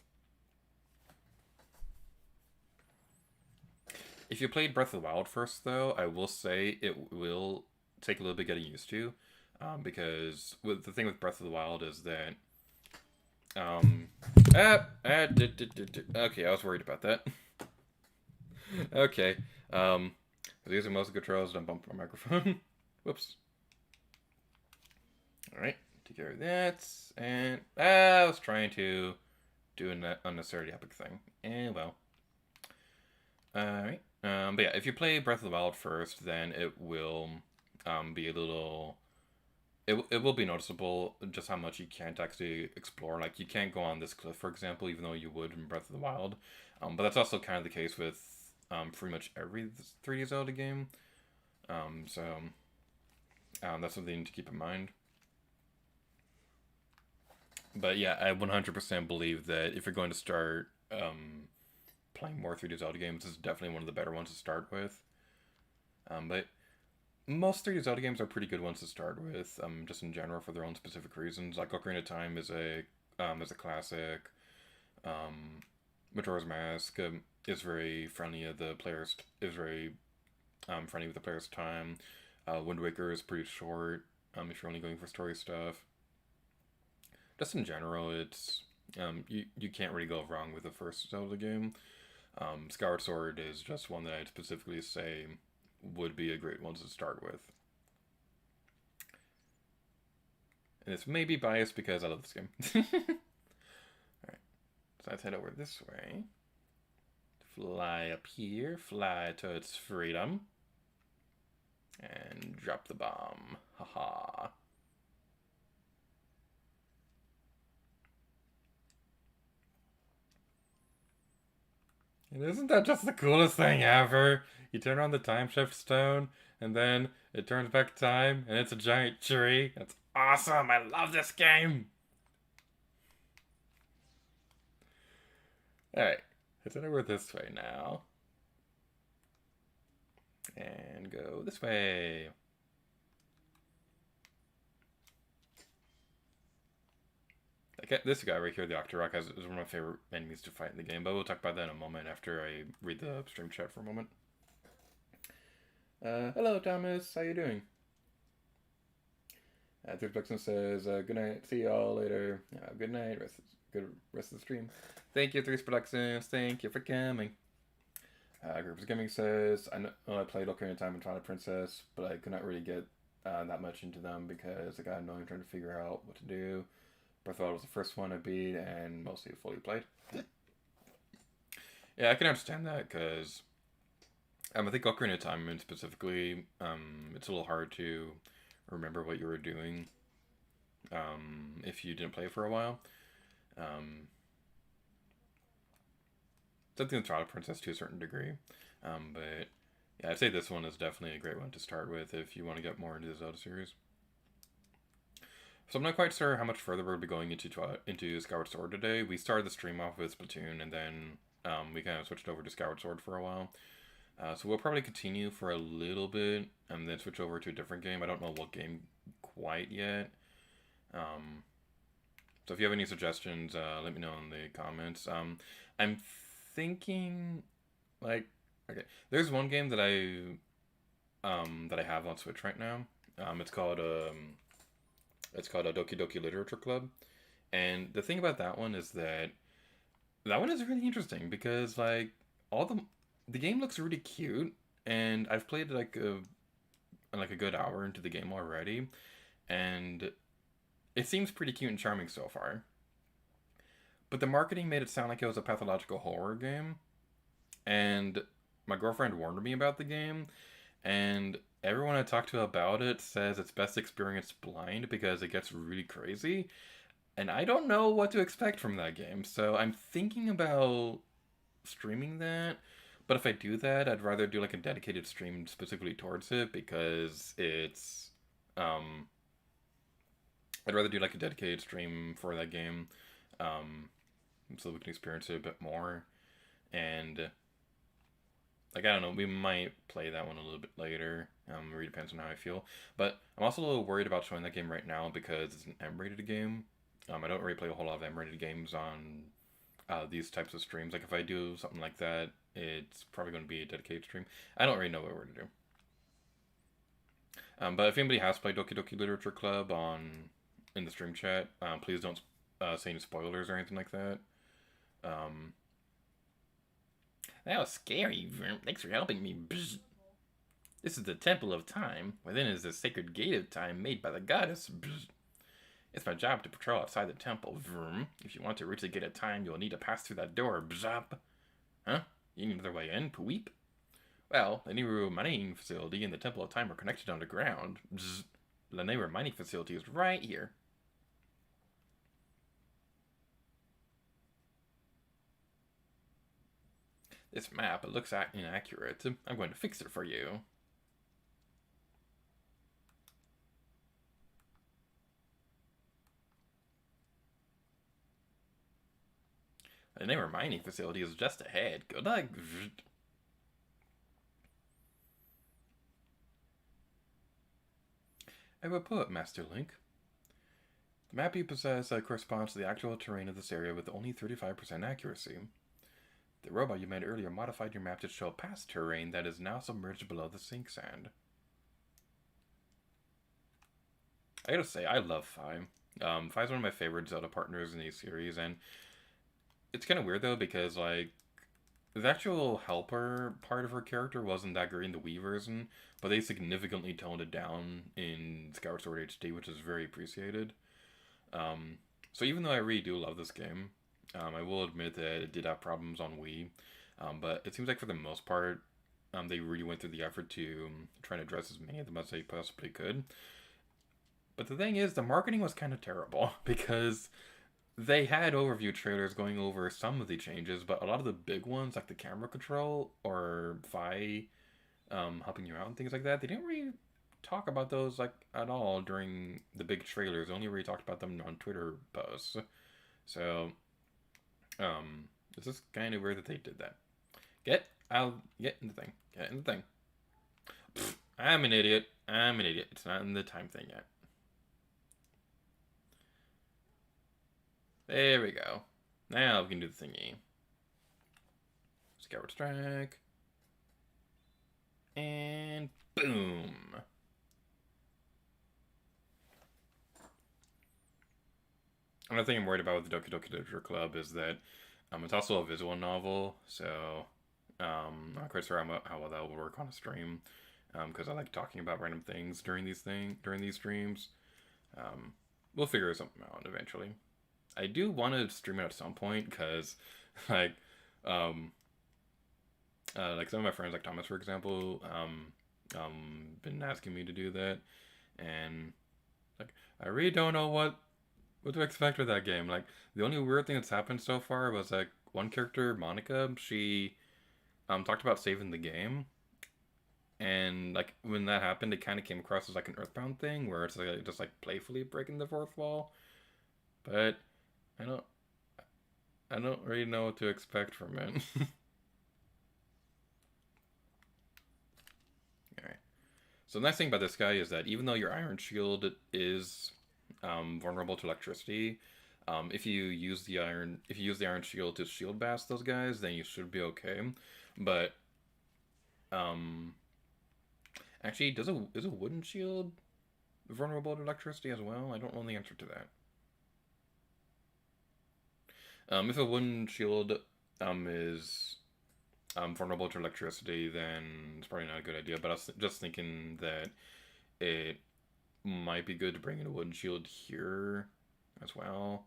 If you played Breath of the Wild first, though, I will say it will take a little bit getting used to, because the thing with Breath of the Wild is that okay, I was worried about that. Okay. I was using most of the controls and I bumped my microphone. Whoops. Alright, take care of that. And I was trying to do an unnecessarily epic thing. And well. Alright. But yeah, if you play Breath of the Wild first, then it will be a little... It will be noticeable just how much you can't actually explore. Like, you can't go on this cliff, for example, even though you would in Breath of the Wild. But that's also kind of the case with pretty much every 3D Zelda game. So that's something to keep in mind. But yeah, I 100% believe that if you're going to start playing more 3D Zelda games, this is definitely one of the better ones to start with. But most 3D Zelda games are pretty good ones to start with, just in general for their own specific reasons. Like Ocarina of Time is a classic. Majora's Mask is very friendly of the players. Is very friendly with the player's time. Wind Waker is pretty short. If you're only going for story stuff. Just in general, it's you can't really go wrong with the first Zelda game. Skyward Sword is just one that I'd specifically say would be a great one to start with. And it's maybe biased because I love this game. Alright, so let's head over this way. Fly up here, fly to its freedom. And drop the bomb. Haha. And isn't that just the coolest thing ever? You turn on the time shift stone, and then it turns back time, and it's a giant tree. That's awesome! I love this game! Alright, let's head over this way now. And go this way. Like, this guy right here, the Octorok, is one of my favorite enemies to fight in the game, but we'll talk about that in a moment after I read the stream chat for a moment. Hello, Thomas. How you doing? Third Buxton says, good night. See y'all later. Good night. Good rest of the stream. Thank you, Threes Productions. Thank you for coming. Groups Gaming says, I know I played Ocarina of Time and Twilight Princess, but I could not really get that much into them because I got annoying trying to figure out what to do. Breath of the Wild was the first one I beat and mostly fully played. Yeah, I can understand that because I think Ocarina of Time specifically, it's a little hard to remember what you were doing if you didn't play for a while. Something with Twilight Princess to a certain degree. But yeah, I'd say this one is definitely a great one to start with if you want to get more into the Zelda series. So I'm not quite sure how much further we'll be going into Skyward Sword today. We started the stream off with Splatoon, and then we kind of switched over to Skyward Sword for a while. So we'll probably continue for a little bit, and then switch over to a different game. I don't know what game quite yet. So if you have any suggestions, let me know in the comments. I'm thinking, like, okay, there's one game that I have on Switch right now. It's called a Doki Doki Literature Club, and the thing about that one is that one is really interesting because like the game looks really cute, and I've played like a good hour into the game already, and it seems pretty cute and charming so far. But the marketing made it sound like it was a pathological horror game. And my girlfriend warned me about the game. And everyone I talked to about it says it's best experienced blind because it gets really crazy. And I don't know what to expect from that game. So I'm thinking about streaming that. But if I do that, I'd rather do like a dedicated stream specifically towards it because it's... I'd rather do like a dedicated stream for that game, so we can experience it a bit more. And like I don't know, we might play that one a little bit later. It really depends on how I feel. But I'm also a little worried about showing that game right now because it's an M-rated game. I don't really play a whole lot of M-rated games on these types of streams. Like if I do something like that, it's probably going to be a dedicated stream. I don't really know what we're to do. But if anybody has played Doki Doki Literature Club in the stream chat, please don't say any spoilers or anything like that. That was scary. Thanks for helping me. Bzz. This is the Temple of Time. Within is the sacred gate of time made by the goddess. Bzz. It's my job to patrol outside the temple. Vroom. If you want to reach the gate of time, you'll need to pass through that door. Bzop. Huh? You need another way in? Pweep. Well, the Niru mining facility and the Temple of Time are connected underground. Bzz. The Niru mining facility is right here. This map, it looks inaccurate. I'm going to fix it for you. The Niru mining facility is just ahead. Good luck. I will put Master Link. The map you possess corresponds to the actual terrain of this area with only 35% accuracy. The robot you made earlier modified your map to show past terrain that is now submerged below the sink sand. I gotta say, I love Fi. Fi's one of my favorite Zelda partners in these series, and it's kind of weird though because like the actual helper part of her character wasn't that great in the Wii version, but they significantly toned it down in Skyward Sword HD, which is very appreciated. So even though I really do love this game, I will admit that it did have problems on Wii, but it seems like for the most part, they really went through the effort to try to address as many of them as they possibly could. But the thing is, the marketing was kind of terrible because they had overview trailers going over some of the changes, but a lot of the big ones, like the camera control or Fi helping you out and things like that, they didn't really talk about those like at all during the big trailers. They only really talked about them on Twitter posts. So this is kind of weird that they did that. Get in the thing. Get in the thing. Pfft, I'm an idiot. It's not in the time thing yet. There we go. Now we can do the thingy. Skyward strike. And boom. Another thing I'm worried about with the Doki Doki Literature Club is that it's also a visual novel, so I'm not quite sure how well that will work on a stream, because I like talking about random things during these streams. We'll figure something out eventually. I do want to stream it at some point because, like, like some of my friends, like Thomas, for example, been asking me to do that, and like I really don't know what to expect with that game. Like the only weird thing that's happened so far was like one character, Monica, she talked about saving the game, and like when that happened, it kind of came across as like an Earthbound thing where it's like just like playfully breaking the fourth wall. But I don't I don't really know what to expect from it. Alright. So the nice thing about this guy is that even though your iron shield is vulnerable to electricity, if you use the iron shield to shield bash those guys, then you should be okay. But actually, is a wooden shield vulnerable to electricity as well? I don't know the answer to that. If a wooden shield is vulnerable to electricity, then it's probably not a good idea. But I was just thinking that it might be good to bring in a wooden shield here as well.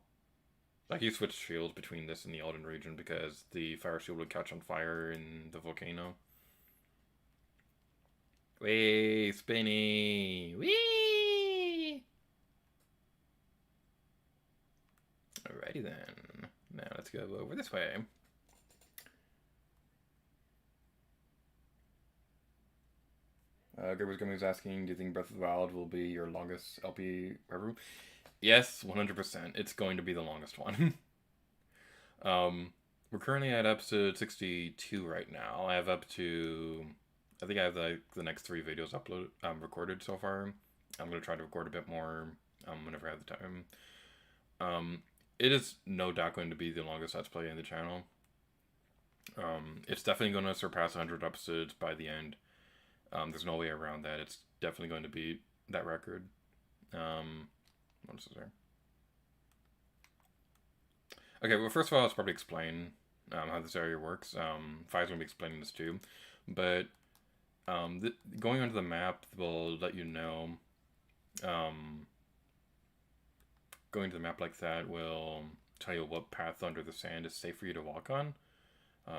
Like you switch shields between this and the Elden region because the fire shield would catch on fire in the volcano. Wee, spinny, wee. Alrighty then. Now let's go over this way. Gerber's Gummy was asking, do you think Breath of the Wild will be your longest LP ever? Yes, 100%. It's going to be the longest one. We're currently at episode 62 right now. I have I think I have like the next 3 videos recorded so far. I'm going to try to record a bit more whenever I have the time. It is no doubt going to be the longest Let's Play in the channel. It's definitely going to surpass 100 episodes by the end. There's no way around that. It's definitely going to beat that record. What else is there? Okay, well, first of all, let's probably explain how this area works. Fi's going to be explaining this too. But going onto the map will let you know. Going to the map like that will tell you what path under the sand is safe for you to walk on.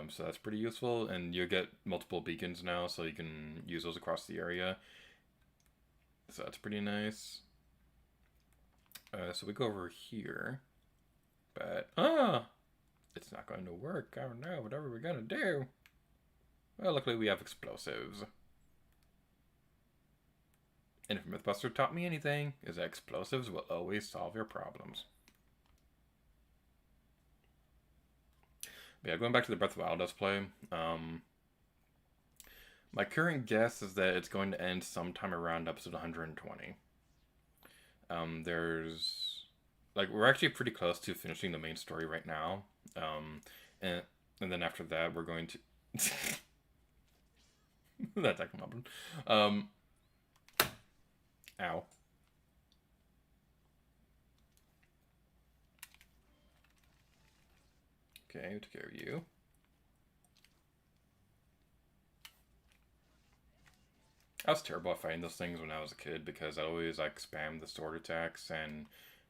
So that's pretty useful, and you get multiple beacons now, so you can use those across the area. So that's pretty nice. So we go over here, but it's not going to work. I don't know. Whatever we're gonna do. Well, luckily we have explosives. And if Mythbuster taught me anything, is that explosives will always solve your problems. But yeah, going back to the Breath of the Wild Let's Play, my current guess is that it's going to end sometime around episode 120. We're actually pretty close to finishing the main story right now. And then after that, we're going to... That's like ow. Okay, we took care of you. I was terrible at fighting those things when I was a kid because I always like spammed the sword attacks and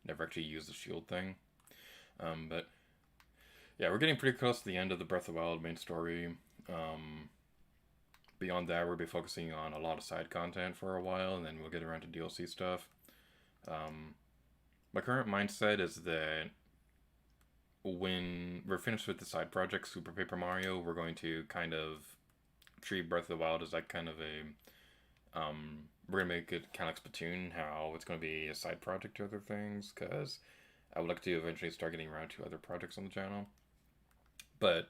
never actually used the shield thing. But yeah, we're getting pretty close to the end of the Breath of the Wild main story. Beyond that, we'll be focusing on a lot of side content for a while, and then we'll get around to DLC stuff. My current mindset is that when we're finished with the side project, Super Paper Mario, we're going to kind of treat Breath of the Wild as like kind of a... we're going to make it kind of like Splatoon, how it's going to be a side project to other things, because I would like to eventually start getting around to other projects on the channel. But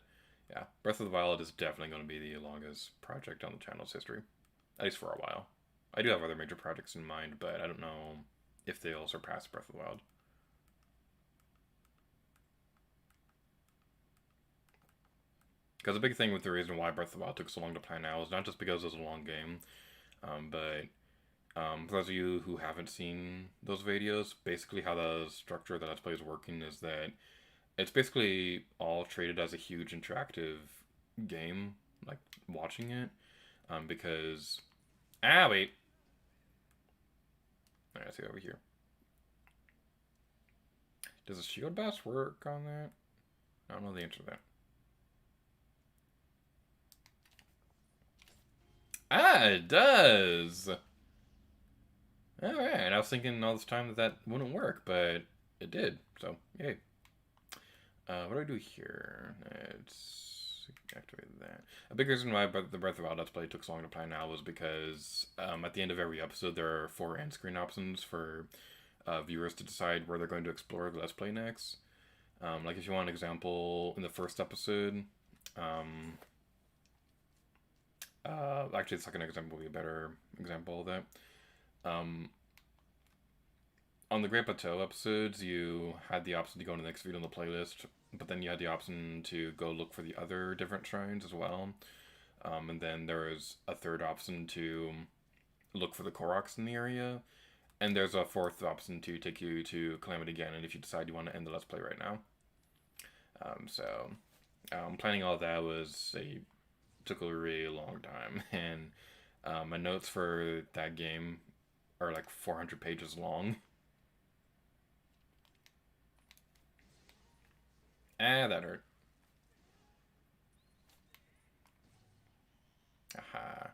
yeah, Breath of the Wild is definitely going to be the longest project on the channel's history, at least for a while. I do have other major projects in mind, but I don't know if they'll surpass Breath of the Wild. Because the big thing with the reason why Breath of the Wild took so long to plan out is not just because it was a long game, but for those of you who haven't seen those videos, basically how the structure of the Let's Play is working is that it's basically all treated as a huge interactive game, like watching it, because... Ah, wait. Alright, see over here. Does a shield bash work on that? I don't know the answer to that. Ah, it does! Alright, I was thinking all this time that that wouldn't work, but it did, so yay. What do I do here? Let's activate that. A big reason why the Breath of the Wild Let's Play took so long to plan now was because at the end of every episode there are 4 end screen options for viewers to decide where they're going to explore the Let's Play next. Like if you want an example in the first episode, actually the second example would be a better example of that. On the Great Plateau episodes, you had the option to go to the next video on the playlist, but then you had the option to go look for the other different shrines as well. And then there was a third option to look for the Koroks in the area. And there's a fourth option to take you to Calamity Ganon if you decide you want to end the Let's Play right now. Planning all that took a really long time. And my notes for that game are like 400 pages long. Ah, that hurt. Aha.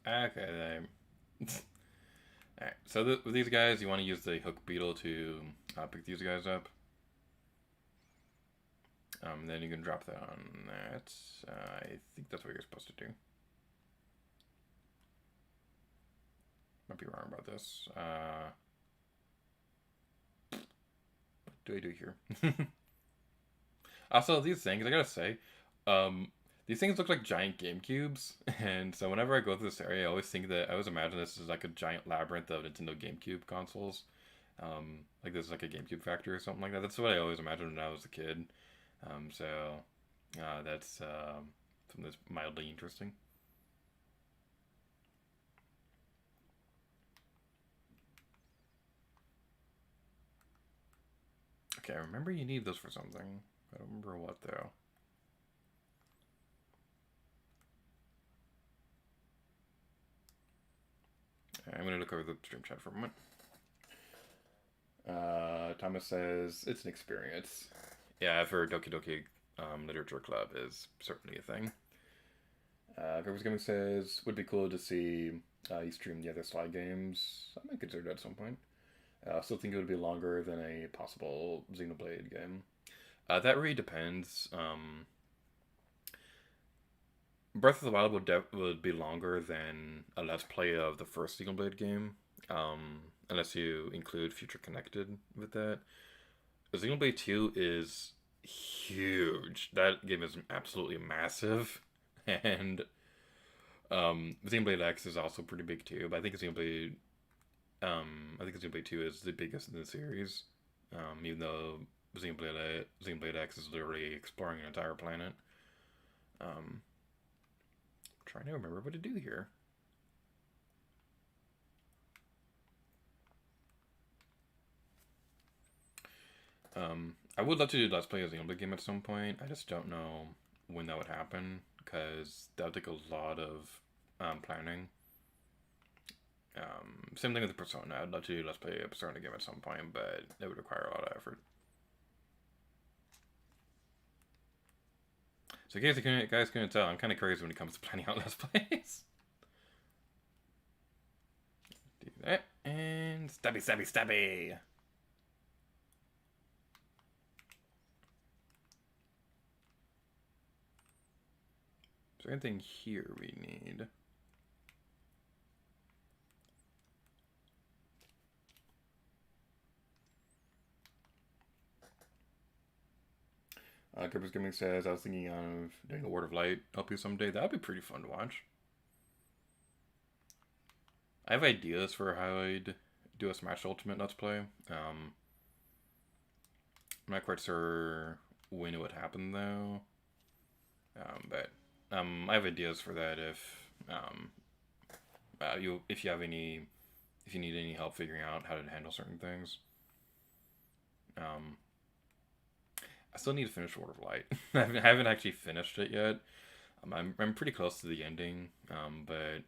Okay, Alright, so with these guys, you want to use the hook beetle to pick these guys up. Then you can drop that on that. I think that's what you're supposed to do. Might be wrong about this. What do I do here? Also, these things, I gotta say, these things look like giant GameCubes, and so whenever I go through this area, I always imagine this is like a giant labyrinth of Nintendo GameCube consoles. Like this is like a GameCube factory or something like that. That's what I always imagined when I was a kid. That's something that's mildly interesting. Okay, I remember you need those for something. I don't remember what though. I'm going to look over the stream chat for a moment. Thomas says, it's an experience. Yeah, I've heard Doki Doki Literature Club is certainly a thing. Garbage Gaming says, would be cool to see you stream the other Sly games. I might consider that at some point. I still think it would be longer than a possible Xenoblade game. That really depends. Breath of the Wild would be longer than a Let's Play of the first Xenoblade game, unless you include Future Connected with that. Xenoblade 2 is huge. That game is absolutely massive, and Xenoblade X is also pretty big too. But I think Xenoblade 2 is the biggest in the series, even though Xenoblade X is literally exploring an entire planet. Trying to remember what to do here. I would love to do Let's Play a Xenoblade game at some point. I just don't know when that would happen, because that would take a lot of planning. Same thing with the Persona. I'd love to do Let's Play a Persona game at some point, but it would require a lot of effort. So in case you guys couldn't tell, I'm kind of crazy when it comes to planning out Let's Plays. Do that, and stabby, stabby, stabby! Is there anything here we need? Grippers Gaming says, I was thinking of doing a Word of Light LP someday. That'd be pretty fun to watch. I have ideas for how I'd do a Smash Ultimate Let's Play. I'm not quite sure when it would happen though. But I have ideas for that if if you need any help figuring out how to handle certain things. I still need to finish Word of Light. I haven't actually finished it yet. I'm pretty close to the ending, but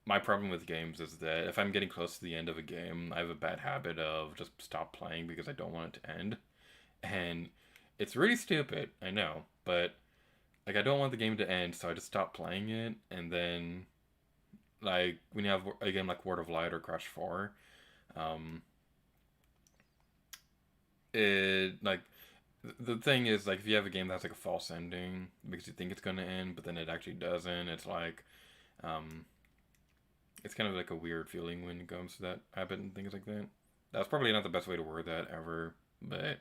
my problem with games is that if I'm getting close to the end of a game, I have a bad habit of just stop playing because I don't want it to end. And it's really stupid, I know, but like I don't want the game to end, so I just stop playing it. And then, like when you have a game like Word of Light or Crash 4, it like the thing is like if you have a game that's like a false ending because you think it's gonna end, but then it actually doesn't. It's like it's kind of like a weird feeling when it comes to that habit and things like that. That's probably not the best way to word that ever, but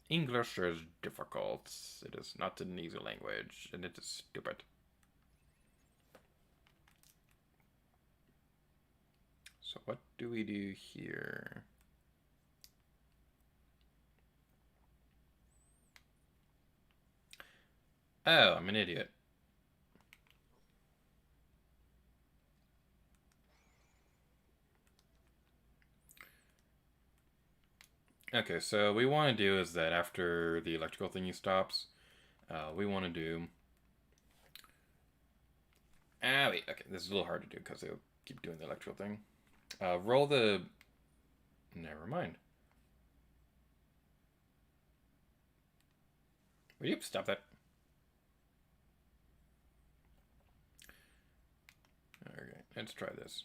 English is difficult. It is not an easy language, and it is stupid. So what do we do here? Oh, I'm an idiot. Okay, so what we want to do is that after the electrical thingy stops, we want to do... Ah, wait, okay, this is a little hard to do because they'll keep doing the electrical thing. Roll the... Never mind. Will you stop that? Okay, let's try this.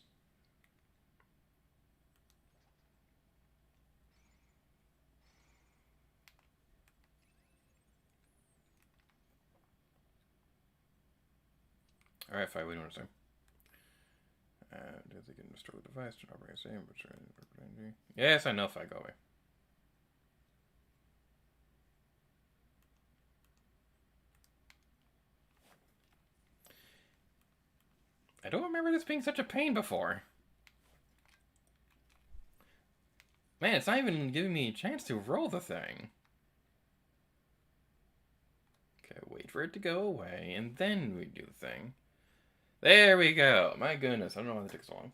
Alright, fine, we don't understand. Does it get restore the device to operate the same? Yes, I know if I go away. I don't remember this being such a pain before. Man, it's not even giving me a chance to roll the thing. Okay, wait for it to go away, and then we do the thing. There we go. My goodness, I don't know why that took so long.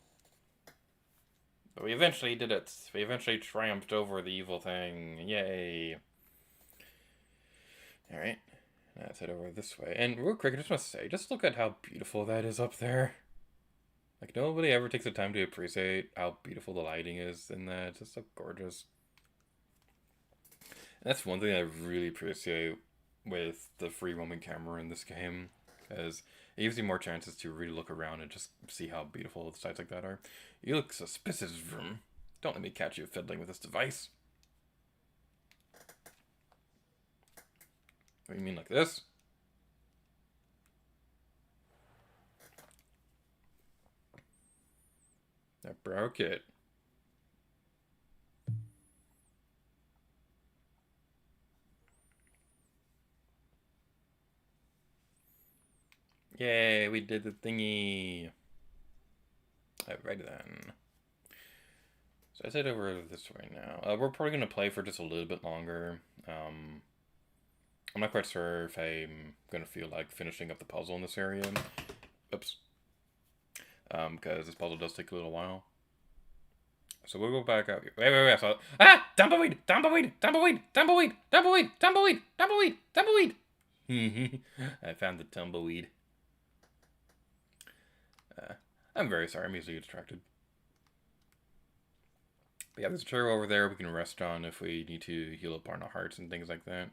But we eventually did it. We eventually triumphed over the evil thing. Yay. Alright. Let's head over this way. And real quick, I just want to say, just look at how beautiful that is up there. Like, nobody ever takes the time to appreciate how beautiful the lighting is in that. It's just so gorgeous. And that's one thing I really appreciate with the free roaming camera in this game, because it gives you more chances to really look around and just see how beautiful the sites like that are. You look suspicious, vroom. Don't let me catch you fiddling with this device. What do you mean, like this? I broke it. Yay, we did the thingy. Alright then. So I head over this way now. We're probably going to play for just a little bit longer. I'm not quite sure if I'm going to feel like finishing up the puzzle in this area. Oops. Because this puzzle does take a little while. So we'll go back out here. Wait. So, tumbleweed! Tumbleweed! Tumbleweed! Tumbleweed! Tumbleweed! Tumbleweed! Tumbleweed! Tumbleweed! I found the tumbleweed. I'm very sorry. I'm easily distracted. But yeah, there's a chair over there we can rest on if we need to heal up our hearts and things like that.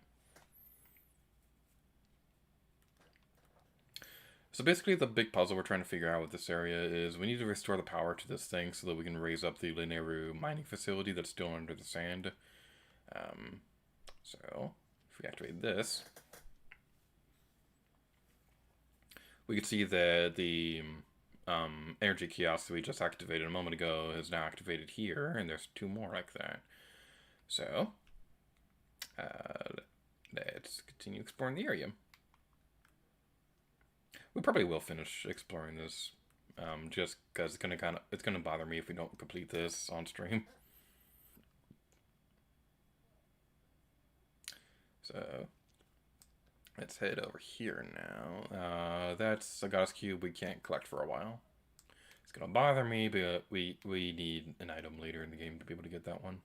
So basically the big puzzle we're trying to figure out with this area is we need to restore the power to this thing so that we can raise up the Linearu mining facility that's still under the sand. So if we activate this, we can see that the energy kiosk that we just activated a moment ago is now activated here, and there's two more like that. So continue exploring the area. We probably will finish exploring this, just because it's gonna bother me if we don't complete this on stream. So let's head over here now. That's a goddess cube we can't collect for a while. It's gonna bother me, but we need an item later in the game to be able to get that one.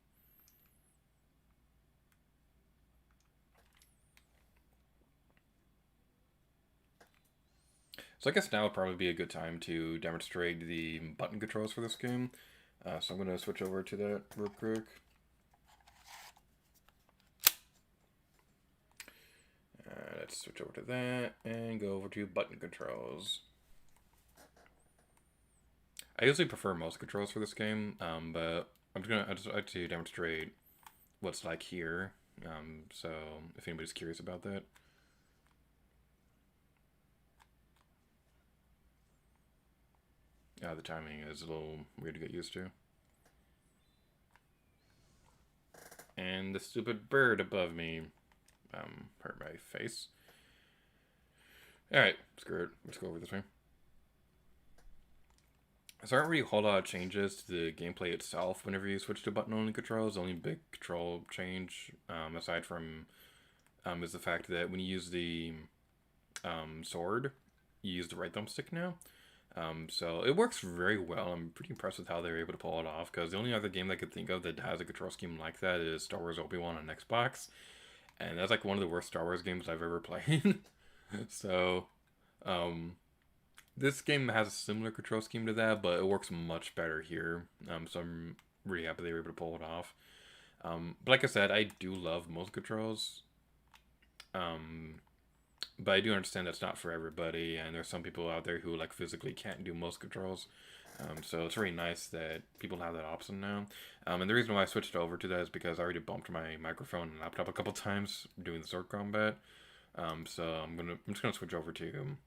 So I guess now would probably be a good time to demonstrate the button controls for this game. So I'm going to switch over to that real quick. Let's switch over to that and go over to button controls. I usually prefer mouse controls for this game, but I just like to demonstrate what's like here. So if anybody's curious about that. The timing is a little weird to get used to. And the stupid bird above me hurt my face. Alright, screw it. Let's go over this way. So there aren't really a whole lot of changes to the gameplay itself whenever you switch to button-only controls. The only big control change, aside from, is the fact that when you use the sword, you use the right thumbstick now. So it works very well. I'm pretty impressed with how they were able to pull it off, because the only other game I could think of that has a control scheme like that is Star Wars Obi-Wan on Xbox, and that's like one of the worst Star Wars games I've ever played. So this game has a similar control scheme to that, but it works much better here. So I'm really happy they were able to pull it off. But like I said, I do love most controls. But I do understand that's not for everybody, and there's some people out there who like physically can't do most controls. So it's really nice that people have that option now. And the reason why I switched over to that is because I already bumped my microphone and laptop a couple times doing the sword combat. So I'm just gonna switch over to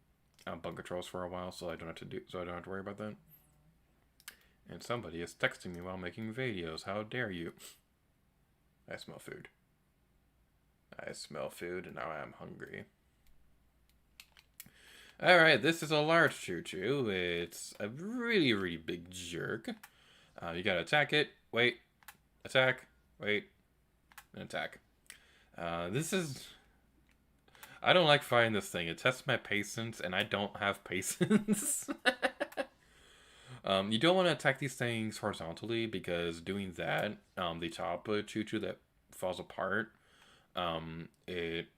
button controls for a while, so I don't have to worry about that. And somebody is texting me while making videos. How dare you? I smell food. I smell food, and now I am hungry. Alright, this is a large choo-choo. It's a really, really big jerk. You gotta attack it, wait, attack, wait, and attack. This is... I don't like fighting this thing. It tests my patience, and I don't have patience. You don't want to attack these things horizontally, because doing that, the top choo-choo that falls apart, it...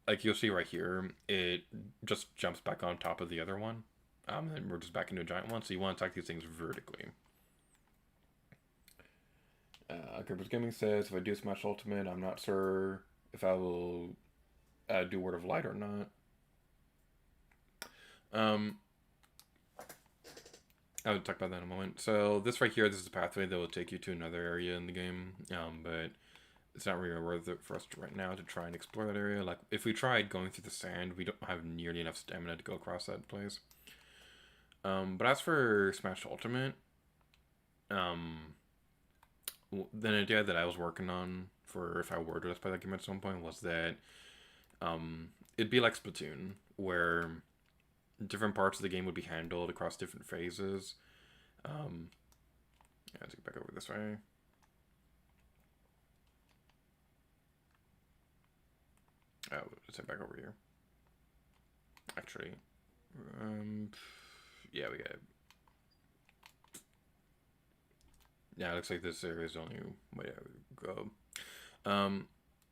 like you'll see right here, it just jumps back on top of the other one. And we're just back into a giant one. So you want to attack these things vertically. Grippers Gaming says, if I do Smash Ultimate, I'm not sure if I will do Word of Light or not. I would talk about that in a moment. So this right here, this is a pathway that will take you to another area in the game. But it's not really worth it for us right now to try and explore that area. Like, if we tried going through the sand, we don't have nearly enough stamina to go across that place. But as for Smash Ultimate, the idea that I was working on for if I were to play that game at some point was that it'd be like Splatoon, where different parts of the game would be handled across different phases. Let's get back over this way. Oh, let's head back over here. Actually, yeah, we got it. Yeah, it looks like this area is the only way to go.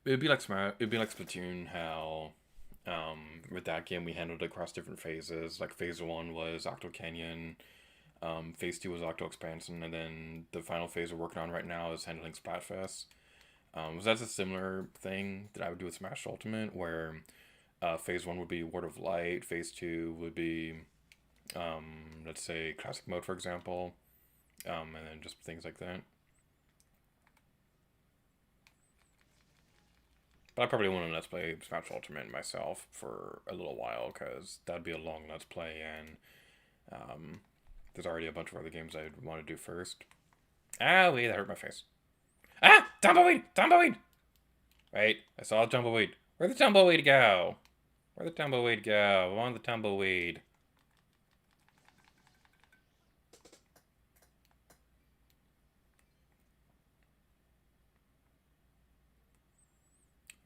It'd be like Splatoon, how with that game we handled it across different phases. Like phase 1 was Octo Canyon, phase 2 was Octo Expansion, and then the final phase we're working on right now is handling Splatfest. So that's a similar thing that I would do with Smash Ultimate, where phase 1 would be Word of Light, phase 2 would be, let's say, Classic Mode, for example, and then just things like that. But I probably want to Let's Play Smash Ultimate myself for a little while, because that'd be a long Let's Play, and there's already a bunch of other games I'd want to do first. Ah, wait, that hurt my face. Ah! Tumbleweed! Tumbleweed! Wait, I saw a tumbleweed. Where'd the tumbleweed go? Where'd the tumbleweed go? I want the tumbleweed.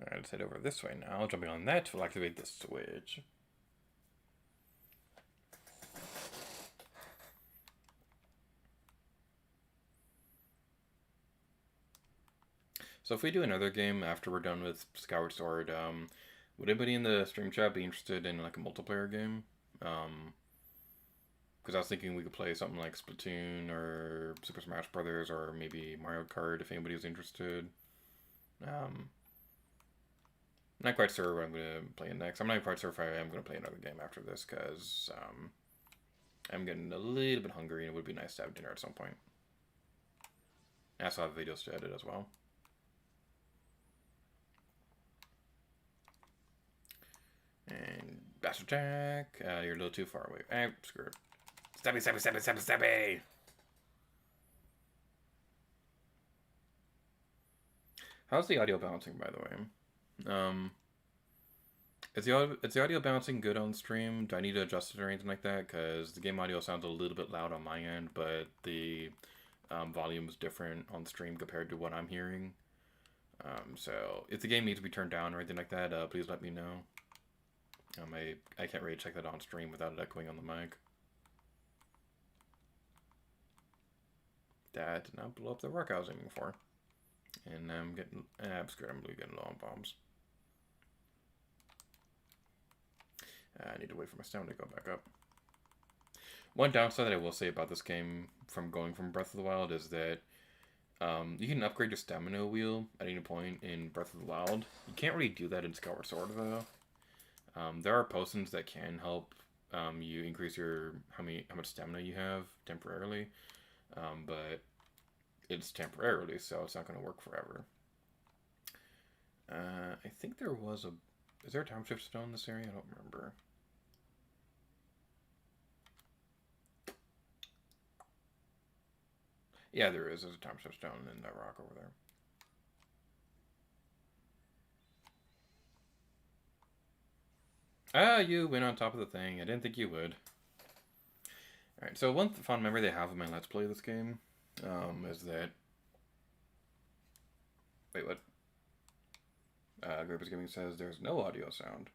Alright, let's head over this way now. Jumping on that will activate the switch. So if we do another game after we're done with Skyward Sword, would anybody in the stream chat be interested in like a multiplayer game? Because I was thinking we could play something like Splatoon or Super Smash Brothers or maybe Mario Kart if anybody was interested. I'm not quite sure what I'm going to play next. I'm not quite sure if I am going to play another game after this because I'm getting a little bit hungry and it would be nice to have dinner at some point. I also have videos to edit as well. And Bastard Jack, you're a little too far away. Screw it. Stabby, stabby, stabby, stabby, stabby! How's the audio bouncing, by the way? Is the audio bouncing good on stream? Do I need to adjust it or anything like that? Because the game audio sounds a little bit loud on my end, but the volume is different on stream compared to what I'm hearing. So if the game needs to be turned down or anything like that, please let me know. I can't really check that on stream without it echoing on the mic. That did not blow up the rock I was aiming for. And I'm getting... I'm scared I'm really getting low on bombs. I need to wait for my stamina to go back up. One downside that I will say about this game from going from Breath of the Wild is that you can upgrade your stamina wheel at any point in Breath of the Wild. You can't really do that in Skyward Sword, though. There are potions that can help you increase your how much stamina you have temporarily, but it's temporarily, so it's not going to work forever. I think there was a... Is there a time shift stone in this area? I don't remember. Yeah, there is. There's a time shift stone in that rock over there. Ah, you went on top of the thing. I didn't think you would. Alright, so one fun memory they have of my Let's Play this game is that... Wait, what? Graper's Gaming says there's no audio sound.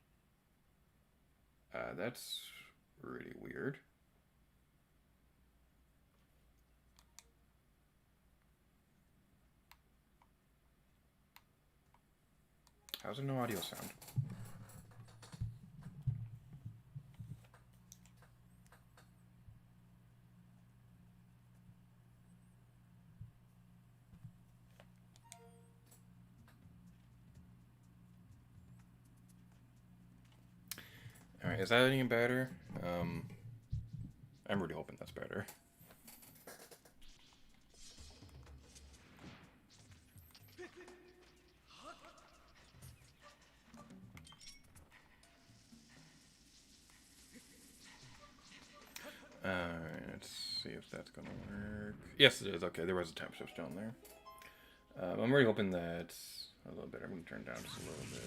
That's really weird. How's there no audio sound? Alright, is that any better? I'm really hoping that's better. Let's see if that's gonna work. Yes, it is. Okay, there was a time shift down there. I'm really hoping that's a little better. I'm gonna turn it down just a little bit.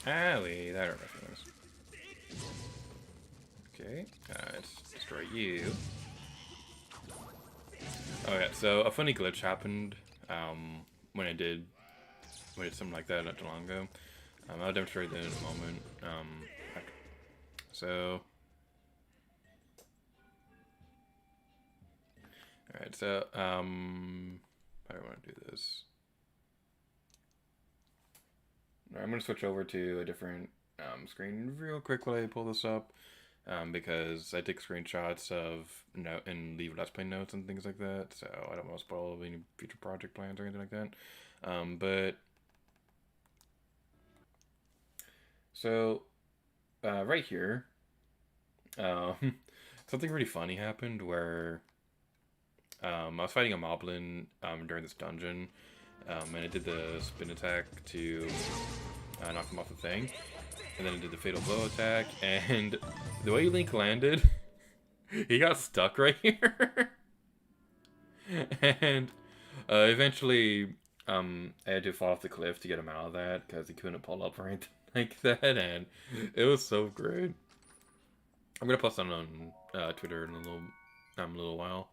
Owie, that hurt my feelings. Okay, let's destroy you. Oh yeah, so a funny glitch happened when I did something like that not too long ago. I'll demonstrate that in a moment. Alright, so how do I want to do this? I'm going to switch over to a different screen real quick while I pull this up, because I take screenshots of and leave Let's Play notes and things like that, so I don't want to spoil any future project plans or anything like that. Right here, something really funny happened where I was fighting a moblin during this dungeon, And it did the spin attack to knock him off the thing. And then it did the fatal blow attack. And the way Link landed, he got stuck right here. And eventually, I had to fall off the cliff to get him out of that because he couldn't pull up or anything like that. And it was so great. I'm gonna post that on Twitter in a little while.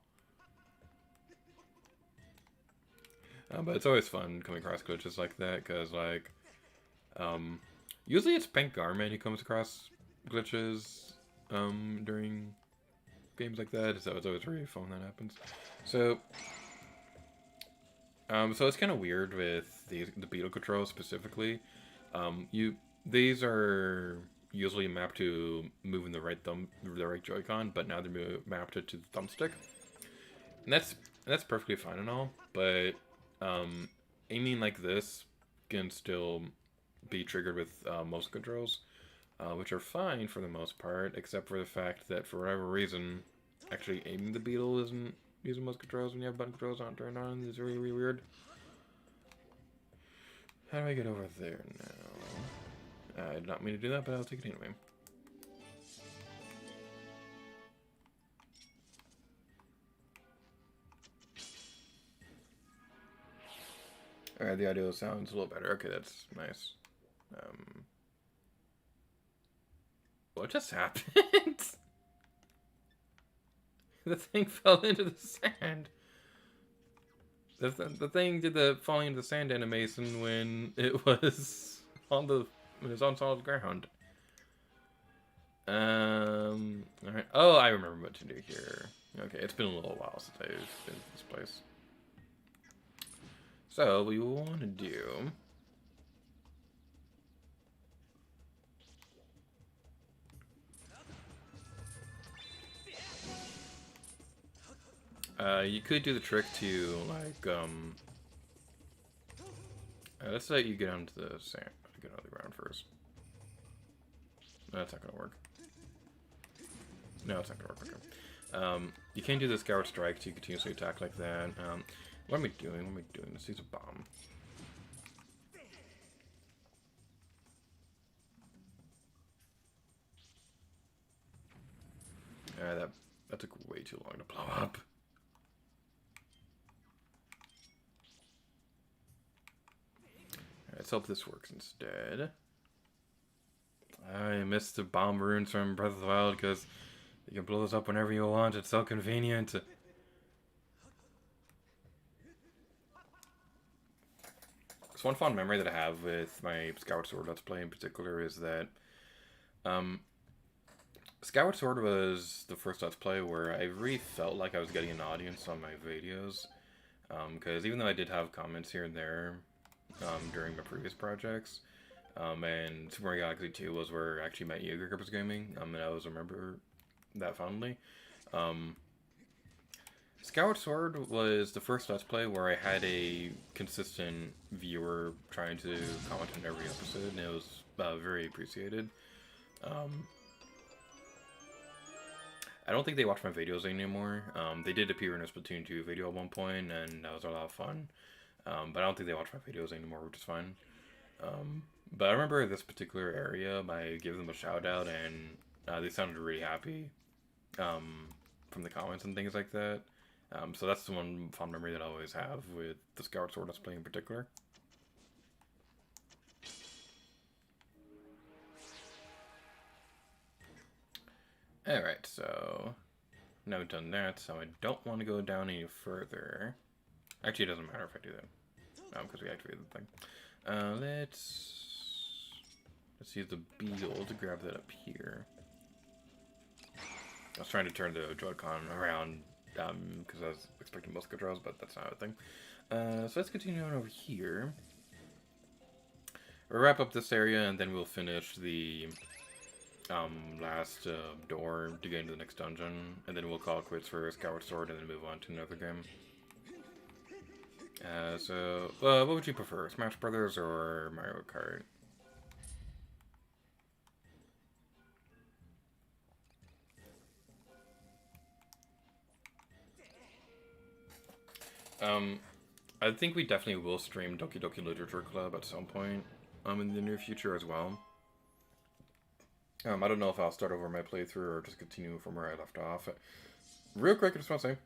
But it's always fun coming across glitches like that, because, like, usually it's Pink Garment who comes across glitches, during games like that, so it's always really fun when that happens. So, so it's kind of weird with the beetle controls specifically. These are usually mapped to moving the right Joy-Con, but now they're mapped to the thumbstick. And that's perfectly fine and all, but aiming like this can still be triggered with motion controls, which are fine for the most part, except for the fact that for whatever reason, actually aiming the beetle isn't using motion controls when you have button controls not turned on. It's really, really weird. How do I get over there now? I did not mean to do that, but I'll take it anyway. Alright, the audio sounds a little better. Okay, that's nice. What just happened? The thing fell into the sand. The thing did the falling into the sand animation when it was on solid ground. Alright. Oh, I remember what to do here. Okay, it's been a little while since I've been to this place. So, what we want to do... you could do the trick to, like, let's say you get onto the sand. Get on the ground first. That's not gonna work. No, it's not gonna work. Okay. You can't do the Skyward Strike to continuously attack like that. What am I doing? What am I doing? Let's use a bomb. That took way too long to blow up. Let's hope this works instead. I missed the bomb runes from Breath of the Wild because you can blow those up whenever you want. It's so convenient. So one fond memory that I have with my Skyward Sword Let's Play in particular is that Skyward Sword was the first Let's Play where I really felt like I was getting an audience on my videos. Because even though I did have comments here and there during my previous projects, and Super Mario Galaxy 2 was where I actually met you, Grippers Gaming, and I always remember that fondly. Skyward Sword was the first Let's Play where I had a consistent viewer trying to comment on every episode, and it was very appreciated. I don't think they watch my videos anymore. They did appear in a Splatoon 2 video at one point, and that was a lot of fun. But I don't think they watch my videos anymore, which is fine. But I remember this particular area, I gave them a shout out, and they sounded really happy from the comments and things like that. So that's the one fond memory that I always have with the Skyward Sword Let's Play in particular. Alright, so now we've done that, so I don't want to go down any further. Actually, it doesn't matter if I do that, because we activated the thing. Let's use the beetle to grab that up here. I was trying to turn the Joy-Con around, because I was expecting most controls, but that's not a thing. So let's continue on over here. We'll wrap up this area, and then we'll finish the last door to get into the next dungeon, and then we'll call it quits for Skyward Sword, and then move on to another game. So, what would you prefer, Smash Brothers or Mario Kart? I think we definitely will stream Doki Doki Literature Club at some point in the near future as well. I don't know if I'll start over my playthrough or just continue from where I left off. Real quick, I just want to say,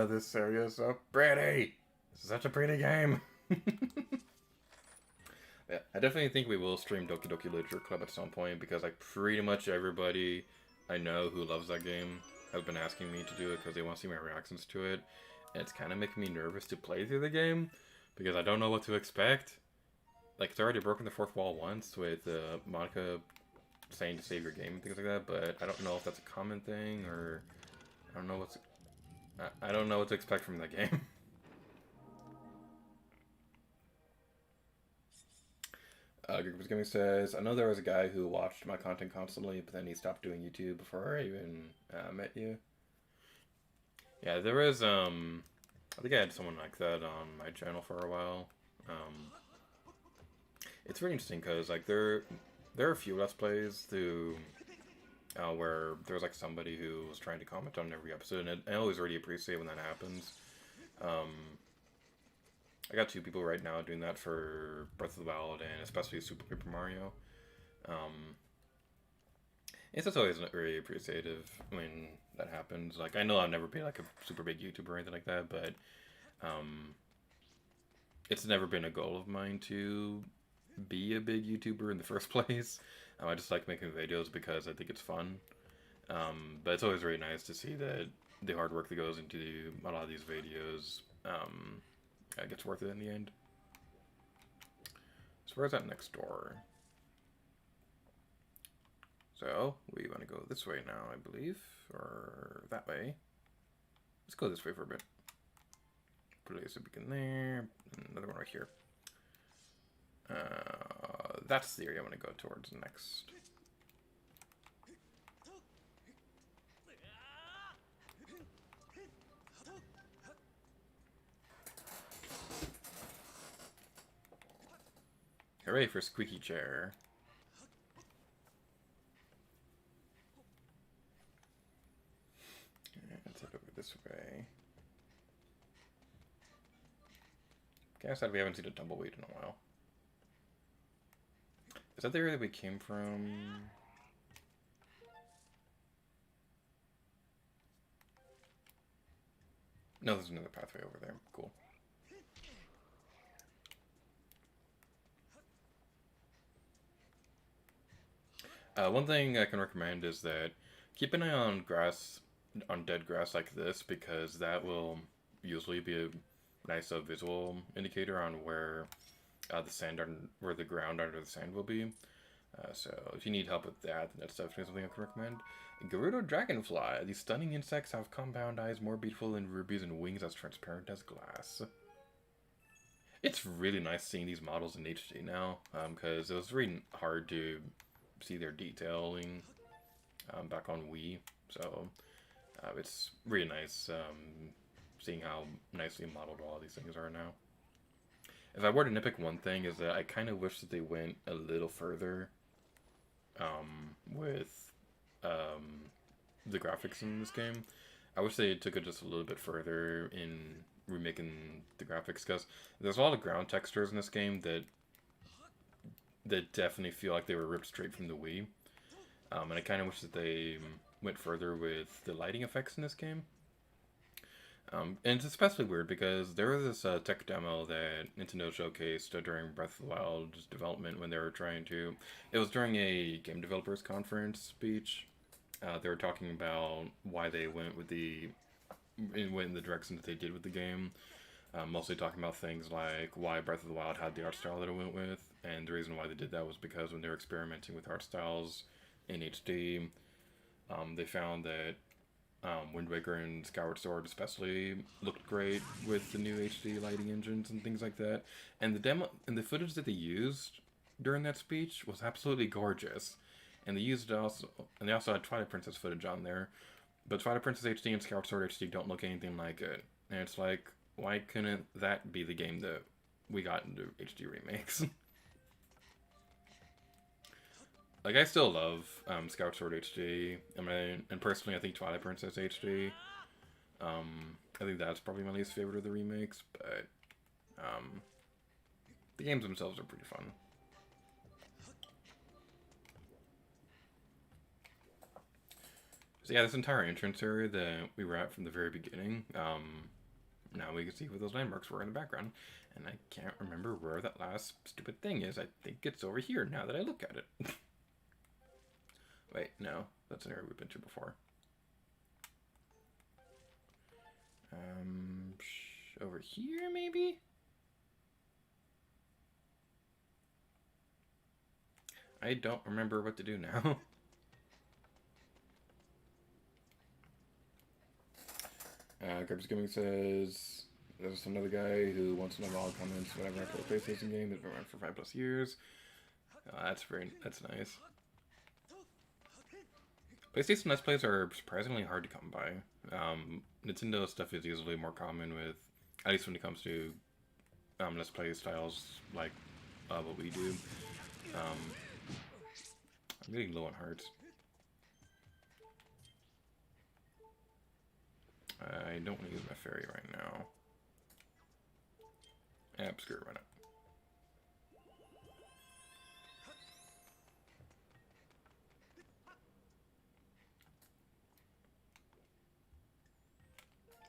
this area is so pretty. This is such a pretty game. Yeah, I definitely think we will stream Doki Doki Literature Club at some point because like pretty much everybody I know who loves that game has been asking me to do it because they want to see my reactions to it. And it's kind of making me nervous to play through the game because I don't know what to expect. Like, it's already broken the fourth wall once with Monica saying to save your game and things like that, but I don't know if that's a common thing or I don't know what's I don't know what to expect from that game. Group Gaming says, I know there was a guy who watched my content constantly, but then he stopped doing YouTube before I even met you. Yeah, there was, I think I had someone like that on my channel for a while. It's really interesting because, like, there are a few Let's Plays who, where there's, like, somebody who was trying to comment on every episode, and I always really appreciate when that happens. I got 2 people right now doing that for Breath of the Wild and especially Super Paper Mario. It's just always very appreciative when that happens. Like, I know I'll never be like a super big YouTuber or anything like that, but it's never been a goal of mine to be a big YouTuber in the first place. I just like making videos because I think it's fun. But it's always really nice to see that the hard work that goes into a lot of these videos gets worth it in the end. So where's that next door? So, we want to go this way now, I believe. Or that way. Let's go this way for a bit. Place a beacon there. Another one right here. That's the area I want to go towards next. Hooray for Squeaky Chair. Let's head over this way. Guess that we haven't seen a tumbleweed in a while. Is that the area that we came from? No, there's another pathway over there. Cool. One thing I can recommend is that keep an eye on grass, on dead grass like this, because that will usually be a nice visual indicator on where the sand, where the ground under the sand will be. So if you need help with that, then that's definitely something I can recommend. Gerudo Dragonfly. These stunning insects have compound eyes more beautiful than rubies and wings as transparent as glass. It's really nice seeing these models in HD now, because it was really hard to see their detailing back on Wii. So it's really nice seeing how nicely modeled all these things are now. If I were to nitpick one thing, is that I kind of wish that they went a little further with the graphics in this game. I wish they took it just a little bit further in remaking the graphics, because there's a lot of ground textures in this game that definitely feel like they were ripped straight from the Wii. And I kind of wish that they went further with the lighting effects in this game. And it's especially weird because there was this tech demo that Nintendo showcased during Breath of the Wild's development when they were trying to... It was during a game developers conference speech. They were talking about why they went with went in the direction that they did with the game. Mostly talking about things like why Breath of the Wild had the art style that it went with. And the reason why they did that was because when they were experimenting with art styles in HD, they found that Wind Waker and Skyward Sword especially looked great with the new HD lighting engines and things like that. And the demo and the footage that they used during that speech was absolutely gorgeous. And they used it also, and they also had Twilight Princess footage on there. But Twilight Princess HD and Skyward Sword HD don't look anything like it. And it's like, why couldn't that be the game that we got into HD remakes? Like, I still love Skyward Sword HD. I mean, and personally, I think Twilight Princess HD I think that's probably my least favorite of the remakes, but the games themselves are pretty fun. So yeah, this entire entrance area that we were at from the very beginning, now we can see where those landmarks were in the background. And I can't remember where that last stupid thing is. I think it's over here now that I look at it. Wait, no. That's an area we've been to before. Over here, maybe? I don't remember what to do now. Garbage Gaming says, there's another guy who wants to know all comments whenever I play a PlayStation game. It's been around for 5+ years. That's nice. PlayStation Let's Plays are surprisingly hard to come by. Nintendo stuff is usually more common with, at least when it comes to Let's Play styles like what we do. I'm getting low on hearts. I don't want to use my fairy right now. Screw it, run it.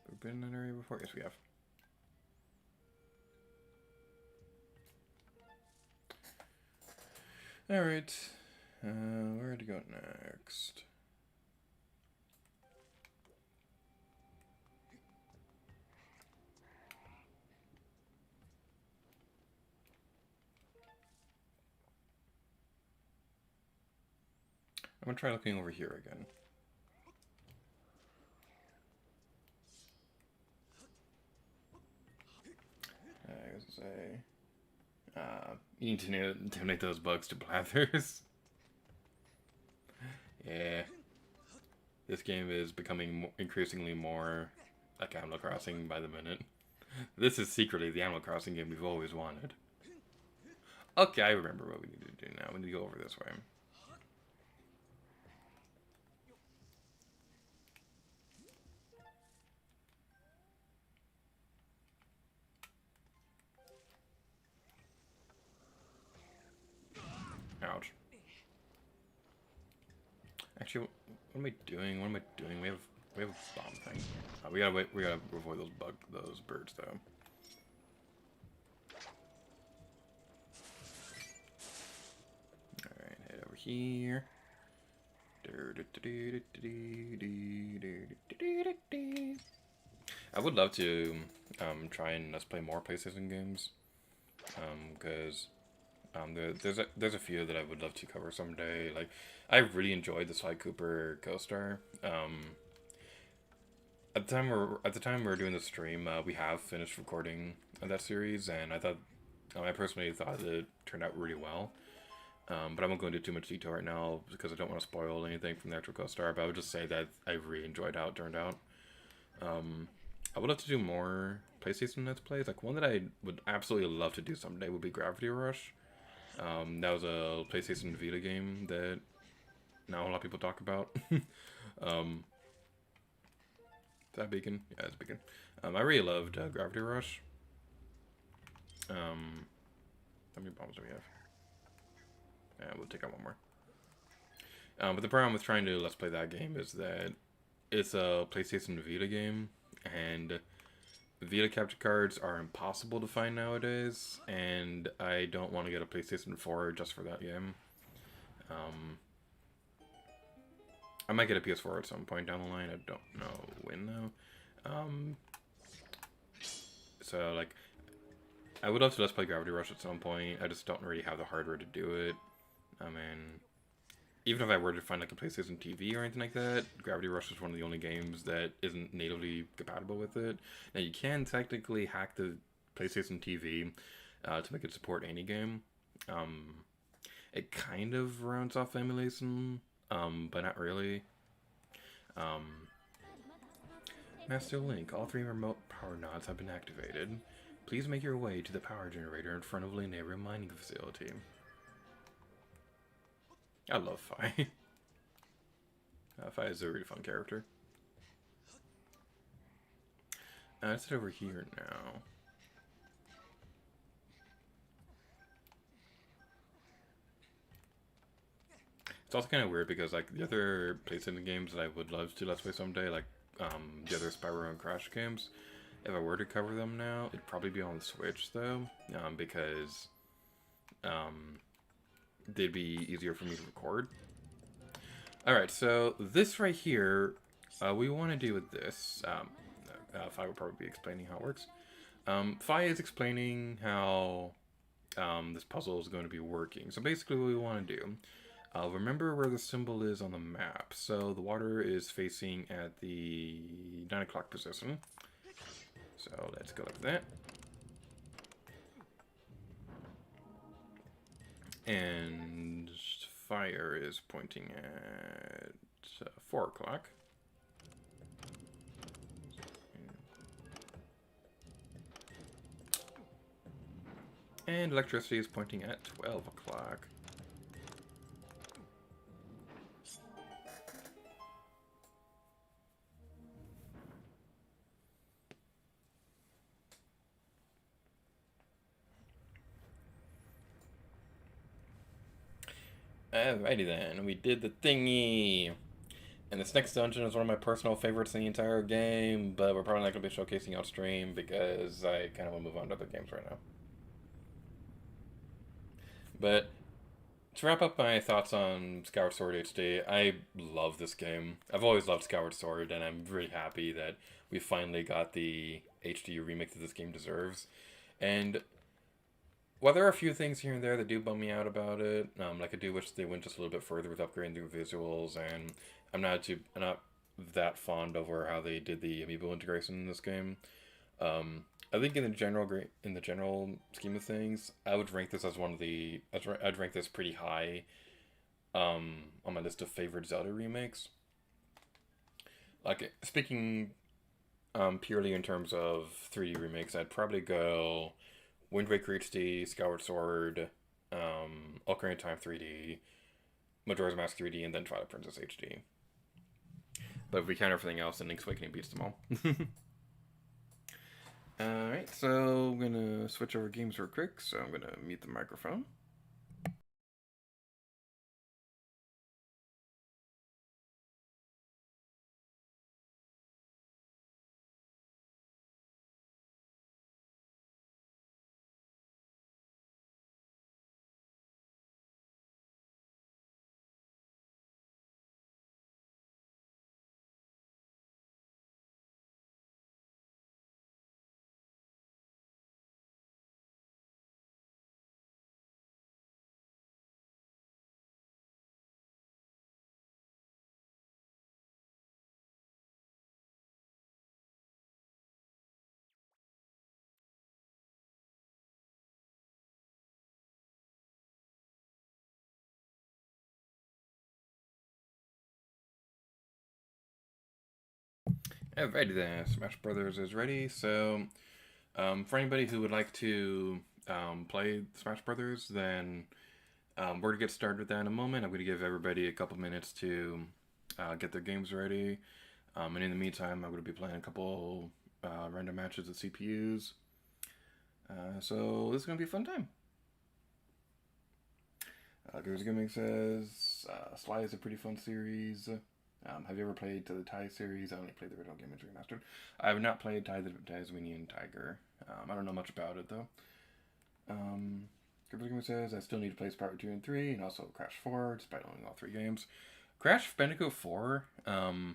We've been in that area before? Yes, we have. Alright. Where to go next? I'm gonna try looking over here again. I was gonna say, you need to donate those bugs to Blathers. Yeah, this game is becoming increasingly more like Animal Crossing by the minute. This is secretly the Animal Crossing game we've always wanted. Okay, I remember what we need to do now. We need to go over this way. Ouch. Actually, what am I doing? What am I doing? We have a bomb thing. We gotta wait. We gotta avoid those birds though. All right, head over here. I would love to try and let's play more PlayStation games, because there's a few that I would love to cover someday. Like, I really enjoyed the Sly Cooper Co-Star. At the time we were doing the stream, we have finished recording that series, and I personally thought it turned out really well. But I won't go into too much detail right now because I don't want to spoil anything from the actual Co-Star. But I would just say that I really enjoyed how it turned out. I would love to do more PlayStation Let's Plays. Like, one that I would absolutely love to do someday would be Gravity Rush. That was a PlayStation Vita game that now a lot of people talk about. Is that Beacon? Yeah, it's Beacon. I really loved Gravity Rush. How many bombs do we have? Yeah, we'll take out one more. But the problem with trying to let's play that game is that it's a PlayStation Vita game, and Vita capture cards are impossible to find nowadays, and I don't want to get a PlayStation 4 just for that game. I might get a PS4 at some point down the line. I don't know when though. So like, I would love to let's play Gravity Rush at some point. I just don't really have the hardware to do it. I mean, even if I were to find like a PlayStation TV or anything like that, Gravity Rush is one of the only games that isn't natively compatible with it. Now, you can technically hack the PlayStation TV to make it support any game. It kind of rounds off emulation, but not really. Master Link, all 3 remote power nodes have been activated. Please make your way to the power generator in front of Linear Mining Facility. I love Fi. Fi is a really fun character. Let's head over here now. It's also kind of weird because like the other PlayStation games that I would love to Let's Play someday, like the other Spyro and Crash games, if I were to cover them now, it'd probably be on the Switch though, because they'd be easier for me to record. Alright, so this right here, we want to do with this. Fi will probably be explaining how it works. Fi is explaining how this puzzle is going to be working. So basically what we want to do, remember where the symbol is on the map. So the water is facing at the 9 o'clock position. So let's go like that. And fire is pointing at 4 o'clock. And electricity is pointing at 12 o'clock. Alrighty then, we did the thingy! And this next dungeon is one of my personal favorites in the entire game, but we're probably not going to be showcasing on stream because I kind of want to move on to other games right now. But to wrap up my thoughts on Skyward Sword HD, I love this game. I've always loved Skyward Sword, and I'm really happy that we finally got the HD remake that this game deserves. And while there are a few things here and there that do bum me out about it, like I do wish they went just a little bit further with upgrading the visuals, and I'm not that fond over how they did the amiibo integration in this game. I think in the general scheme of things, I would rank this as I'd rank this pretty high on my list of favorite Zelda remakes. Like speaking purely in terms of 3D remakes, I'd probably go Wind Waker HD, Skyward Sword, Ocarina of Time 3D, Majora's Mask 3D, and then Twilight Princess HD. But if we count everything else, then Link's Awakening beats them all. Alright, so I'm gonna switch over games real quick, so I'm gonna mute the microphone. Alrighty then, Smash Brothers is ready. So, for anybody who would like to play Smash Brothers, then we're gonna get started with that in a moment. I'm gonna give everybody a couple minutes to get their games ready, and in the meantime, I'm gonna be playing a couple random matches with CPUs. So this is gonna be a fun time. Goose Gimmick says Sly is a pretty fun series. Have you ever played the Tai series? I only played the original Game & Remastered. I have not played Tai the Tasmanian Tiger. I don't know much about it, though. Goose Gimmick says, I still need to play Spyro 2 and 3, and also Crash 4, despite owning all 3 games. Crash Bandicoot 4, I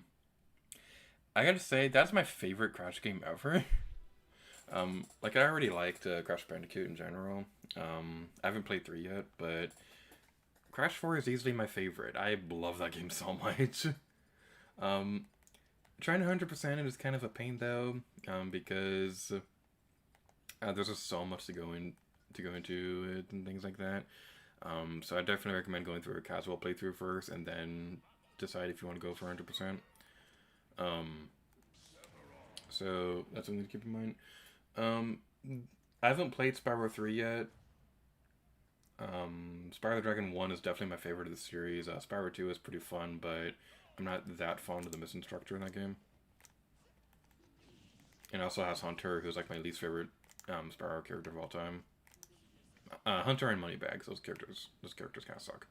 gotta say, that's my favorite Crash game ever. Like, I already liked Crash Bandicoot in general. I haven't played 3 yet, but Crash 4 is easily my favorite. I love that game so much. Trying to 100% it is kind of a pain though, because there's just so much to go into it and things like that. So I definitely recommend going through a casual playthrough first and then decide if you want to go for 100%. So that's something to keep in mind. I haven't played Spyro 3 yet. Spyro the Dragon 1 is definitely my favorite of the series. Spyro 2 is pretty fun, but I'm not that fond of the mission structure in that game. And also has Hunter, who's like my least favorite Sparrow character of all time. Hunter and Moneybags, those characters kind of suck.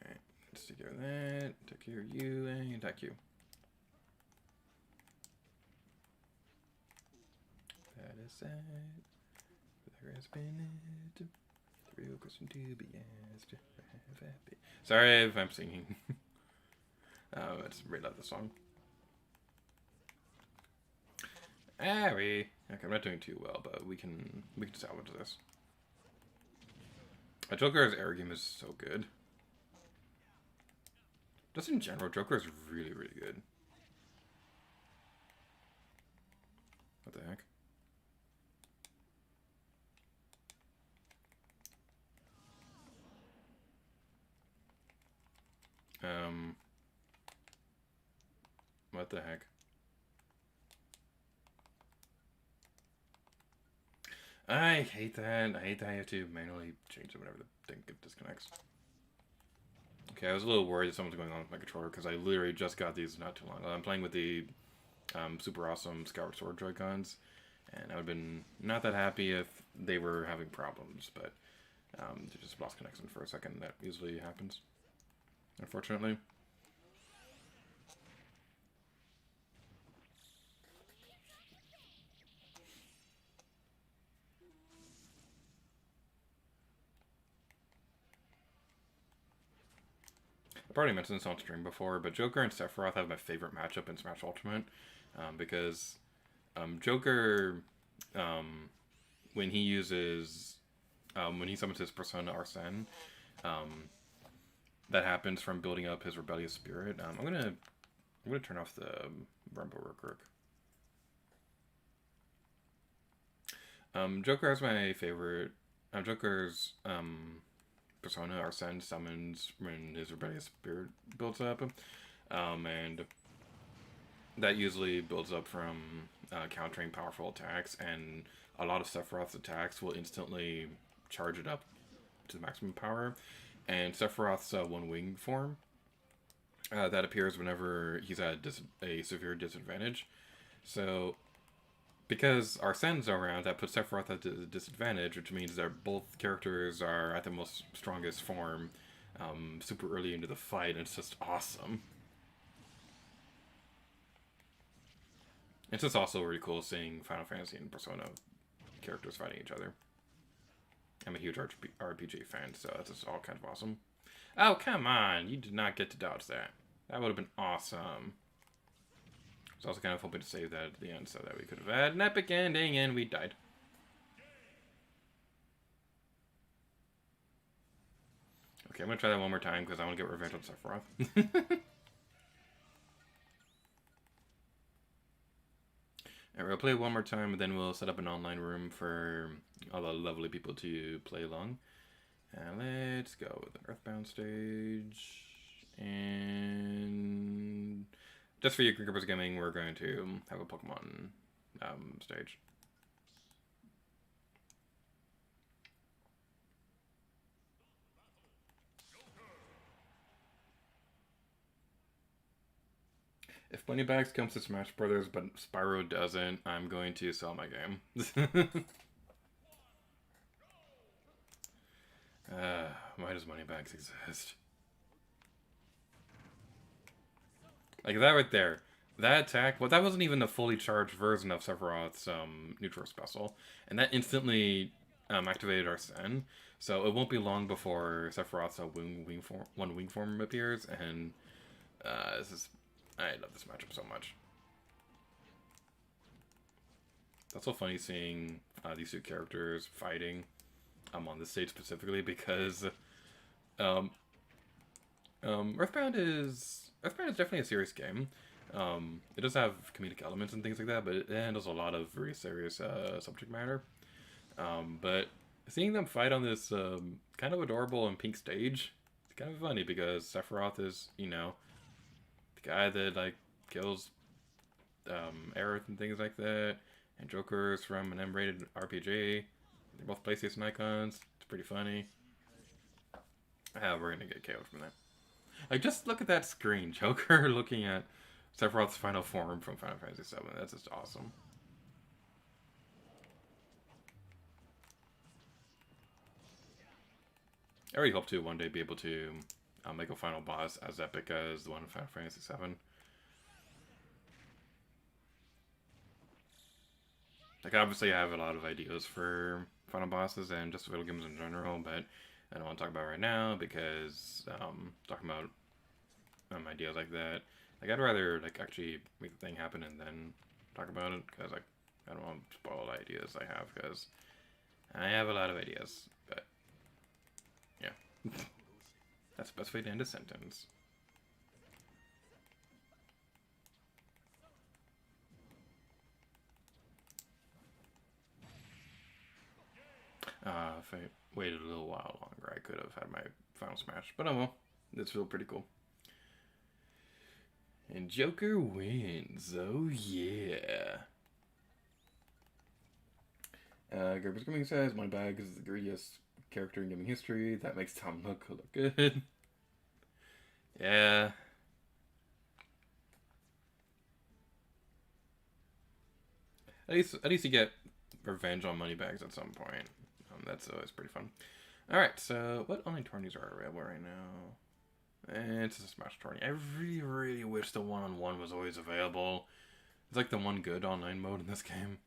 Alright, let's take care of that. Take care of you, and attack you. That is sad. There has been it. The real question to be asked. Sorry if I'm singing. I just really love the song. Okay, I'm not doing too well, but we can salvage this. Joker's air game is so good. Just in general, Joker is really, really good. What the heck? What the heck? I hate that. I hate that I have to manually change it whenever the thing disconnects. Okay, I was a little worried that something's going on with my controller because I literally just got these not too long ago. I'm playing with the super awesome Skyward Sword Joy-Cons, and I would have been not that happy if they were having problems, but they just lost connection for a second. That usually happens, unfortunately. I've already mentioned this on stream before, but Joker and Sephiroth have my favorite matchup in Smash Ultimate, because Joker, when he uses, when he summons his Persona Arsene, that happens from building up his rebellious spirit. I'm gonna turn off the rumble real quick. Joker has my favorite. Joker's Persona Arsene summons when his rebellious spirit builds up, and that usually builds up from countering powerful attacks, and a lot of Sephiroth's attacks will instantly charge it up to the maximum power. And Sephiroth's one wing form that appears whenever he's at a severe disadvantage. So because Arsene's around, that puts Sephiroth at a disadvantage, which means that both characters are at the most strongest form super early into the fight, and it's just awesome. It's just also really cool seeing Final Fantasy and Persona characters fighting each other. I'm a huge RPG fan, so that's just all kind of awesome. Oh, come on! You did not get to dodge that. That would have been awesome. I was also kind of hoping to save that at the end so that we could have had an epic ending, and we died. Okay, I'm going to try that one more time because I want to get revenge on Sephiroth. Alright, we'll play one more time, and then we'll set up an online room for all the lovely people to play along. Let's go with an Earthbound stage. And just for you, Creepers Gaming, we're going to have a Pokemon stage. If Moneybags comes to Smash Brothers, but Spyro doesn't, I'm going to sell my game. Why does Moneybags exist? Like that right there. That attack, well, that wasn't even the fully charged version of Sephiroth's neutral special. And that instantly activated Arsene. So it won't be long before Sephiroth's one wing form appears. And I love this matchup so much. It's also funny seeing these two characters fighting on this stage specifically because Earthbound is definitely a serious game. It does have comedic elements and things like that, but it handles a lot of very serious subject matter. But seeing them fight on this kind of adorable and pink stage, it's kind of funny because Sephiroth is, you know, the guy that like kills Aerith and things like that, and Joker's from an M-rated RPG. They're both PlayStation icons. It's pretty funny. We're gonna get KO'd from that. Like, just look at that screen. Joker looking at Sephiroth's final form from Final Fantasy VII. That's just awesome. I really hope to one day be able to make a final boss as epic as the one in Final Fantasy VII. Like, obviously I have a lot of ideas for final bosses and just video games in general, but I don't want to talk about it right now because talking about ideas like that, like, I'd rather, like, actually make the thing happen and then talk about it, because, like, I don't want to spoil the ideas I have, because I have a lot of ideas, but yeah. That's the best way to end a sentence. If I waited a little while longer, I could have had my final smash. But oh well, this feels pretty cool. And Joker wins. Oh yeah. Gerber's Gaming says, Moneybag is the greediest character in gaming history. That makes Tom look good. Yeah. At least you get revenge on Moneybags at some point. That's always pretty fun. Alright, so what online tourneys are available right now? It's a Smash tourney. I really, really wish the one-on-one was always available. It's like the one good online mode in this game.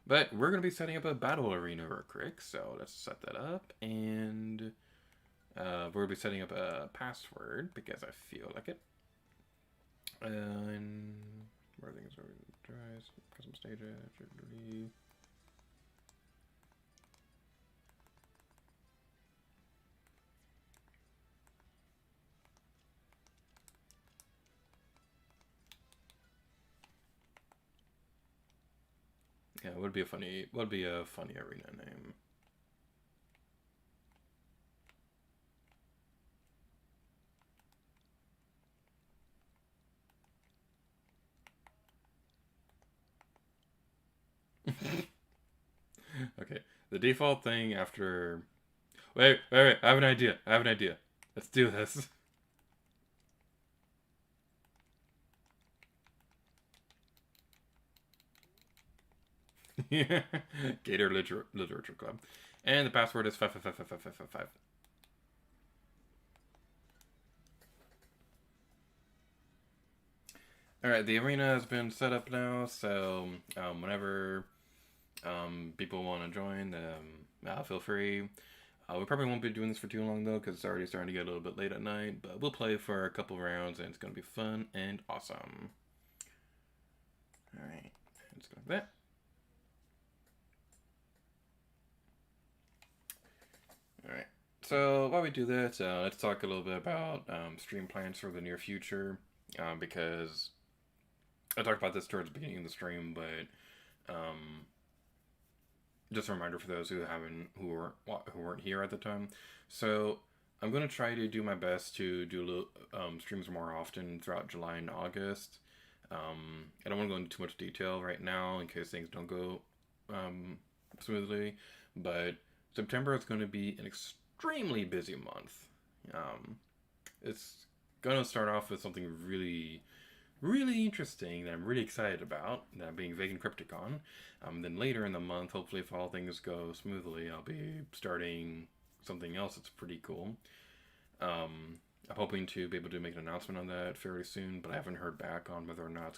But we're going to be setting up a battle arena real quick, so let's set that up. And we're going to be setting up a password because I feel like it. And where are things are tries custom stage edge. Yeah, would be a funny arena name. Okay, the default thing after. Wait! I have an idea. Let's do this. Gator Literature Club. And the password is 5555555. Alright, the arena has been set up now, so whenever people want to join, feel free. We probably won't be doing this for too long, though, because it's already starting to get a little bit late at night, but we'll play for a couple rounds, and it's going to be fun and awesome. Alright, let's go like that. Alright, so while we do that, let's talk a little bit about stream plans for the near future, because I talked about this towards the beginning of the stream, but just a reminder for those who weren't here at the time. So I'm going to try to do my best to do streams more often throughout July and August. I don't want to go into too much detail right now in case things don't go smoothly, but September is going to be an extremely busy month. It's going to start off with something really, really interesting that I'm really excited about, that being Vegan Crypticon. Then later in the month, hopefully if all things go smoothly, I'll be starting something else that's pretty cool. I'm hoping to be able to make an announcement on that fairly soon, but I haven't heard back on whether or not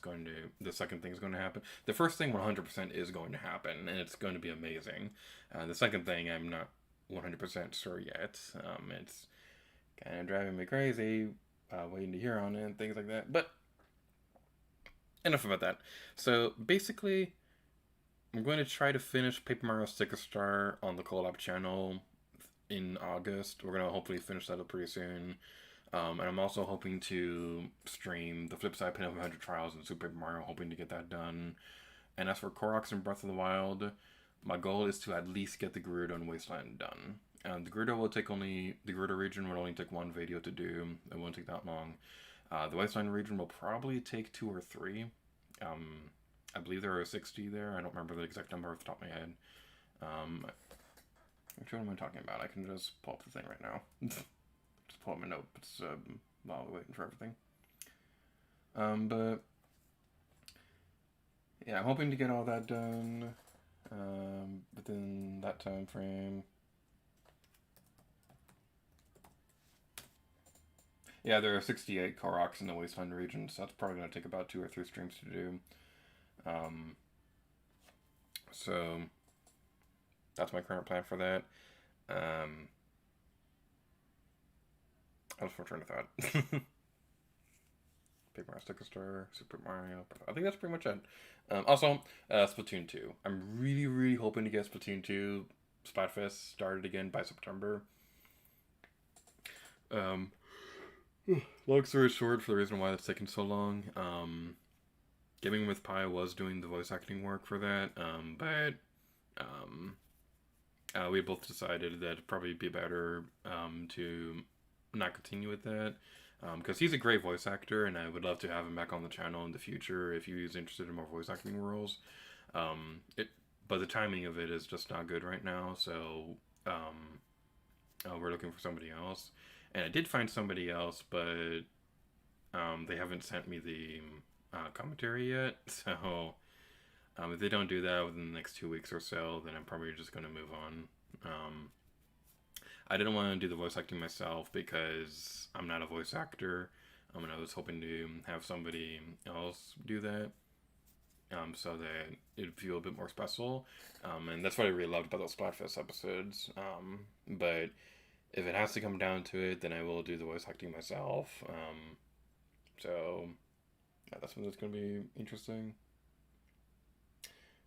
the second thing is going to happen. The first thing 100% is going to happen, and it's going to be amazing. The second thing, I'm not 100% sure yet. It's kind of driving me crazy, waiting to hear on it and things like that. But enough about that. So basically, I'm going to try to finish Paper Mario Sticker Star on the collab channel in August. We're going to hopefully finish that up pretty soon. And I'm also hoping to stream the Flipside Pin of 100 Trials and Super Paper Mario, hoping to get that done. And as for Koroks and Breath of the Wild, my goal is to at least get the Gerudo and Wasteland done. And the Gerudo region will only take one video to do. It won't take that long. The Wasteland region will probably take 2 or 3. I believe there are 60 there. I don't remember the exact number off the top of my head. Actually, what am I talking about? I can just pull up the thing right now. Just pull up my notes while we're waiting for everything. But yeah, I'm hoping to get all that done within that time frame. Yeah, there are 68 Koroks in the Wasteland region, so that's probably going to take about 2 or 3 streams to do. So that's my current plan for that. I was trying to thought. Paper Mario Sticker Star, Super Mario. I think that's pretty much it. Also, Splatoon 2. I'm really, really hoping to get Splatoon 2 Splatfest started again by September. Long story short, for the reason why that's taking so long, Gaming with Pi was doing the voice acting work for that, but we both decided that it'd probably be better to not continue with that, because he's a great voice actor, and I would love to have him back on the channel in the future if he's interested in more voice acting roles. But the timing of it is just not good right now, so we're looking for somebody else. And I did find somebody else, but they haven't sent me the commentary yet. So if they don't do that within the next 2 weeks or so, then I'm probably just going to move on. I didn't want to do the voice acting myself because I'm not a voice actor. And I was hoping to have somebody else do that, so that it'd feel a bit more special. And that's what I really loved about those Splatfest episodes. But if it has to come down to it, then I will do the voice acting myself. So yeah, that's when it's going to be interesting.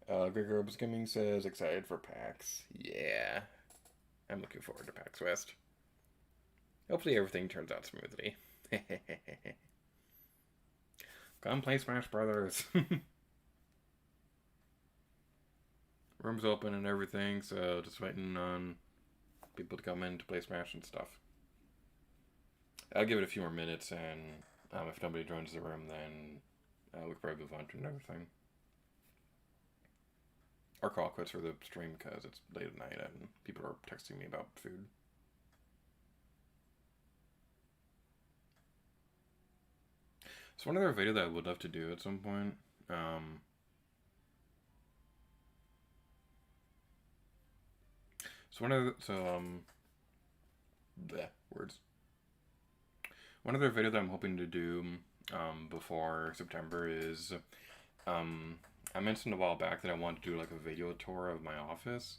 Greg Herbs Gaming says, excited for PAX. Yeah, I'm looking forward to PAX West. Hopefully everything turns out smoothly. Come play Smash Brothers. Room's open and everything, so just waiting on people to come in to play Smash and stuff. I'll give it a few more minutes, and if nobody joins the room, then we could probably move on to another thing. Or call quits for the stream because it's late at night and people are texting me about food. So one other video that I would love to do at some point, words. One other video that I'm hoping to do before September is, I mentioned a while back that I wanted to do like a video tour of my office,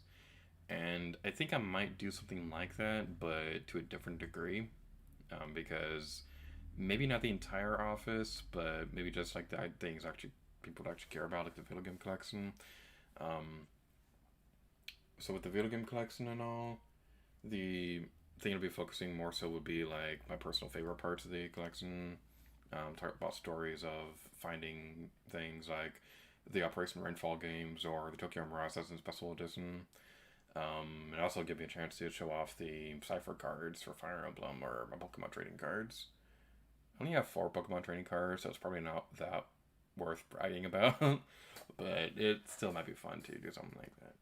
and I think I might do something like that, but to a different degree, because maybe not the entire office, but maybe just like the things actually people would actually care about, like the video game collection. So with the video game collection and all, the thing I'll be focusing more so would be like my personal favorite parts of the collection. Talk about stories of finding things like the Operation Rainfall games or the Tokyo Mirage Sessions Special Edition. And also give me a chance to show off the Cypher cards for Fire Emblem or my Pokemon trading cards. I only have 4 Pokemon trading cards, so it's probably not that worth bragging about, but it still might be fun to do something like that.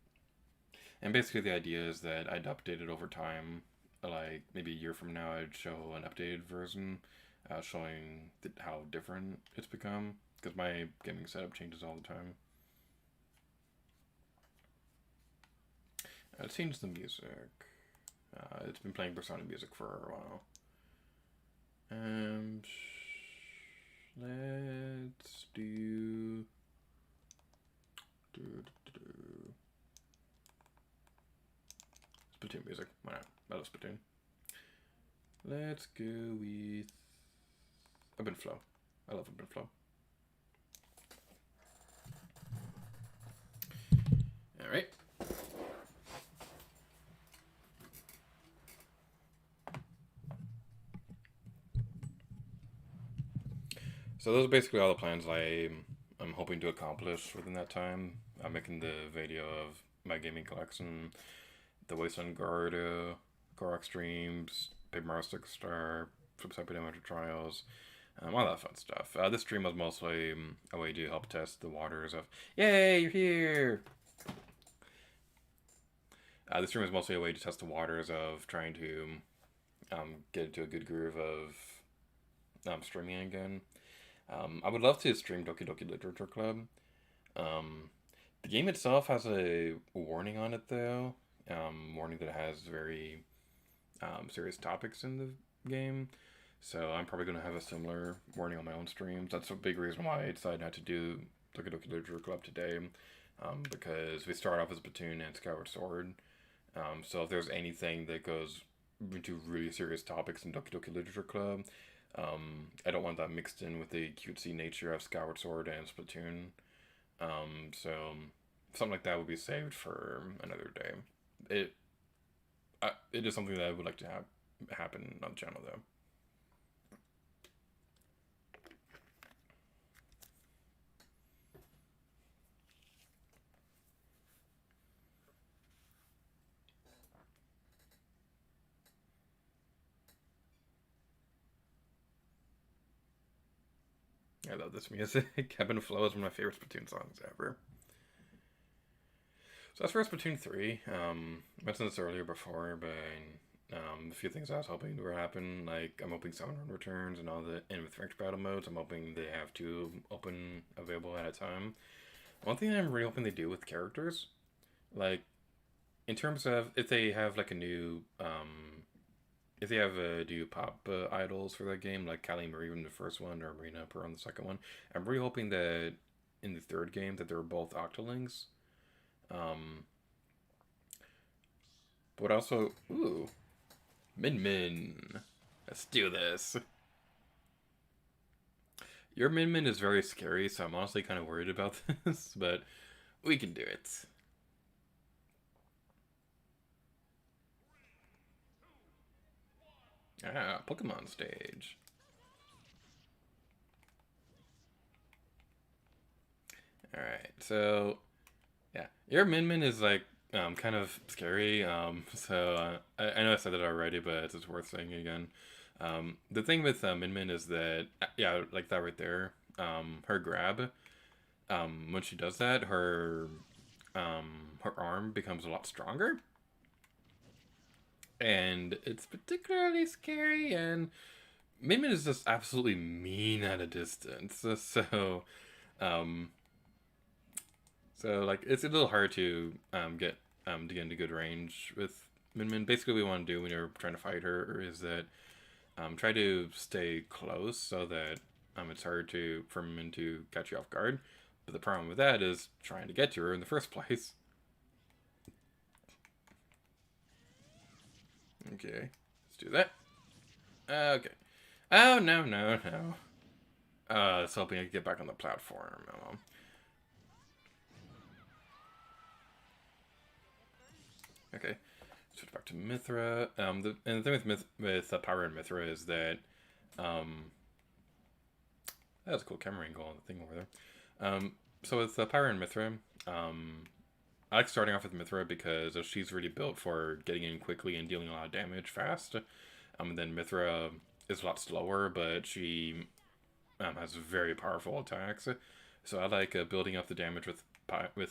And basically the idea is that I'd update it over time, like maybe a year from now I'd show an updated version, showing how different it's become, because my gaming setup changes all the time. Let's change the music. It's been playing Persona music for a while. Let's do Splatoon music. Why not? I love Splatoon. Let's go with Urban Flow. I love Urban Flow. Alright. So those are basically all the plans I'm hoping to accomplish within that time. I'm making the video of my gaming collection, the Wasteland Guard, G8RStreams, Paper Mario Sticker Star, Flipside Pedometer Trials, all that fun stuff. This stream was mostly a way to help test the waters of, yay, you're here! This stream was mostly a way to test the waters of trying to get into a good groove of streaming again. I would love to stream Doki Doki Literature Club. Um, the game itself has a warning on it, though. Warning that it has very serious topics in the game. So I'm probably going to have a similar warning on my own streams. That's a big reason why I decided not to do Doki Doki Literature Club today. Because we start off as Splatoon and Skyward Sword. So if there's anything that goes into really serious topics in Doki Doki Literature Club, I don't want that mixed in with the cutesy nature of Skyward Sword and Splatoon. So something like that would be saved for another day. It is something that I would like to have happen on the channel, though. I love this music. Ebb and Flow is one of my favorite Splatoon songs ever. So that's for Splatoon 3. I mentioned this earlier before, but a few things I was hoping would happen. Like, I'm hoping Summer Run returns and all the and with ranked battle modes. I'm hoping they have two open available at a time. One thing I'm really hoping they do with characters, like, in terms of if they have like a new if they have new pop idols for that game, like Callie Marie in the first one or Marina Per on the second one, I'm really hoping that in the third game that they're both Octolings. But also, ooh, Min Min, let's do this. Your Min Min is very scary, so I'm honestly kind of worried about this, but we can do it. Ah, Pokemon stage. Alright, so yeah, your Min Min is like kind of scary. I know I said that already, but it's just worth saying again. The thing with Min Min is that yeah, like that right there. Her grab. When she does that, her arm becomes a lot stronger, and it's particularly scary. And Min Min is just absolutely mean at a distance. Um, So like it's a little hard to get to get into good range with Min Min. Basically, what we want to do when you're trying to fight her is that try to stay close so that it's hard to for Min Min to catch you off guard. But the problem with that is trying to get to her in the first place. Okay, let's do that. Okay. Oh no no no. I was hoping I could get back on the platform. Okay, switch back to Mithra. And the thing with Pyra and Mithra is that that was a cool camera angle on the thing over there. So with Pyra and Mithra, I like starting off with Mithra because she's really built for getting in quickly and dealing a lot of damage fast. And then Mithra is a lot slower, but she has very powerful attacks. So I like building up the damage with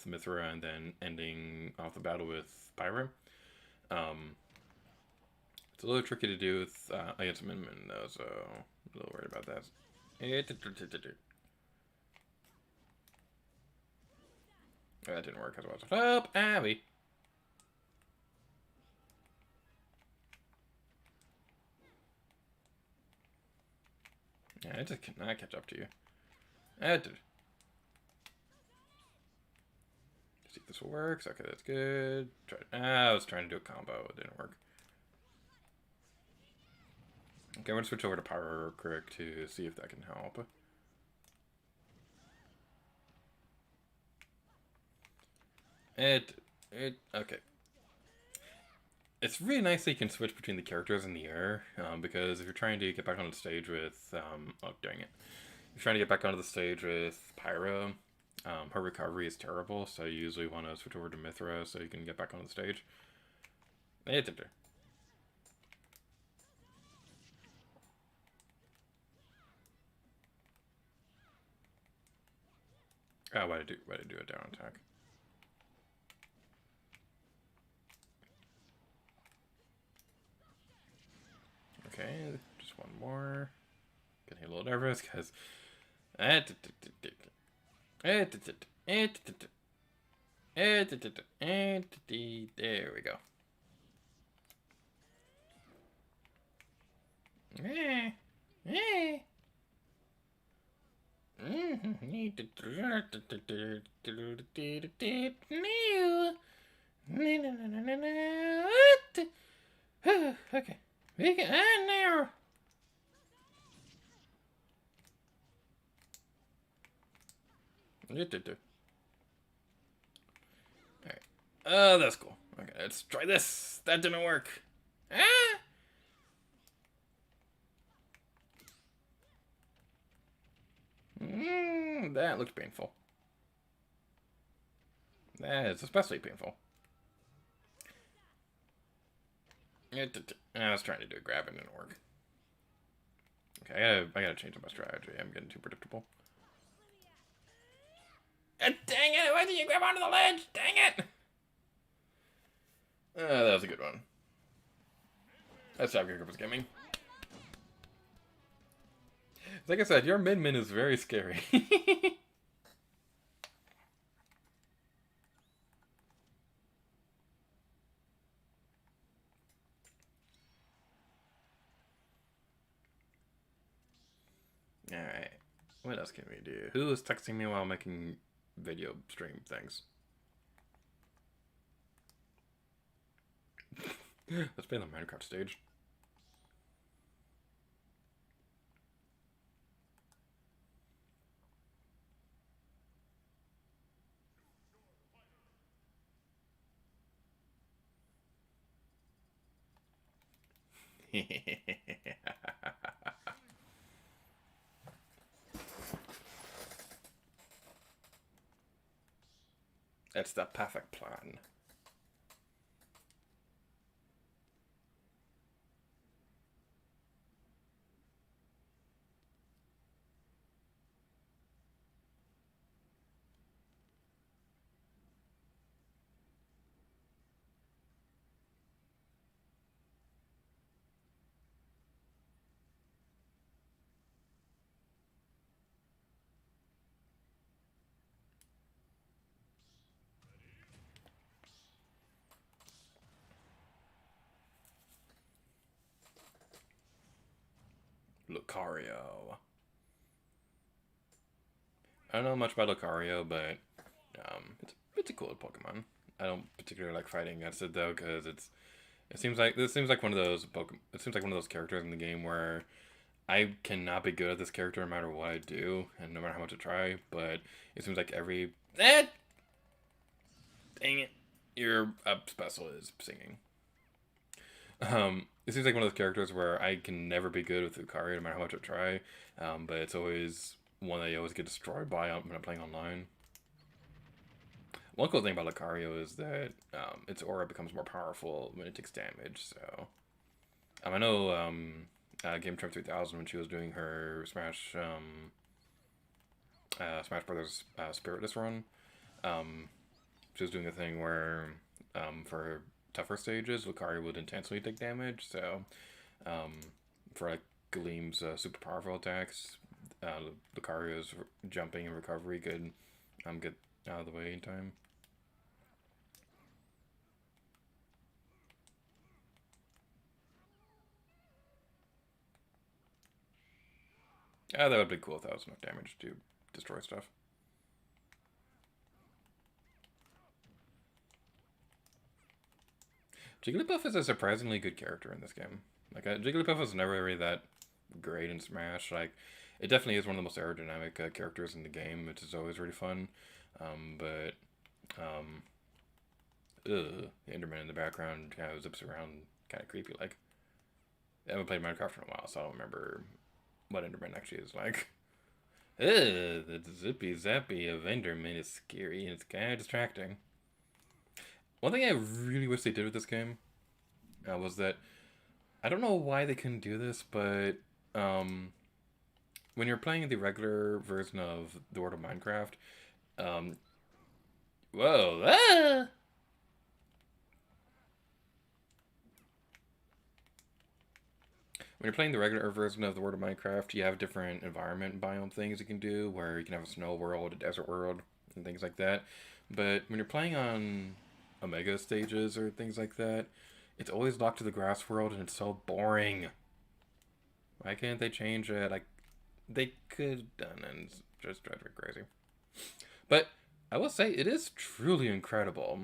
Mithra and then ending off the battle with Pyra. It's a little tricky to do with against Min Min though, so I'm a little worried about that. That didn't work as well. Oh, Abby. Yeah, I just cannot catch up to you. See if this will work. Okay, that's good. I was trying to do a combo. It didn't work. Okay, I'm going to switch over to Pyro quick to see if that can help. Okay. It's really nice that you can switch between the characters in the air, because if you're trying to get back on the stage with, oh, dang it. If you're trying to get back onto the stage with Pyro, her recovery is terrible, so you usually want to switch over to Mithra so you can get back on the stage. Oh, why did I do a down attack? Okay, just one more. Getting a little nervous because There we go. Okay. We can now. Alright. Oh, that's cool. Okay, let's try this. That didn't work. Ah! That looks painful. That is especially painful. I was trying to do a grab and it didn't work. Okay, I gotta change my strategy. I'm getting too predictable. Dang it! Why did you grab onto the ledge? Dang it! That was a good one. That stab kicker was gaming. Like I said, your Min is very scary. Alright. What else can we do? Who is texting me while making video stream things? Let's play the Minecraft stage. That's the perfect plan. Lucario. I don't know much about Lucario, but it's a cool Pokemon. I don't particularly like fighting against it though, because it seems like one of those Pokemon. It seems like one of those characters in the game where I cannot be good at this character no matter what I do, and no matter how much I try. But it seems like every dang it, your up special is singing. It seems like one of those characters where I can never be good with Lucario no matter how much I try. But it's always one that you always get destroyed by when I'm playing online. One cool thing about Lucario is that its aura becomes more powerful when it takes damage. So I know Game Trump 3000 when she was doing her Smash Brothers Spiritless run, she was doing a thing where for tougher stages, Lucario would intensely take damage. So for like Gleam's super powerful attacks, Lucario's jumping and recovery could get out of the way in time. That would be cool if that was enough damage to destroy stuff. Jigglypuff is a surprisingly good character in this game. Like, Jigglypuff was never really that great in Smash. Like, it definitely is one of the most aerodynamic characters in the game, which is always really fun. The Enderman in the background kind of zips around, kind of creepy like. I haven't played Minecraft in a while, so I don't remember what Enderman actually is like. The zippy zappy of Enderman is scary and it's kind of distracting. One thing I really wish they did with this game was that I don't know why they couldn't do this, but when you're playing the regular version of the World of Minecraft, whoa, when you're playing the regular version of the World of Minecraft, you have different environment and biome things you can do, where you can have a snow world, a desert world, and things like that. But when you're playing on Omega stages or things like that, it's always locked to the grass world, and it's so boring. Why can't they change it? Like, they could have done, and it's just drives me crazy. But I will say, it is truly incredible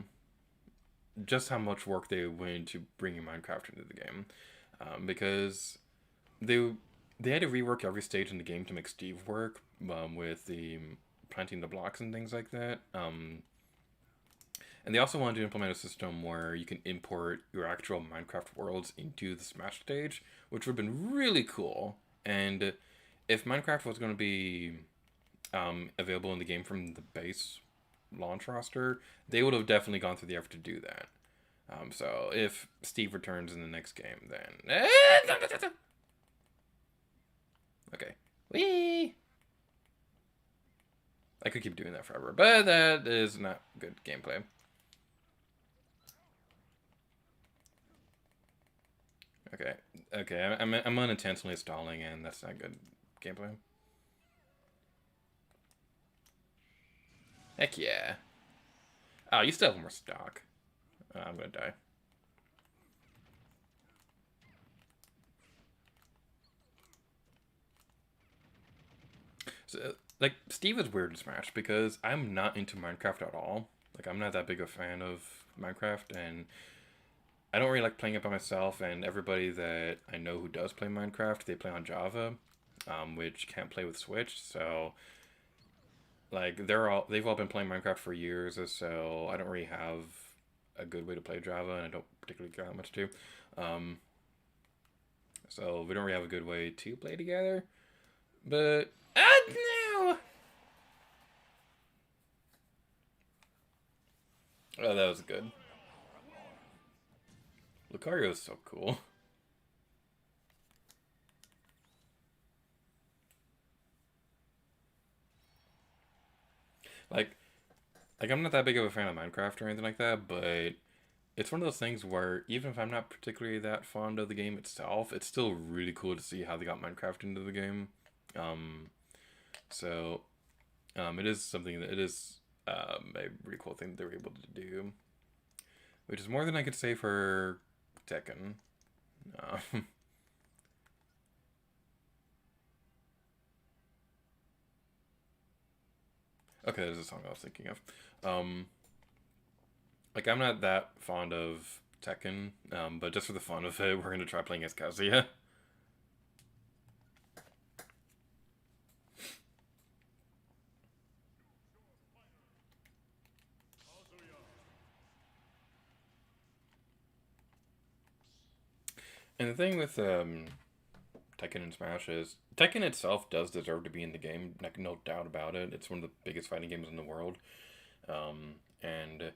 just how much work they went into bringing Minecraft into the game. Because they had to rework every stage in the game to make Steve work, with the planting the blocks and things like that. And they also wanted to implement a system where you can import your actual Minecraft worlds into the Smash stage, which would have been really cool. And if Minecraft was going to be available in the game from the base launch roster, they would have definitely gone through the effort to do that. So if Steve returns in the next game, then... Okay. Whee! I could keep doing that forever, but that is not good gameplay. Okay. Okay, I'm unintentionally stalling, and that's not good gameplay. Heck yeah. Oh, you still have more stock. I'm gonna die. So, like, Steve is weird in Smash because I'm not into Minecraft at all. Like, I'm not that big a fan of Minecraft, and I don't really like playing it by myself, and everybody that I know who does play Minecraft, they play on Java, which can't play with Switch, so... Like, they've all been playing Minecraft for years, so I don't really have a good way to play Java, and I don't particularly care that much to. So we don't really have a good way to play together. But no! Oh, that was good. Lucario is so cool. Like, I'm not that big of a fan of Minecraft or anything like that, but it's one of those things where even if I'm not particularly that fond of the game itself, it's still really cool to see how they got Minecraft into the game. So it is something that it is a really cool thing that they were able to do, which is more than I could say for Tekken. Okay, there's a song I was thinking of. Like, I'm not that fond of Tekken, but just for the fun of it, we're gonna try playing as Kazuya. And the thing with Tekken and Smash is Tekken itself does deserve to be in the game, like, no doubt about it. It's one of the biggest fighting games in the world, and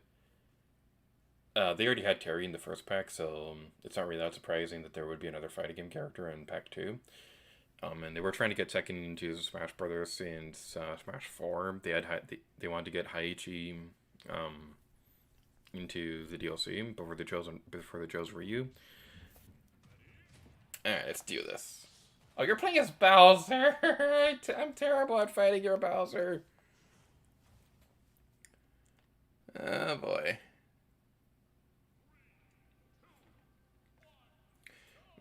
they already had Terry in the first pack, so it's not really that surprising that there would be another fighting game character in pack 2. And they were trying to get Tekken into Smash Brothers in Smash 4. They wanted to get Haiichi into the DLC before they chose Ryu. Alright, let's do this. Oh, you're playing as Bowser! I'm terrible at fighting your Bowser. Oh boy.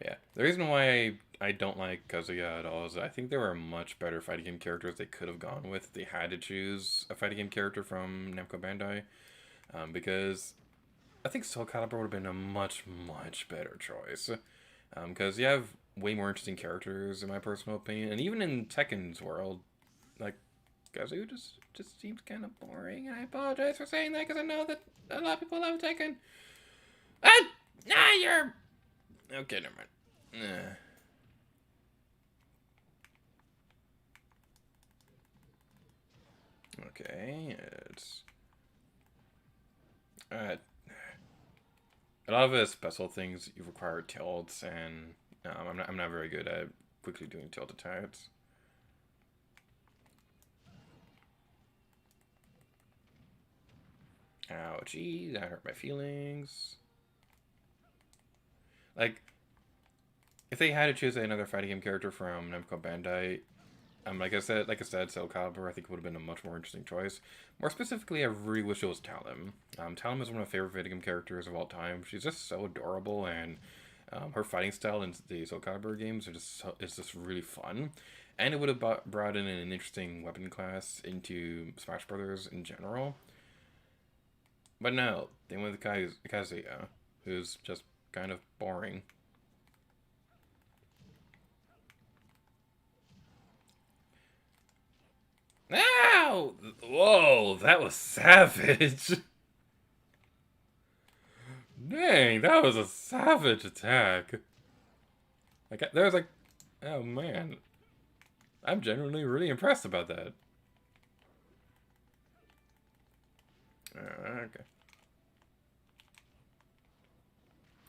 Yeah, the reason why I don't like Kazuya at all is I think there were much better fighting game characters they could have gone with if they had to choose a fighting game character from Namco Bandai. Because I think Soul Calibur would have been a much, much better choice. Because you have way more interesting characters, in my personal opinion. And even in Tekken's world, like, Kazuya just seems kind of boring. And I apologize for saying that because I know that a lot of people love Tekken. You're... Okay, never mind. Okay, it's... a lot of special things you require tilts, and I'm not very good at quickly doing tilt attacks. Ouchie, that hurt my feelings. Like, if they had to choose another fighting game character from Namco Bandai, like I said, Soul Calibur, I think would have been a much more interesting choice. More specifically, I really wish it was Talon. Talon is one of my favorite video game characters of all time. She's just so adorable, and her fighting style in the Soul Calibur games is just really fun. And it would have brought in an interesting weapon class into Smash Brothers in general. But no, they went with Kazuya, who's just kind of boring. Ow! Whoa, that was savage. Dang, that was a savage attack. Like, there was like, oh man. I'm genuinely really impressed about that. Okay.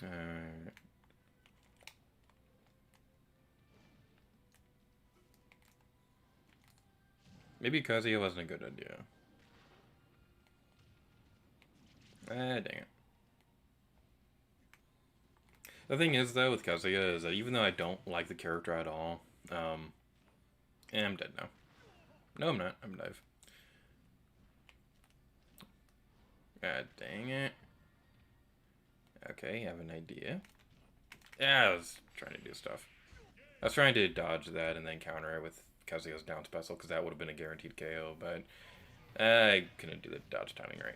Alright. Maybe Kazuya wasn't a good idea. Ah, dang it. The thing is, though, with Kazuya is that even though I don't like the character at all, I'm dead now. No, I'm not. I'm alive. God dang it. Okay, I have an idea. Yeah, I was trying to do stuff. I was trying to dodge that and then counter it with Kazuya's down special, because that would have been a guaranteed KO, but I couldn't do the dodge timing right.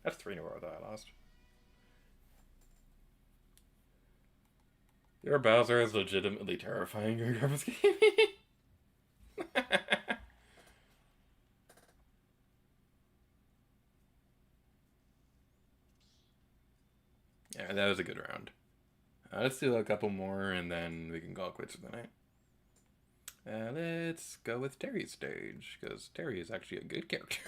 That's 3 in a row that I lost. Your Bowser is legitimately terrifying in Grandpa's game. Yeah, that was a good round. Let's do a couple more and then we can call it quits for the night. Let's go with Terry's stage, because Terry is actually a good character.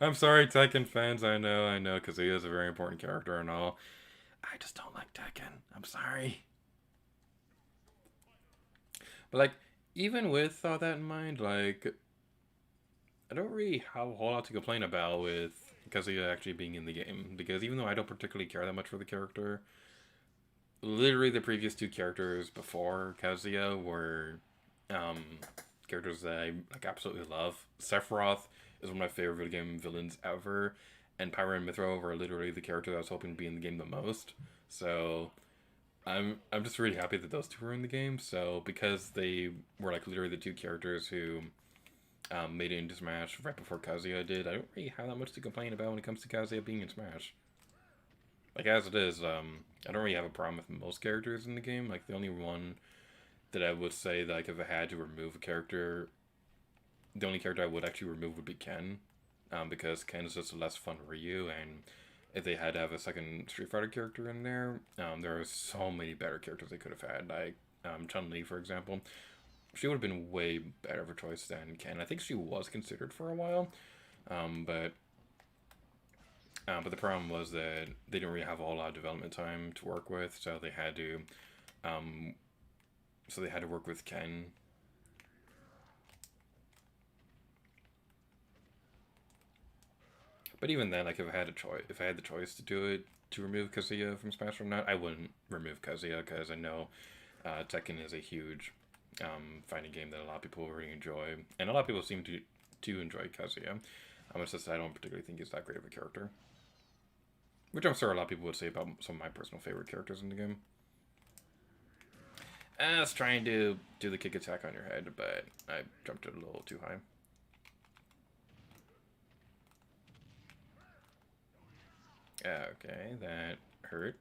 I'm sorry, Tekken fans. I know, because he is a very important character and all. I just don't like Tekken. I'm sorry. But, like, even with all that in mind, like, I don't really have a whole lot to complain about with Kazuya actually being in the game. Because even though I don't particularly care that much for the character, literally the previous 2 characters before Kazuya were characters that I like absolutely love. Sephiroth is one of my favorite video game villains ever, and Pyra and Mithra were literally the characters I was hoping to be in the game the most. So I'm just really happy that those 2 were in the game. So because they were like literally the 2 characters who made it into Smash right before Kazuya did, I don't really have that much to complain about when it comes to Kazuya being in Smash. Like, as it is, I don't really have a problem with most characters in the game. Like, the only one that I would say that, like, if I had to remove a character, the only character I would actually remove would be Ken. Because Ken is just a less fun Ryu, and if they had to have a second Street Fighter character in there, there are so many better characters they could have had. Like, Chun-Li, for example. She would have been way better of a choice than Ken. I think she was considered for a while, but the problem was that they didn't really have a whole lot of development time to work with, so they had to work with Ken. But even then, like, if I had the choice to do it, to remove Kazuya from Smash or not, I wouldn't remove Kazuya, because I know Tekken is a huge fighting game that a lot of people really enjoy, and a lot of people seem to enjoy Kazuya. It's just I don't particularly think he's that great of a character. Which I'm sure a lot of people would say about some of my personal favorite characters in the game. I was trying to do the kick attack on your head, but I jumped it a little too high. Okay, that hurt.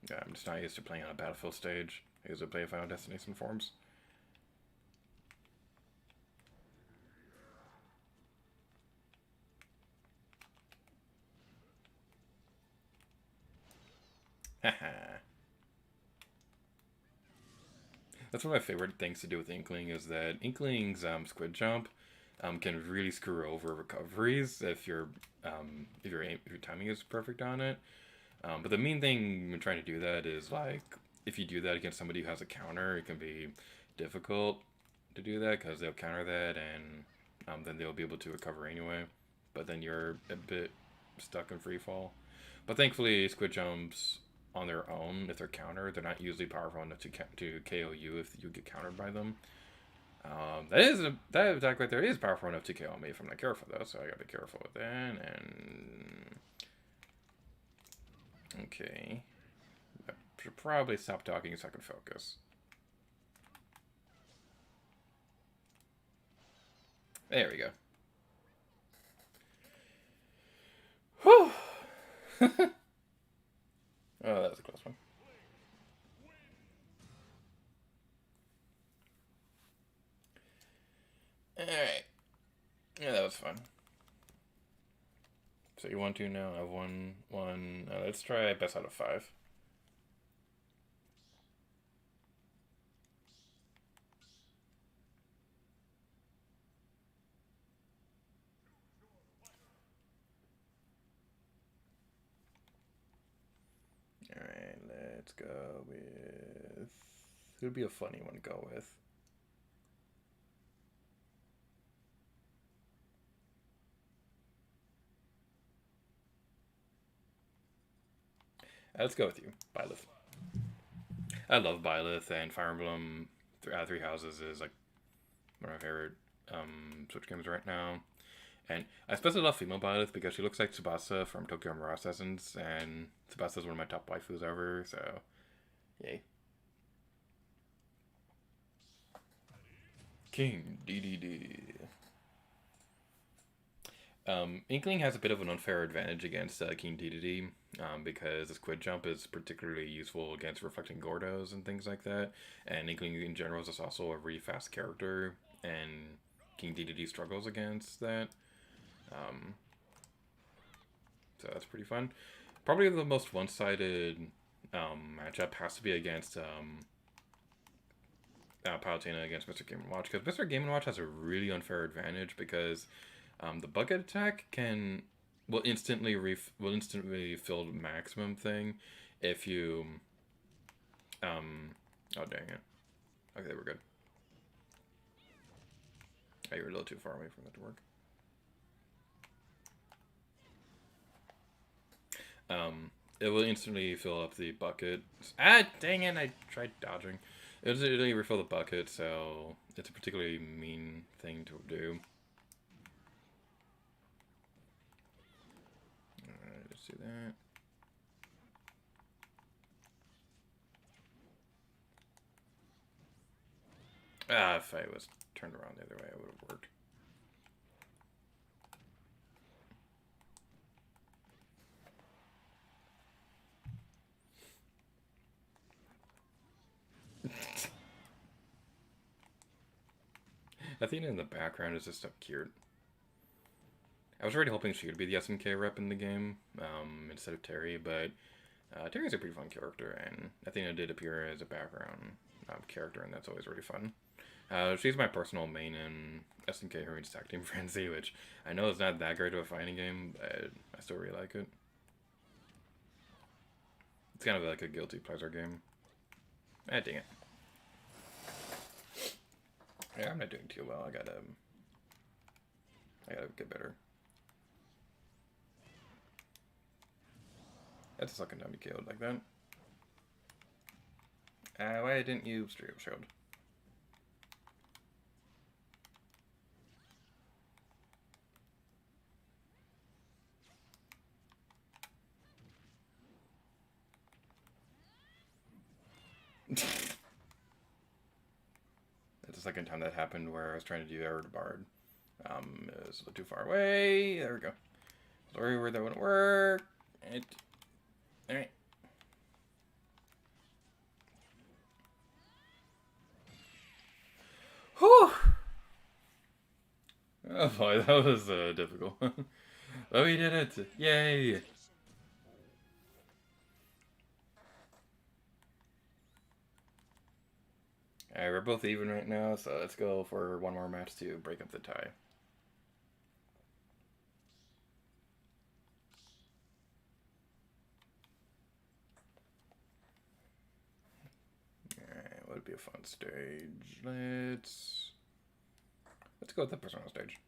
Yeah, I'm just not used to playing on a Battlefield stage. I usually play Final Destination forms. Haha. That's one of my favorite things to do with Inkling, is that Inkling's squid jump can really screw over recoveries if your timing is perfect on it. But the main thing when trying to do that is, like, if you do that against somebody who has a counter, it can be difficult to do that, because they'll counter that and then they'll be able to recover anyway. But then you're a bit stuck in free fall. But thankfully, squid jumps on their own, if they're countered, they're not usually powerful enough to KO you if you get countered by them. That attack right there is powerful enough to KO me if I'm not careful though, so I gotta be careful with that. And okay, I should probably stop talking so I can focus. There we go. Whew. Oh, that was a close one. Alright. Yeah, that was fun. So you want to now? I have one. Let's try best out of 5. Alright, let's go with... Who would be a funny one to go with? Let's go with you, Byleth. I love Byleth, and Fire Emblem Three Houses is like one of my favorite Switch games right now. And I especially love female Byleth because she looks like Tsubasa from Tokyo Mirage Assassins, and Tsubasa is one of my top waifus ever, so yay. King DDD. Inkling has a bit of an unfair advantage against King DDD because the squid jump is particularly useful against reflecting Gordos and things like that. And Inkling in general is also a really fast character, and King DDD struggles against that. So that's pretty fun. Probably the most one-sided matchup has to be against Palutena against Mr. Game & Watch, because Mr. Game & Watch has a really unfair advantage because the bucket attack will instantly fill the maximum thing if you oh dang it. Okay, we're good. Oh, you're a little too far away from that to work. It will instantly fill up the bucket. Ah, dang it, I tried dodging. It'll instantly refill the bucket, so it's a particularly mean thing to do. Alright, let's do that. Ah, if I was turned around the other way, it would have worked. Athena in the background is just so cute. I was already hoping she would be the SNK rep in the game instead of Terry, but Terry's a pretty fun character, and Athena did appear as a background character, and that's always really fun. She's my personal main in SNK Heroines Tag Team Frenzy, which I know is not that great of a fighting game, but I still really like it. It's kind of like a guilty pleasure game. Ah, dang it. Yeah, I'm not doing too well. I gotta get better. That's the second time you killed like that. Why didn't you shield? That's the second time that happened where I was trying to do Error to Bard. It was a little too far away. There we go. Sorry where that wouldn't work. Alright. Whew! Oh boy, that was difficult. But we did it! Yay! Alright, we're both even right now, so let's go for one more match to break up the tie. Alright, what would be a fun stage? Let's go with the personal stage.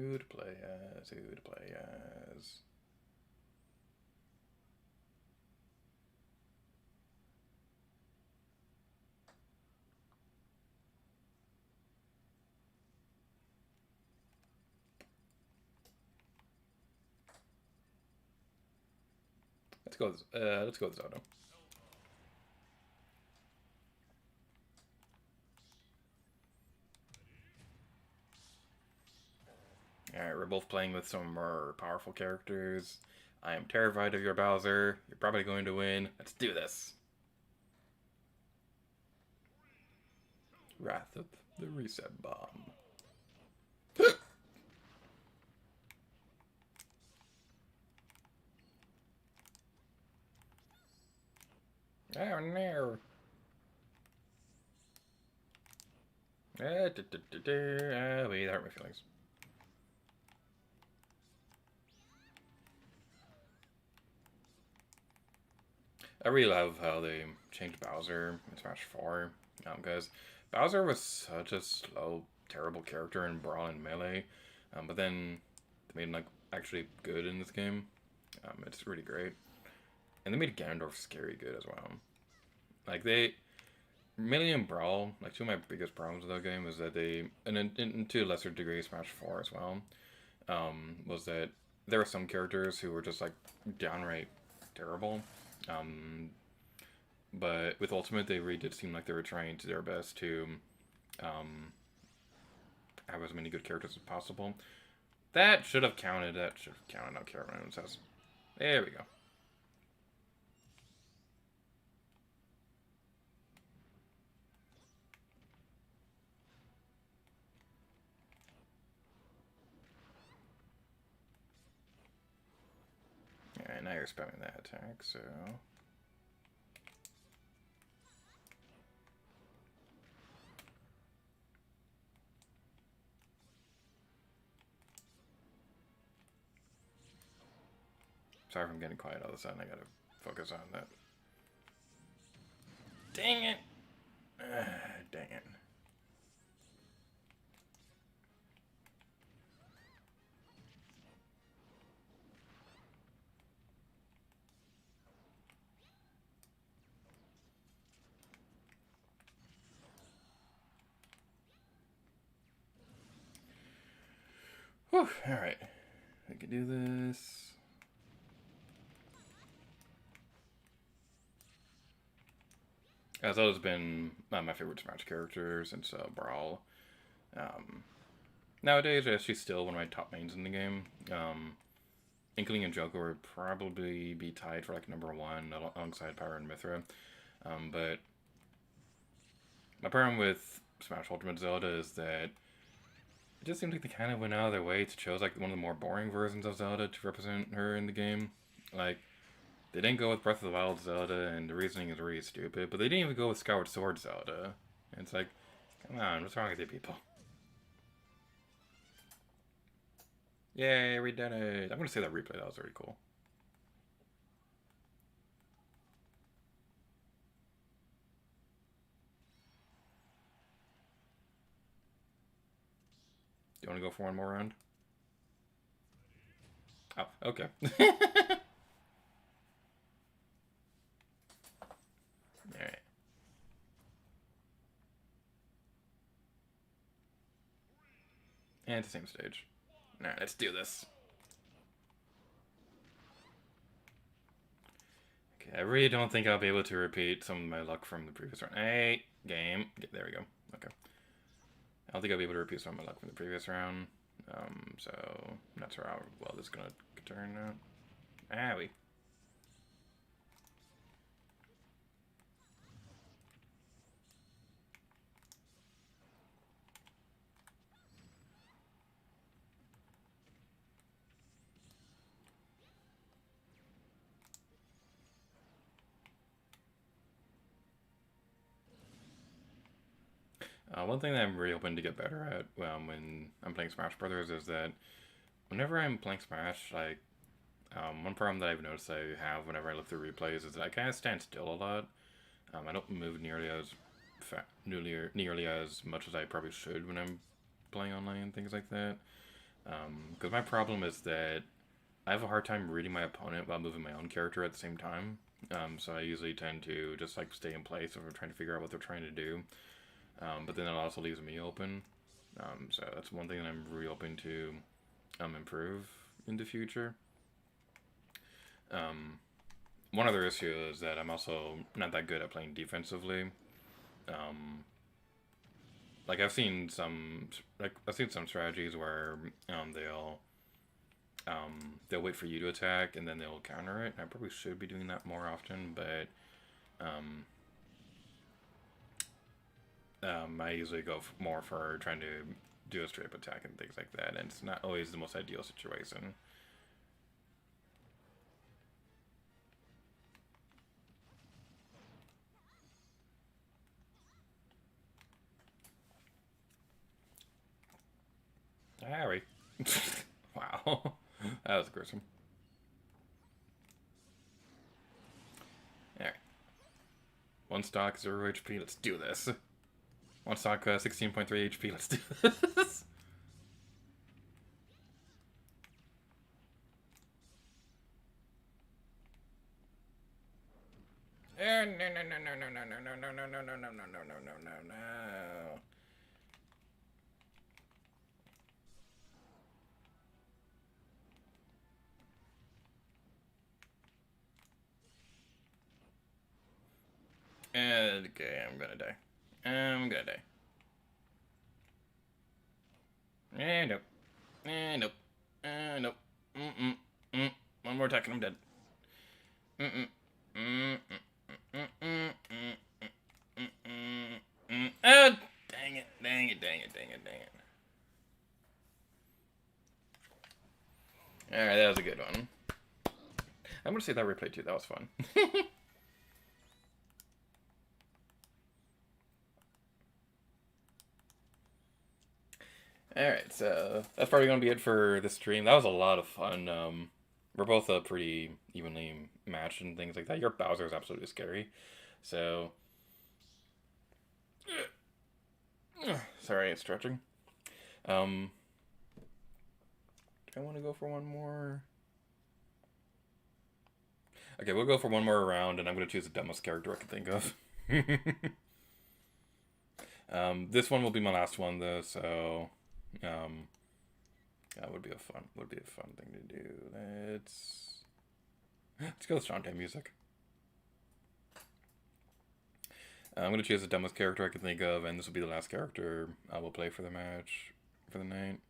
Who to play as? Who to play as? Let's go with Zelda. Alright, we're both playing with some more powerful characters. I am terrified of your Bowser. You're probably going to win. Let's do this. Wrath of the Reset Bomb. Oh no. Wait, that hurt my feelings. I really love how they changed Bowser in Smash 4. Because Bowser was such a slow, terrible character in Brawl and Melee. But then they made him like actually good in this game. It's really great. And they made Ganondorf scary good as well. Like Melee and Brawl, like two of my biggest problems with that game is that they, and to a lesser degree Smash 4 as well, was that there were some characters who were just like downright terrible. But with Ultimate, they really did seem like they were trying to their best to have as many good characters as possible. That should have counted. That should have counted. I don't care what anyone says. There we go. Alright, now you're spamming that attack, so... Sorry if I'm getting quiet all of a sudden, I gotta focus on that. Dang it! Dang it. Whew, alright. We can do this. Zelda's been my favorite Smash character since Brawl. Nowadays, she's still one of my top mains in the game. Inkling and Joker would probably be tied for like #1 alongside Pyra and Mithra. But my problem with Smash Ultimate Zelda is that it just seems like they kind of went out of their way to choose like one of the more boring versions of Zelda to represent her in the game. Like, they didn't go with Breath of the Wild Zelda, and the reasoning is really stupid, but they didn't even go with Skyward Sword Zelda. And it's like, come on, what's wrong with you people? Yay, we did it! I'm gonna say that replay, that was really cool. Do you want to go for one more round? Oh, okay. Alright. And it's the same stage. Alright, let's do this. Okay, I really don't think I'll be able to repeat some of my luck from the previous round. Hey, game. There we go. Okay. I don't think I'll be able to repeat some of my luck from the previous round. So I'm not sure how well this is gonna turn out. Ah, we. One thing that I'm really hoping to get better at when I'm playing Smash Brothers is that whenever I'm playing Smash, like, one problem that I've noticed I have whenever I look through replays is that I kind of stand still a lot. I don't move nearly as much as I probably should when I'm playing online and things like that. Because my problem is that I have a hard time reading my opponent while moving my own character at the same time. So I usually tend to just like stay in place if I'm trying to figure out what they're trying to do. But then it also leaves me open. So that's one thing that I'm really hoping to improve in the future. One other issue is that I'm also not that good at playing defensively. Like I've seen some strategies where they'll wait for you to attack and then they'll counter it. I probably should be doing that more often, but I usually go more for trying to do a straight up attack and things like that, and it's not always the most ideal situation. Harry. Wow. That was gruesome. Alright. One stock, 0 HP, let's do this. One stock, 16.3 HP, let's do this. No, no, no, no, no, no, no, no, no, no, no, no, no, no, no, no, no, no, no. Okay, I'm gonna die. I'm gonna die. Nope. Nope. Nope. One more attack and I'm dead. Oh, dang it. Dang it, dang it, dang it, dang it. Alright, that was a good one. I'm gonna see that replay too, that was fun. Alright, so that's probably going to be it for this stream. That was a lot of fun. We're both pretty evenly matched and things like that. Your Bowser is absolutely scary. So, sorry, it's stretching. Do I want to go for one more? Okay, we'll go for one more round, and I'm going to choose the dumbest character I can think of. This one will be my last one, though, so... that would be a fun thing to do. Let's go with Shantae music. I'm gonna choose the dumbest character I can think of, and this will be the last character I will play for the match for the night.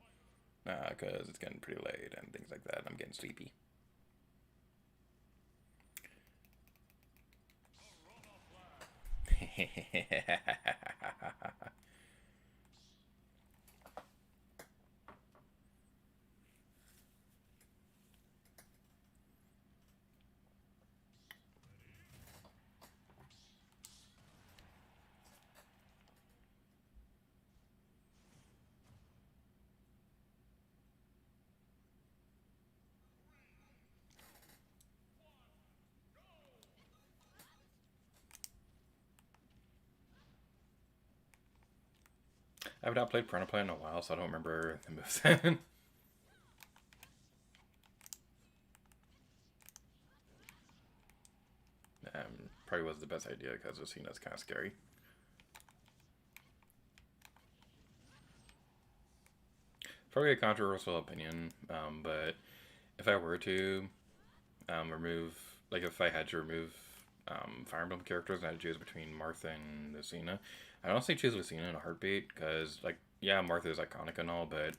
Because it's getting pretty late and things like that. And I'm getting sleepy. I've not played Piranha Plant in a while, so I don't remember the moves. Probably was the best idea because Lucina's kind of scary. Probably a controversial opinion, but if I were to remove, like if I had to remove Fire Emblem characters and I had to choose between Martha and Lucina, I'd honestly choose Lucina in a heartbeat because, like, yeah, Martha is iconic and all, but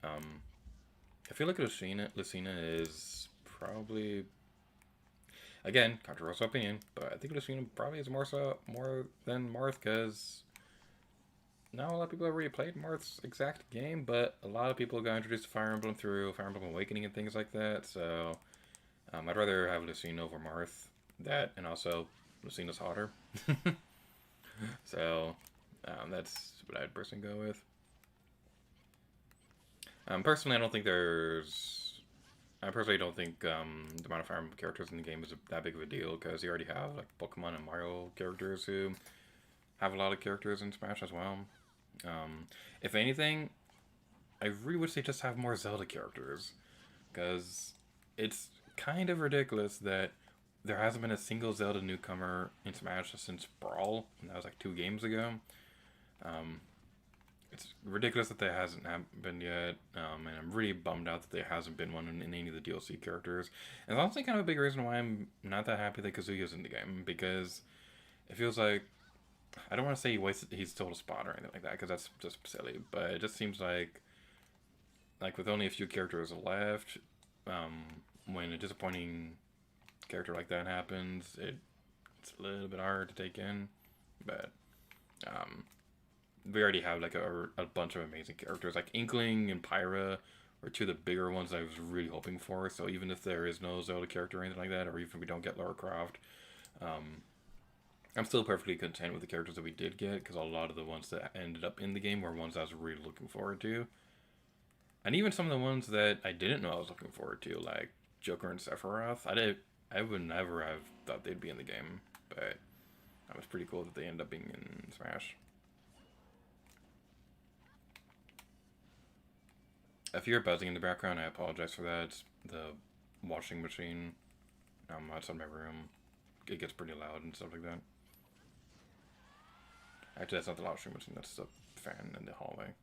I feel like Lucina is probably, again, controversial opinion, but I think Lucina probably is more than Marth because not a lot of people have really played Marth's exact game, but a lot of people got introduced to Fire Emblem through Fire Emblem Awakening and things like that, so I'd rather have Lucina over Marth. That, and also Lucina's hotter. So, that's what I'd personally go with. Personally, I personally don't think the amount of Fire Emblem characters in the game is that big of a deal, because you already have like Pokemon and Mario characters who have a lot of characters in Smash as well. If anything, I really wish they just have more Zelda characters. Because it's kind of ridiculous that there hasn't been a single Zelda newcomer in Smash since Brawl, and that was like 2 games ago. Um, it's ridiculous that there hasn't happened yet, and I'm really bummed out that there hasn't been one in any of the DLC characters. And it's honestly kind of a big reason why I'm not that happy that Kazuya's in the game, because it feels like, I don't want to say he stole a spot or anything like that, because that's just silly, but it just seems like with only a few characters left, when a disappointing character like that happens, it's a little bit hard to take in. But we already have like a bunch of amazing characters. Like Inkling and Pyra are 2 of the bigger ones I was really hoping for. So even if there is no Zelda character or anything like that, or even if we don't get Lara Croft, I'm still perfectly content with the characters that we did get, because a lot of the ones that ended up in the game were ones I was really looking forward to. And even some of the ones that I didn't know I was looking forward to, like Joker and Sephiroth, I would never have thought they'd be in the game, but that was pretty cool that they end up being in Smash. If you're buzzing in the background, I apologize for that. It's the washing machine outside my room. It gets pretty loud and stuff like that. Actually, that's not the washing machine, that's the fan in the hallway.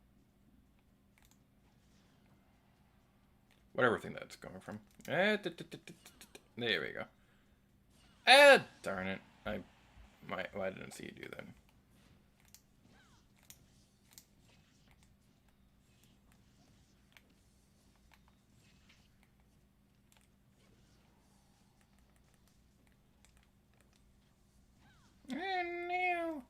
Whatever thing that's coming from. There we go. Darn it. I didn't see you do that. Oh no.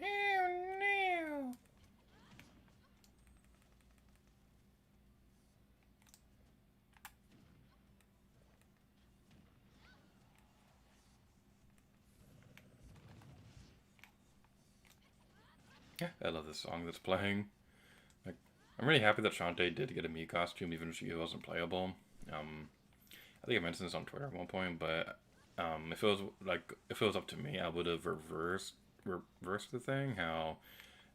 Oh no. I love this song that's playing. Like, I'm really happy that Shantae did get a Mii costume, even if she wasn't playable. I think I mentioned this on Twitter at one point, but if it was up to me, I would have reversed the thing. How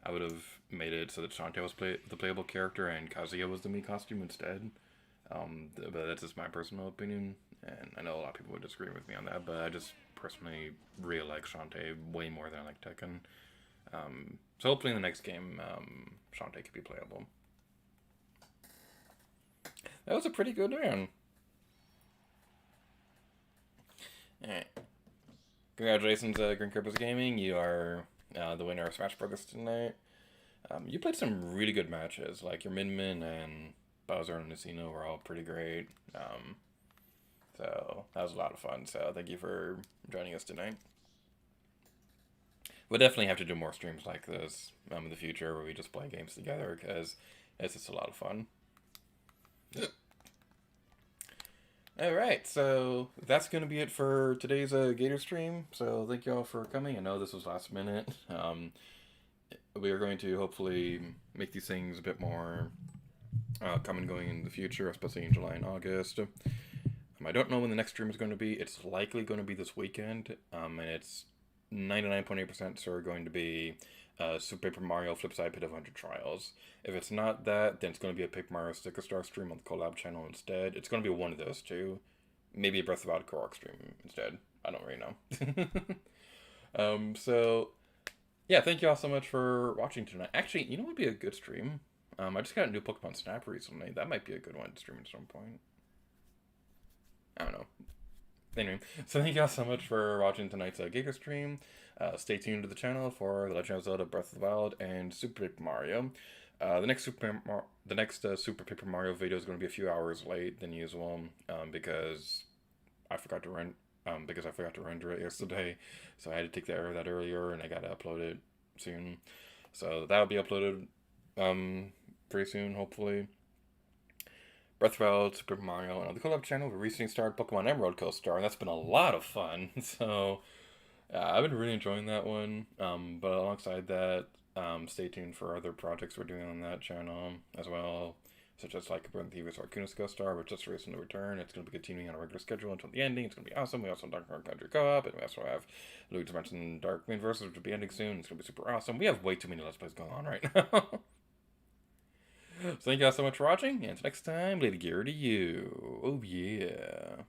I would have made it so that Shantae was the playable character and Kazuya was the Mii costume instead. But that's just my personal opinion, and I know a lot of people would disagree with me on that, but I just personally really like Shantae way more than I like Tekken. So hopefully in the next game, Shantae could be playable. That was a pretty good round. Alright. Congratulations, Green Purpose Gaming. You are the winner of Smash Brothers tonight. You played some really good matches. Like your Min Min and Bowser and Nacino were all pretty great. So that was a lot of fun. So thank you for joining us tonight. We'll definitely have to do more streams like this in the future where we just play games together, because it's just a lot of fun. Alright, so that's going to be it for today's Gator stream. So thank you all for coming. I know this was last minute. We are going to hopefully make these things a bit more come and going in the future, especially in July and August. I don't know when the next stream is going to be. It's likely going to be this weekend, and it's 99.8% sure going to be Super Paper Mario Flipside Pit of 100 Trials. If it's not that, then it's going to be a Paper Mario Sticker Star stream on the collab channel instead. It's going to be one of those two. Maybe a Breath of the Wild Korok stream instead. I don't really know. So, yeah, thank you all so much for watching tonight. Actually, you know what would be a good stream? I just got a new Pokemon Snap recently. That might be a good one to stream at some point. I don't know. Anyway, so thank you all so much for watching tonight's Giga stream. Stay tuned to the channel for The Legend of Zelda: Breath of the Wild and Super Paper Mario. The next Super Paper Mario video is going to be a few hours late than usual because I forgot to render it yesterday. So I had to take care of that earlier, and I got to upload it soon. So that'll be uploaded pretty soon, hopefully. Breath of the Wild, Super Mario, and on the collab channel, we recently started Pokemon Emerald Co-Star, and that's been a lot of fun. So, I've been really enjoying that one. But alongside that, stay tuned for other projects we're doing on that channel as well, such as like Thieves Arcunis Co-Star, which just recently returned. It's going to be continuing on a regular schedule until the ending. It's going to be awesome. We also have Dark Country Co-op, and we also have Luigi's Mansion Dark Moon Versus, which will be ending soon. It's going to be super awesome. We have way too many Let's Plays going on right now. So thank you guys so much for watching, and until next time, Lady Gear to you. Oh yeah.